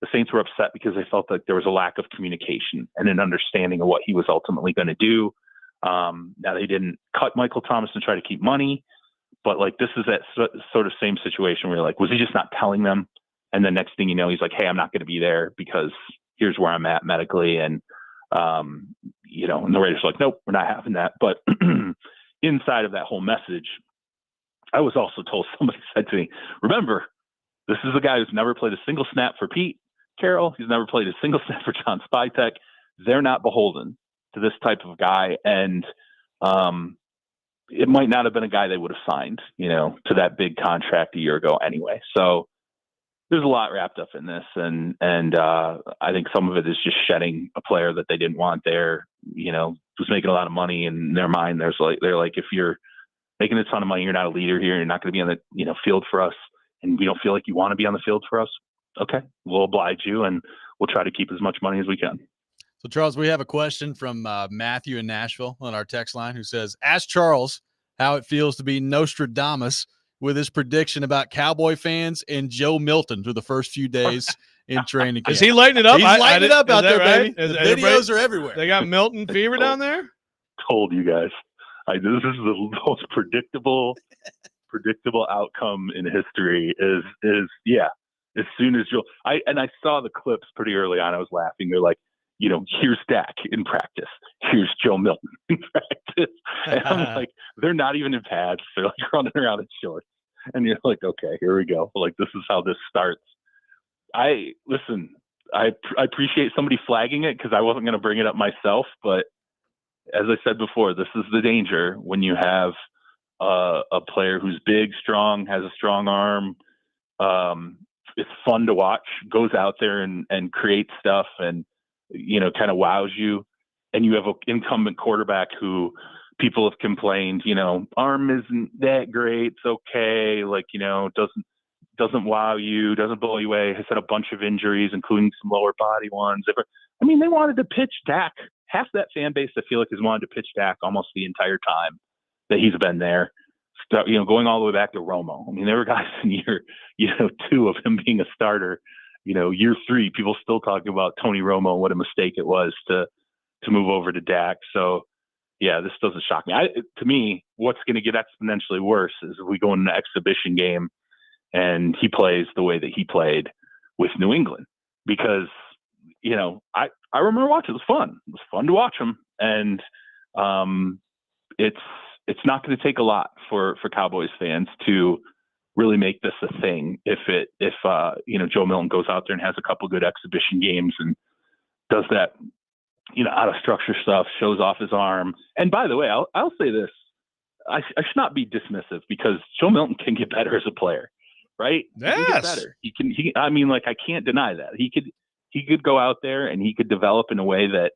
The Saints were upset because they felt like there was a lack of communication and an understanding of what he was ultimately going to do. Now they didn't cut Michael Thomas and try to keep money, but like this is that sort of same situation where you're like, was he just not telling them? And the next thing you know, he's like, hey, I'm not going to be there because here's where I'm at medically. And, and the Raiders are like, nope, we're not having that. But inside of that whole message, I was also told, somebody said to me, remember, this is a guy who's never played a single snap for Pete Carroll. He's never played a single snap for John Spytek. They're not beholden to this type of guy. And it might not have been a guy they would have signed, to that big contract a year ago anyway. So there's a lot wrapped up in this. And I think some of it is just shedding a player that they didn't want there, who's making a lot of money. In their mind, they're like, if you're making a ton of money, you're not a leader here. You're not going to be on the, field for us. And we don't feel like you want to be on the field for us. Okay, we'll oblige you, and we'll try to keep as much money as we can. So, Charles, we have a question from Matthew in Nashville on our text line who says, ask Charles how it feels to be Nostradamus with his prediction about Cowboy fans and Joe Milton through the first few days in training camp. Is he lighting it up? He's lighting it up out there, right? baby. The videos are everywhere. They got Milton fever down there? Told you guys. This is the most predictable outcome in history is as soon as Joe I saw the clips pretty early on. I was laughing. They're like, here's Dak in practice. Here's Joe Milton in practice. And I'm like, they're not even in pads. They're like running around in shorts. And you're like, okay, here we go. Like, this is how this starts. I appreciate somebody flagging it because I wasn't going to bring it up myself. But as I said before, this is the danger when you have a player who's big, strong, has a strong arm. It's fun to watch, goes out there and creates stuff and, kind of wows you. And you have an incumbent quarterback who people have complained, arm isn't that great. It's okay. Like, doesn't wow you, doesn't blow you away. Has had a bunch of injuries, including some lower body ones. They wanted to pitch Dak. Half that fan base, I feel like, has wanted to pitch Dak almost the entire time that he's been there. Going all the way back to Romo. There were guys in year, 2 of him being a starter. Year 3, people still talking about Tony Romo and what a mistake it was to move over to Dak. So, yeah, this doesn't shock me. To me, what's going to get exponentially worse is if we go in an exhibition game and he plays the way that he played with New England. Because, I remember watching. It was fun. It was fun to watch him. And it's not going to take a lot for Cowboys fans to really make this a thing. If Joe Milton goes out there and has a couple good exhibition games and does that, out of structure stuff, shows off his arm. And by the way, I'll say this: I should not be dismissive because Joe Milton can get better as a player, right? Yes. He can get better. I can't deny that he could go out there and he could develop in a way that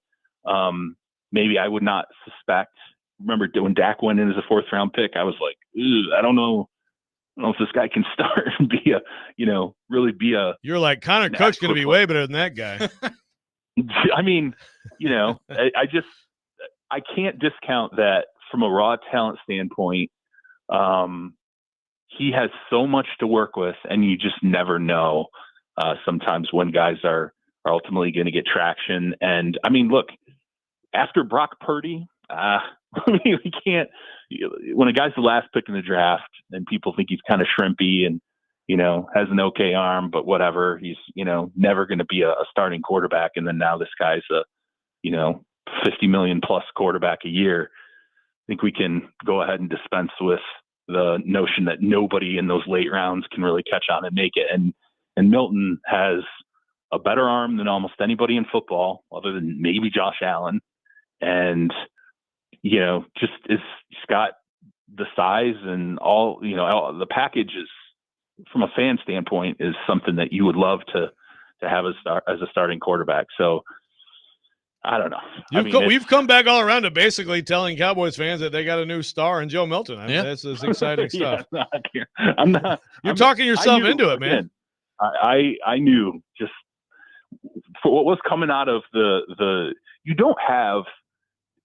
maybe I would not suspect. Remember when Dak went in as a 4th round pick, I was like, I don't know if this guy can start and be really be a. You're like, Connor Cook's going to be way better than that guy. I can't discount that from a raw talent standpoint. He has so much to work with, and you just never know sometimes when guys are ultimately going to get traction. And look, after Brock Purdy, we can't. When a guy's the last pick in the draft, and people think he's kind of shrimpy and has an okay arm, but whatever, he's never going to be a starting quarterback. And then now this guy's a $50 million plus quarterback a year. I think we can go ahead and dispense with the notion that nobody in those late rounds can really catch on and make it. And Milton has a better arm than almost anybody in football, other than maybe Josh Allen. And, he's got the size and all the package is, from a fan standpoint, is something that you would love to have as a starting quarterback. So I don't know. We've come back all around to basically telling Cowboys fans that they got a new star in Joe Milton. That's exciting stuff. I'm not. You're talking yourself into it, man. I knew just for what was coming out of the you don't have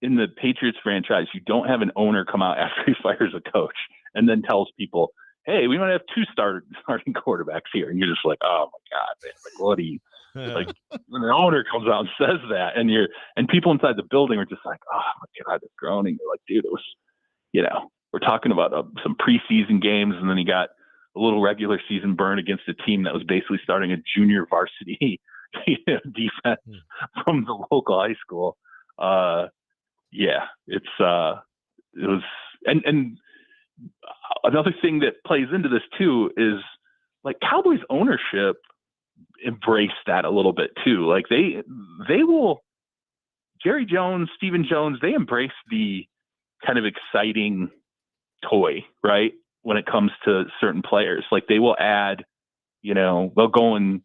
in the Patriots franchise, you don't have an owner come out after he fires a coach and then tells people, hey, we might have 2 starting quarterbacks here. And you're just like, oh my God, man. Like, what do you like when an owner comes out and says that and people inside the building are just like, oh my God, it's groaning. They're like, dude, it was, we're talking about some preseason games. And then he got a little regular season burn against a team that was basically starting a junior varsity defense from the local high school. It was, and another thing that plays into this too is like Cowboys ownership embrace that a little bit too. Like they will, Jerry Jones, Stephen Jones, they embrace the kind of exciting toy, right? When it comes to certain players, like they will add, they'll go and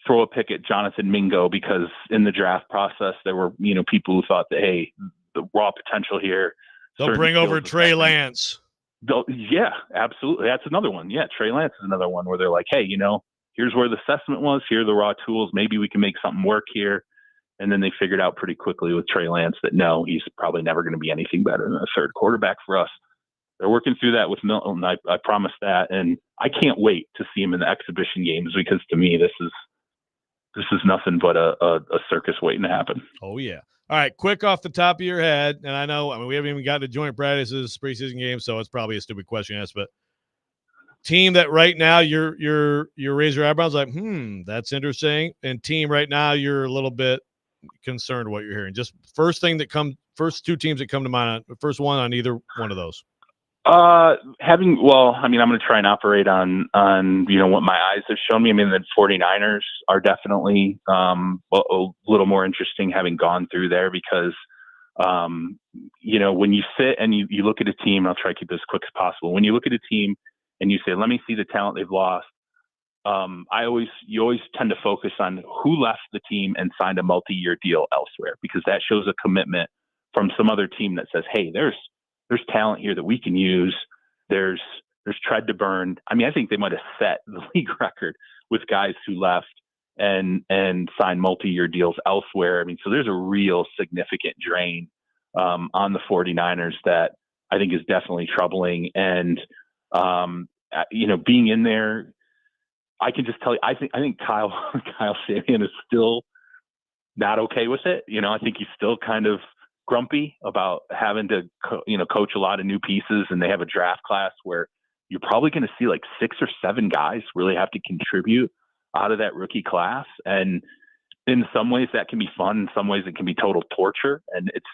throw a pick at Jonathan Mingo because in the draft process, there were, people who thought that, hey, the raw potential here. They'll bring over Trey Lance. Yeah, absolutely. That's another one. Yeah, Trey Lance is another one where they're like, hey, here's where the assessment was. Here are the raw tools. Maybe we can make something work here. And then they figured out pretty quickly with Trey Lance that no, he's probably never going to be anything better than a third quarterback for us. They're working through that with Milton. I promise that, and I can't wait to see him in the exhibition games because to me this is nothing but a circus waiting to happen. Oh yeah. All right, quick off the top of your head, and I mean we haven't even got to joint practices, preseason games, so it's probably a stupid question to ask, but team that right now you're raise your eyebrows like, that's interesting, and team right now you're a little bit concerned what you're hearing. Just first two teams that come to mind, first one on either one of those. I'm going to try and operate on what my eyes have shown me. I mean, the 49ers are definitely a little more interesting having gone through there because, when you sit and you look at a team, and I'll try to keep this quick as possible. When you look at a team and you say, let me see the talent they've lost, you always tend to focus on who left the team and signed a multi-year deal elsewhere because that shows a commitment from some other team that says, hey, there's talent here that we can use. There's tread to burn. I mean, I think they might have set the league record with guys who left and signed multi-year deals elsewhere. I mean, so there's a real significant drain on the 49ers that I think is definitely troubling. And, being in there, I can just tell you, I think Kyle Shanahan is still not okay with it. I think he's still kind of grumpy about having to, coach a lot of new pieces, and they have a draft class where you're probably going to see like 6 or 7 guys really have to contribute out of that rookie class. And in some ways that can be fun. In some ways it can be total torture. And it's,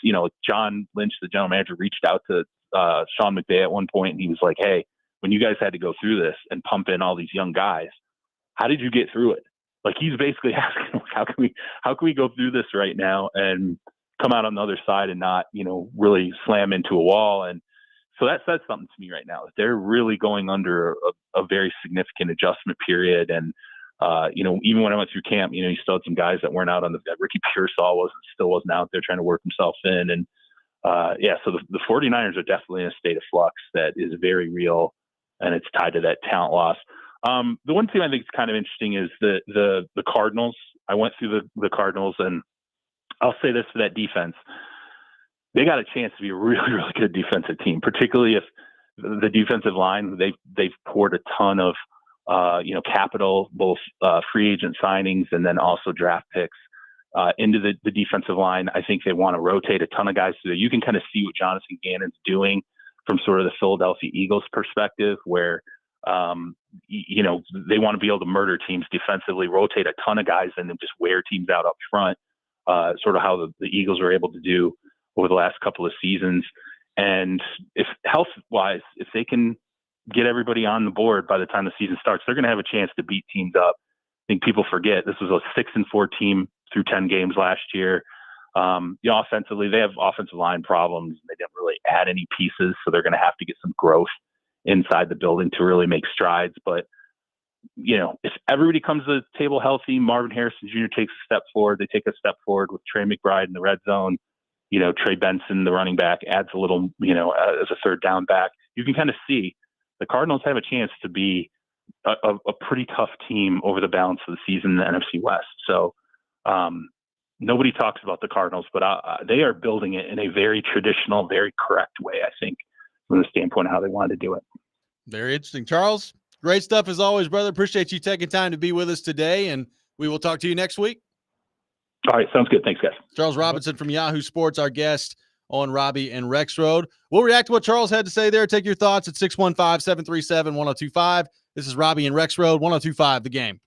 John Lynch, the general manager, reached out to Sean McVay at one point, and he was like, hey, when you guys had to go through this and pump in all these young guys, how did you get through it? Like he's basically asking, how can we go through this right now and come out on the other side and not, really slam into a wall. And so that says something to me right now. They're really going under a very significant adjustment period. And, even when I went through camp, you still had some guys that weren't out on Ricky Pearsall still wasn't out there trying to work himself in. And, so the 49ers are definitely in a state of flux that is very real, and it's tied to that talent loss. The one thing I think is kind of interesting is the Cardinals. I went through the Cardinals, and I'll say this for that defense. They got a chance to be a really, really good defensive team, particularly if the defensive line, they've poured a ton of, capital, both free agent signings and then also draft picks into the defensive line. I think they want to rotate a ton of guys through there. You can kind of see what Jonathan Gannon's doing from sort of the Philadelphia Eagles perspective, where, they want to be able to murder teams defensively, rotate a ton of guys, and then just wear teams out up front. Sort of how the Eagles were able to do over the last couple of seasons. And if health-wise, if they can get everybody on the board by the time the season starts, they're going to have a chance to beat teams up. I think people forget this was a 6-4 team through 10 games last year. Offensively, they have offensive line problems. They didn't really add any pieces, so they're going to have to get some growth inside the building to really make strides. But if everybody comes to the table healthy, Marvin Harrison Jr. takes a step forward. They take a step forward with Trey McBride in the red zone. Trey Benson, the running back, adds a little, as a third down back. You can kind of see the Cardinals have a chance to be a pretty tough team over the balance of the season in the NFC West. So nobody talks about the Cardinals, but they are building it in a very traditional, very correct way, I think, from the standpoint of how they wanted to do it. Very interesting. Charles, great stuff as always, brother. Appreciate you taking time to be with us today, and we will talk to you next week. All right, sounds good. Thanks, guys. Charles Robinson from Yahoo Sports, our guest on Robby and Rexrode. We'll react to what Charles had to say there. Take your thoughts at 615-737-1025. This is Robby and Rexrode, 1025 The Game.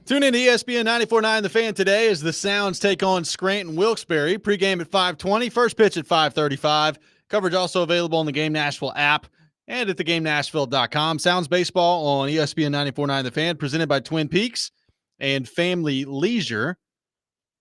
Tune in to ESPN 94.9 The Fan today as the Sounds take on Scranton Wilkes-Barre. Pregame at 5:20, first pitch at 5:35. Coverage also available on the Game Nashville app and at thegamenashville.com. Sounds baseball on ESPN 94.9 The Fan, presented by Twin Peaks and Family Leisure.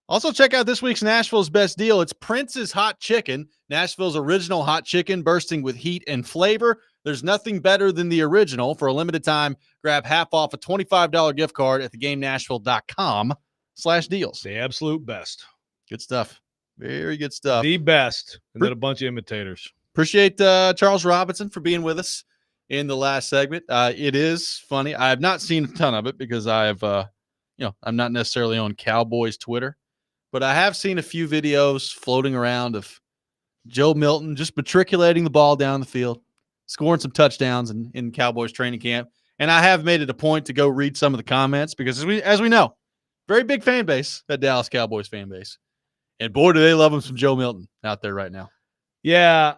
Also, check out this week's Nashville's Best Deal. It's Prince's Hot Chicken, Nashville's original hot chicken, bursting with heat and flavor. There's nothing better than the original. For a limited time, grab half off a $25 gift card at thegamenashville.com/deals. The absolute best. Good stuff. Very good stuff. The best. And then a bunch of imitators. Appreciate Charles Robinson for being with us in the last segment. It is funny. I have not seen a ton of it because I'm not necessarily on Cowboys Twitter, but I have seen a few videos floating around of Joe Milton just matriculating the ball down the field, scoring some touchdowns in Cowboys training camp. And I have made it a point to go read some of the comments because as we know, very big fan base, that Dallas Cowboys fan base. And boy, do they love him some Joe Milton out there right now. Yeah.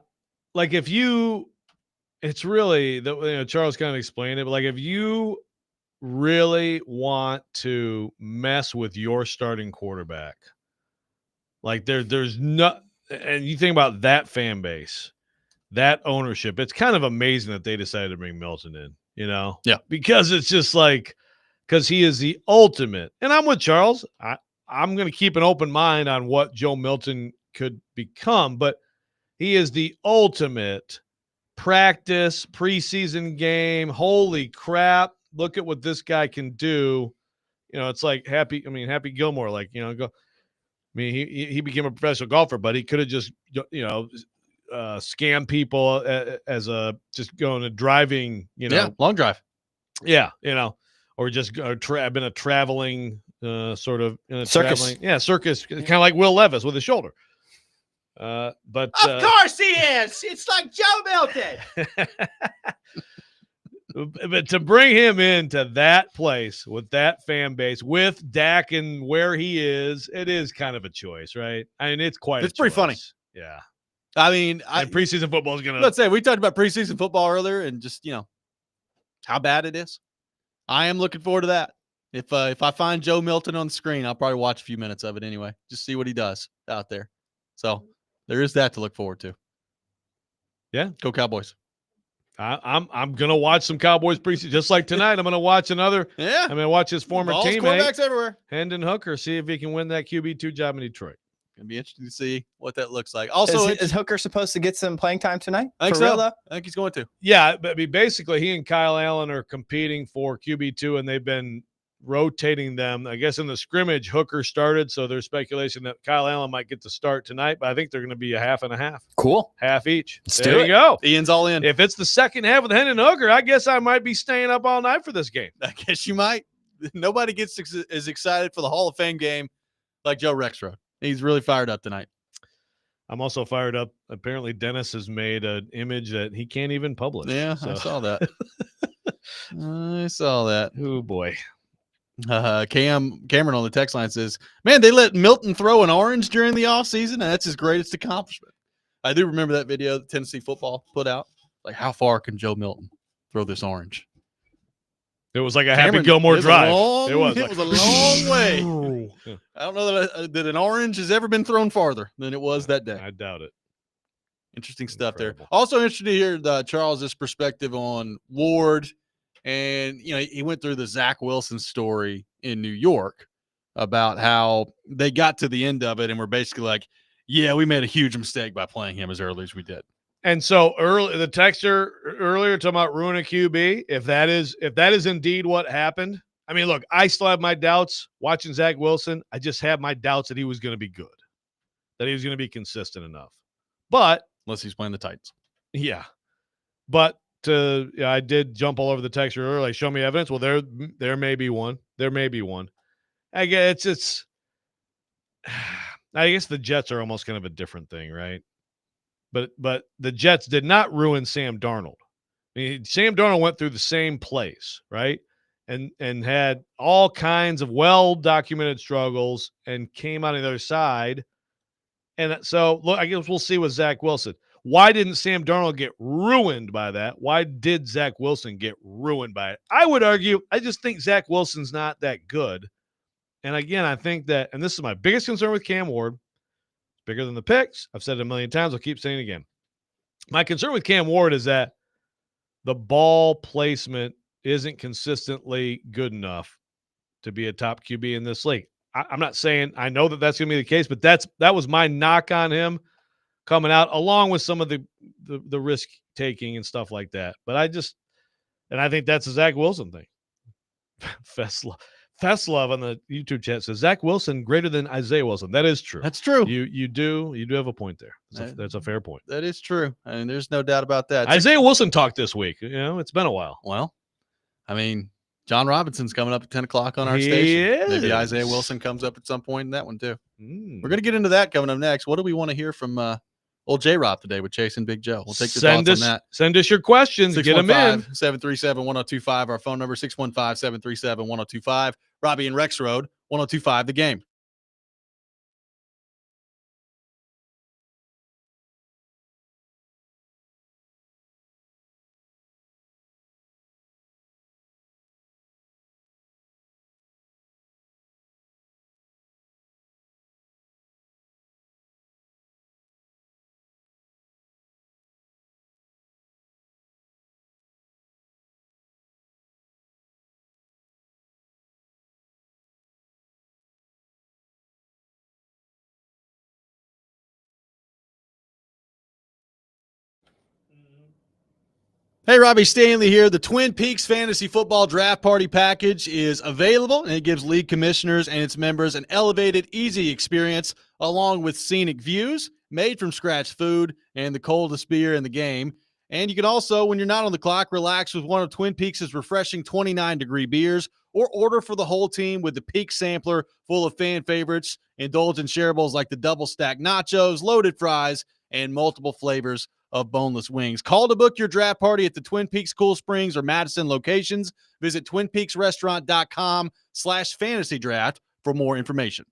Like it's really, Charles kind of explained it, but like if you really want to mess with your starting quarterback, like there's not, and you think about that fan base, that ownership, it's kind of amazing that they decided to bring Milton in, Yeah. Because it's just like, because he is the ultimate. And I'm with Charles. I'm going to keep an open mind on what Joe Milton could become, but he is the ultimate practice, preseason game. Holy crap. Look at what this guy can do. It's like Happy Gilmore, he became a professional golfer, but he could have just, scam people as just going to driving, long drive. Yeah. Or just been a traveling sort of circus. Circus, kind of like Will Levis with his shoulder. But of course he is. It's like Joe Milton. But to bring him into that place with that fan base, with Dak and where he is, it is kind of a choice, right? I mean, it's pretty funny. Yeah. I mean, and preseason football is going to. Let's say we talked about preseason football earlier and just, how bad it is. I am looking forward to that. If I find Joe Milton on the screen, I'll probably watch a few minutes of it anyway. Just see what he does out there. So there is that to look forward to. Yeah. Go Cowboys. I'm gonna watch some Cowboys preseason, just like tonight. I'm gonna watch another. Yeah, I'm gonna watch his former teammate, quarterbacks everywhere, Hendon Hooker, see if he can win that QB2 job in Detroit. Gonna be interesting to see what that looks like. Also, is Hooker supposed to get some playing time tonight? I think so. I think he's going to. Yeah, but basically, he and Kyle Allen are competing for QB2, and they've been rotating them. I guess in the scrimmage, Hooker started, so there's speculation that Kyle Allen might get to start tonight, but I think they're going to be a half and a half. Cool. Half each. There you go. Ian's all in. If it's the second half with Hendon Hooker, I guess I might be staying up all night for this game. I guess you might. Nobody gets as excited for the Hall of Fame game like Joe Rexrode. He's really fired up tonight. I'm also fired up. Apparently, Dennis has made an image that he can't even publish. Yeah, so. I saw that. I saw that. Oh, boy. Cameron on the text line says, man, they let Milton throw an orange during the offseason, and that's his greatest accomplishment. I do remember that video that Tennessee football put out. Like, how far can Joe Milton throw this orange? It was like a Happy Gilmore drive. It was a long way. Yeah. I don't know that an orange has ever been thrown farther than it was that day. I doubt it. Interesting stuff there. Also interested to hear Charles's perspective on Ward. And, he went through the Zach Wilson story in New York about how they got to the end of it and were basically like, yeah, we made a huge mistake by playing him as early as we did. And so the texter earlier talking about ruining a QB, if that is indeed what happened, I mean, look, I still have my doubts watching Zach Wilson. I just have my doubts that he was going to be good, that he was going to be consistent enough. But unless he's playing the Titans. Yeah. But I did jump all over the texter earlier, like, show me evidence. Well, there may be one. There may be one. I guess I guess the Jets are almost kind of a different thing, right? But the Jets did not ruin Sam Darnold. I mean, Sam Darnold went through the same place, right? And had all kinds of well-documented struggles and came out on the other side. And so, look, I guess we'll see with Zach Wilson. Why didn't Sam Darnold get ruined by that? Why did Zach Wilson get ruined by it? I would argue, I just think Zach Wilson's not that good. And again, I think that, and this is my biggest concern with Cam Ward, bigger than the picks. I've said it a million times. I'll keep saying it again. My concern with Cam Ward is that the ball placement isn't consistently good enough to be a top QB in this league. I'm not saying I know that that's going to be the case, but that was my knock on him coming out, along with some of the risk taking and stuff like that. But I think that's a Zach Wilson thing. Festlove on the YouTube chat says Zach Wilson greater than Isaiah Wilson. That is true. That's true. You do have a point there. That's a fair point. That is true. I mean, there's no doubt about that. Isaiah Wilson talked this week. It's been a while. Well, I mean, John Robinson's coming up at 10 o'clock on our station. Maybe Isaiah Wilson comes up at some point in that one too. We're going to get into that coming up next. What do we want to hear from old J-Rob today with Chase and Big Joe? We'll take your thoughts on that. Send us your questions. Get them in. 737-1025. Our phone number 615-737-1025. Robby and Rexrode, 1025 The Game. Hey, Robbie Stanley here. The Twin Peaks Fantasy Football Draft Party Package is available, and it gives league commissioners and its members an elevated, easy experience along with scenic views, made from scratch food, and the coldest beer in the game. And you can also, when you're not on the clock, relax with one of Twin Peaks' refreshing 29-degree beers, or order for the whole team with the Peak Sampler full of fan favorites. Indulge in shareables like the double-stack nachos, loaded fries, and multiple flavors of boneless wings. Call to book your draft party at the Twin Peaks Cool Springs or Madison locations. Visit twinpeaksrestaurant.com/fantasy draft for more information.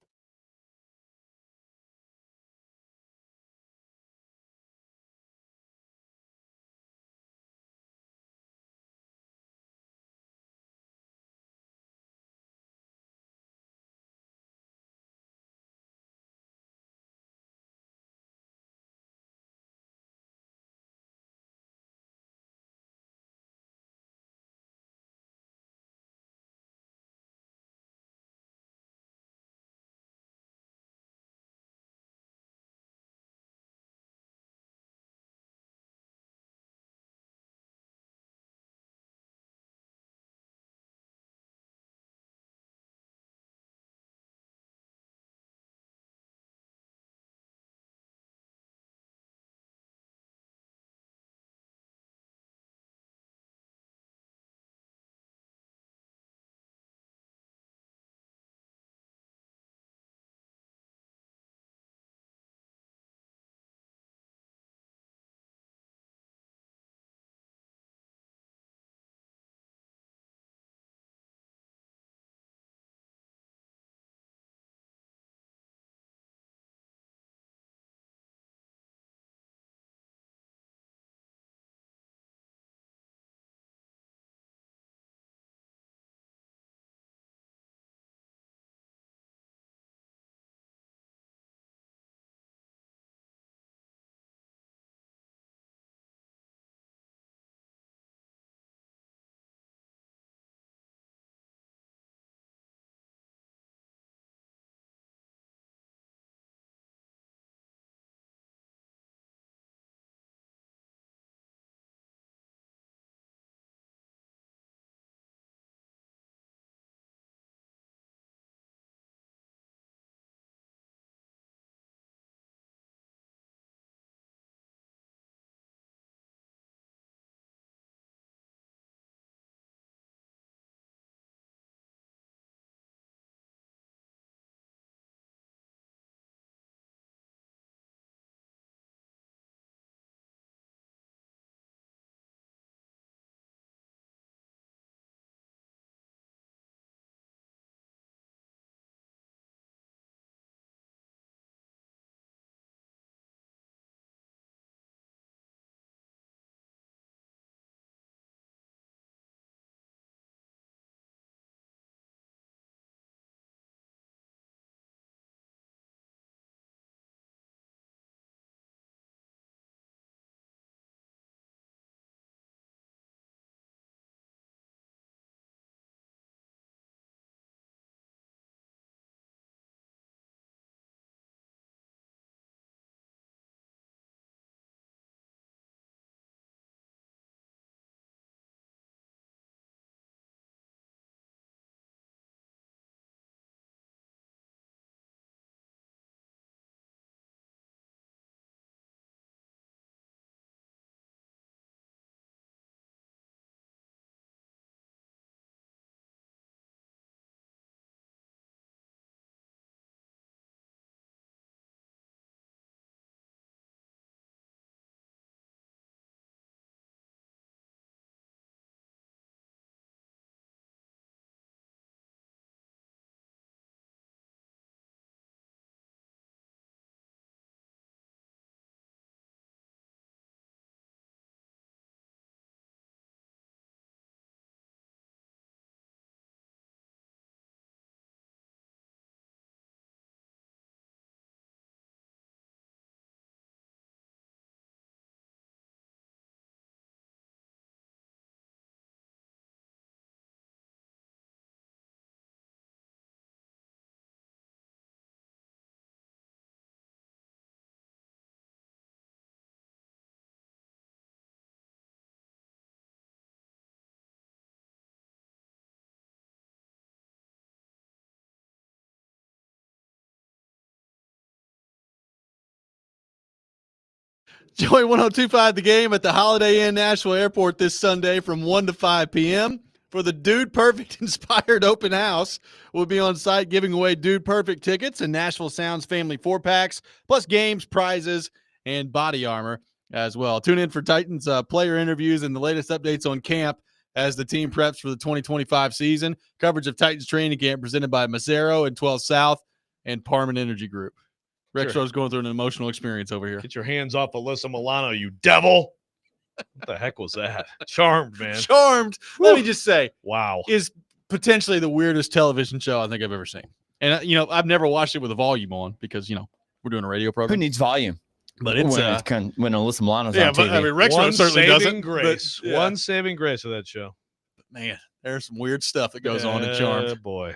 Join 102.5 The Game at the Holiday Inn Nashville Airport this Sunday from 1 to 5 p.m. for the Dude Perfect Inspired Open House. We'll be on site giving away Dude Perfect tickets and Nashville Sounds Family 4-packs, plus games, prizes, and body armor as well. Tune in for Titans player interviews and the latest updates on camp as the team preps for the 2025 season. Coverage of Titans training camp presented by Mazzaro and 12 South and Parman Energy Group. Rexrode's going through an emotional experience over here. Get your hands off Alyssa Milano, you devil. What the heck was that? Charmed, man. Charmed. Let me just say, wow, is potentially the weirdest television show I think I've ever seen. And, I've never watched it with a volume on because, we're doing a radio program. Who needs volume? But it's when Alyssa Milano's on TV. But, I mean, Rexrode certainly doesn't. Grace. But, One saving grace of that show. Man, there's some weird stuff that goes on in Charmed. Boy.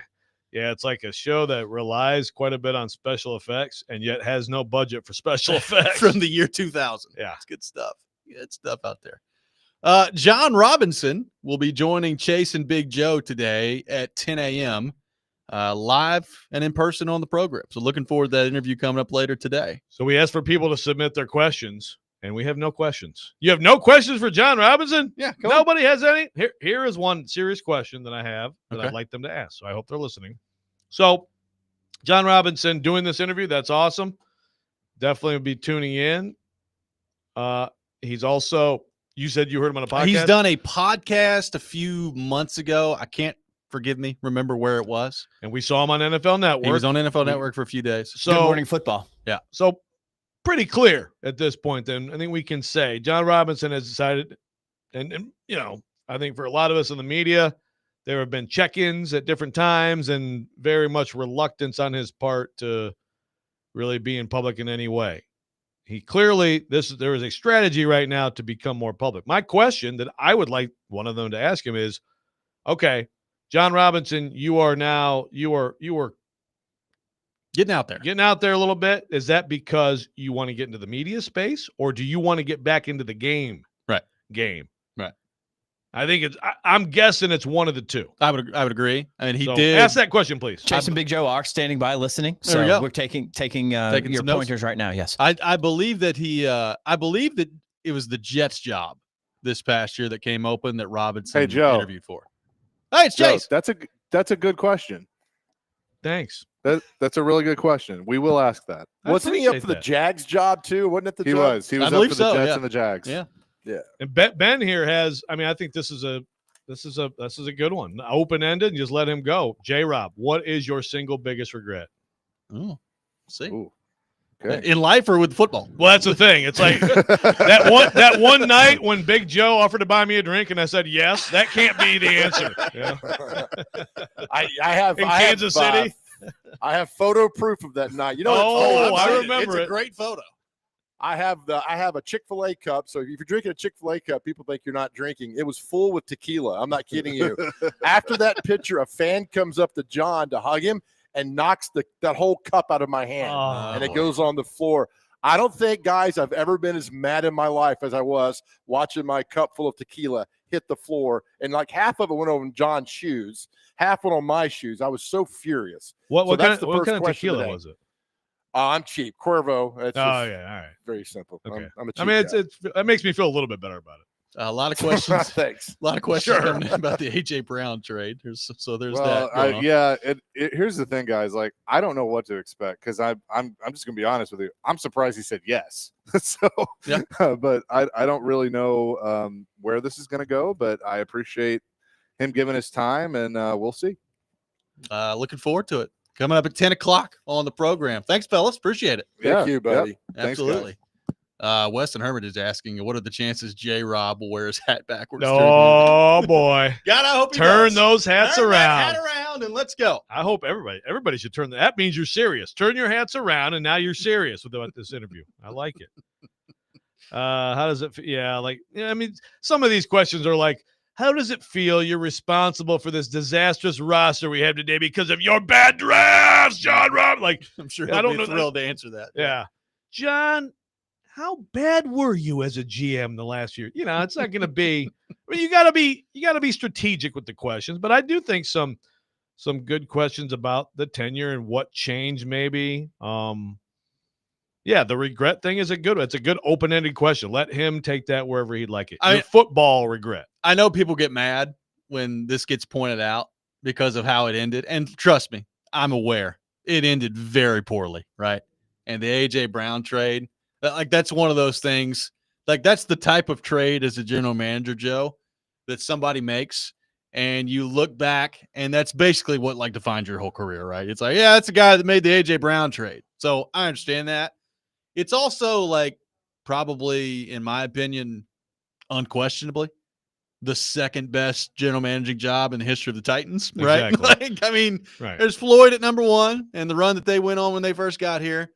Yeah, it's like a show that relies quite a bit on special effects and yet has no budget for special effects. From the year 2000. Yeah. It's good stuff. Good stuff out there. John Robinson will be joining Chase and Big Joe today at 10 a.m. Live and in person on the program. So looking forward to that interview coming up later today. So we asked for people to submit their questions, and we have no questions. You have no questions for John Robinson? Yeah. Nobody has any? Here is one serious question that I have that Okay. I'd like them to ask. So I hope they're listening. So John Robinson doing this interview, that's awesome. Definitely will be tuning in. He's also, you said you heard him on a podcast? He's done a podcast a few months ago. I can't, remember where it was. And we saw him on NFL Network. He was on NFL Network for a few days. So, Good Morning Football. Yeah. So pretty clear at this point, then I think we can say John Robinson has decided, and I think for a lot of us in the media, there have been check-ins at different times and very much reluctance on his part to really be in public in any way. He clearly, there is a strategy right now to become more public. My question that I would like one of them to ask him is, okay, John Robinson, you are getting out there a little bit. Is that because you want to get into the media space, or do you want to get back into the game? Right. I think I'm guessing it's one of the two. I would agree. I mean, he So did ask that question, please. Chase and Big Joe are standing by listening. There we go. We're taking your some notes. pointers right now. Yes. I believe that I believe that it was the Jets job this past year that came open that Robinson interviewed for. Hey, it's Chase. Joe, that's a good question. Thanks. That's a really good question. We will ask that. Wasn't he up for the Jags job too? Wasn't it the He job? was. He was up for the Jets and the Jags. Yeah. Yeah. And Ben here has. I mean, I think this is a good one. Open ended. And just let him go. J-Rob, what is your single biggest regret? Oh, see. Ooh. Okay. In life or with football? Well, that's the thing. It's like that one night when Big Joe offered to buy me a drink and I said yes. That can't be the answer. Yeah. I have in Kansas City. I have photo proof of that night. You know. I remember it's it. a great photo. I have a Chick-fil-A cup. So if you're drinking a Chick-fil-A cup, people think you're not drinking. It was full with tequila. I'm not kidding you. After that picture, a fan comes up to John to hug him and knocks that whole cup out of my hand, and it goes on the floor. I don't think, guys, I've ever been as mad in my life as I was watching my cup full of tequila hit the floor, and like half of it went over John's shoes, half went on my shoes. I was so furious. What kind of tequila was it? I'm cheap. Cuervo. It's all right. Very simple. Okay. I'm a cheap guy. It makes me feel a little bit better about it. A lot of questions. Thanks. A lot of questions coming in about the AJ Brown trade. There's that. Here's the thing, guys. Like, I don't know what to expect because I'm just gonna be honest with you. I'm surprised he said yes. So, yeah. But I don't really know where this is gonna go. But I appreciate him giving his time, and we'll see. Looking forward to it. Coming up at 10 o'clock on the program. Thanks, fellas. Appreciate it. Thank you, buddy. Yep. Absolutely. Weston Hermit is asking, what are the chances J-Rob will wear his hat backwards? Oh, boy. God, I hope he turn does. those hats Turn around. that hat around and let's go. I hope everybody should turn that means you're serious. Turn your hats around, and now you're serious about this interview. I like it. How does it feel? Yeah, I mean, some of these questions are like, how does it feel you're responsible for this disastrous roster we have today because of your bad drafts, John Rob? Like, I'm sure he'll be thrilled to answer that. Yeah. John, how bad were you as a GM the last year? It's not going to be – I mean, you got to be strategic with the questions, but I do think some good questions about the tenure and what changed maybe. Yeah, the regret thing is a good one. It's a good open-ended question. Let him take that wherever he'd like it. Your football regret. I know people get mad when this gets pointed out because of how it ended. And trust me, I'm aware it ended very poorly, right? And the A.J. Brown trade, like that's one of those things. Like that's the type of trade as a general manager, Joe, that somebody makes. And you look back, and that's basically what like defines your whole career, right? It's like, yeah, that's the guy that made the A.J. Brown trade. So I understand that. It's also like probably, in my opinion, unquestionably the second best general managing job in the history of the Titans, right? Exactly. Like, I mean, Right. There's Floyd at number one and the run that they went on when they first got here.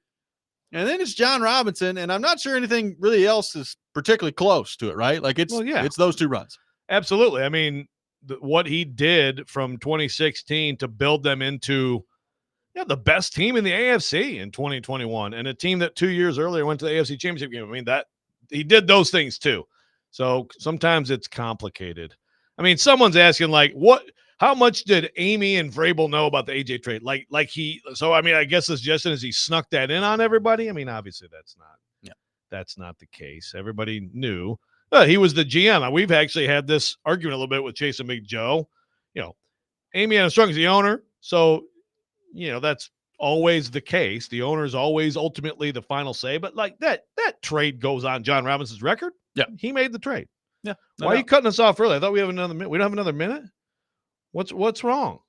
And then it's John Robinson, and I'm not sure anything really else is particularly close to it, right? Like it's those two runs. Absolutely. I mean, what he did from 2016 to build them into the best team in the AFC in 2021, and a team that 2 years earlier went to the AFC Championship game. I mean, that he did those things too. So sometimes it's complicated. I mean, someone's asking how much did Amy and Vrabel know about the AJ trade? So I mean, I guess the suggestion is he snuck that in on everybody. I mean, obviously that's not the case. Everybody knew. He was the GM. We've actually had this argument a little bit with Chase and Big Joe. Amy Armstrong is the owner, so that's always the case. The owner is always ultimately the final say. But like that trade goes on John Robinson's record. Yeah, he made the trade. Yeah. Why are you cutting us off early? I thought we have another minute. We don't have another minute. What's wrong?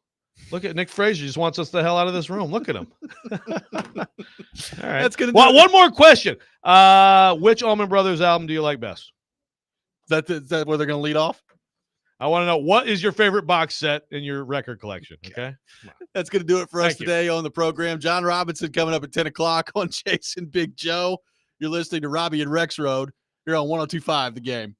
Look at Nick Frazier. Just wants us the hell out of this room. Look at him. All right. That's gonna. One more question. Which Allman Brothers album do you like best? Is that where they're going to lead off? I want to know, what is your favorite box set in your record collection? Okay. That's going to do it for us today on the program. John Robinson coming up at 10 o'clock on Chase and Big Joe. You're listening to Robby and Rexrode. You're on 102.5 The Game.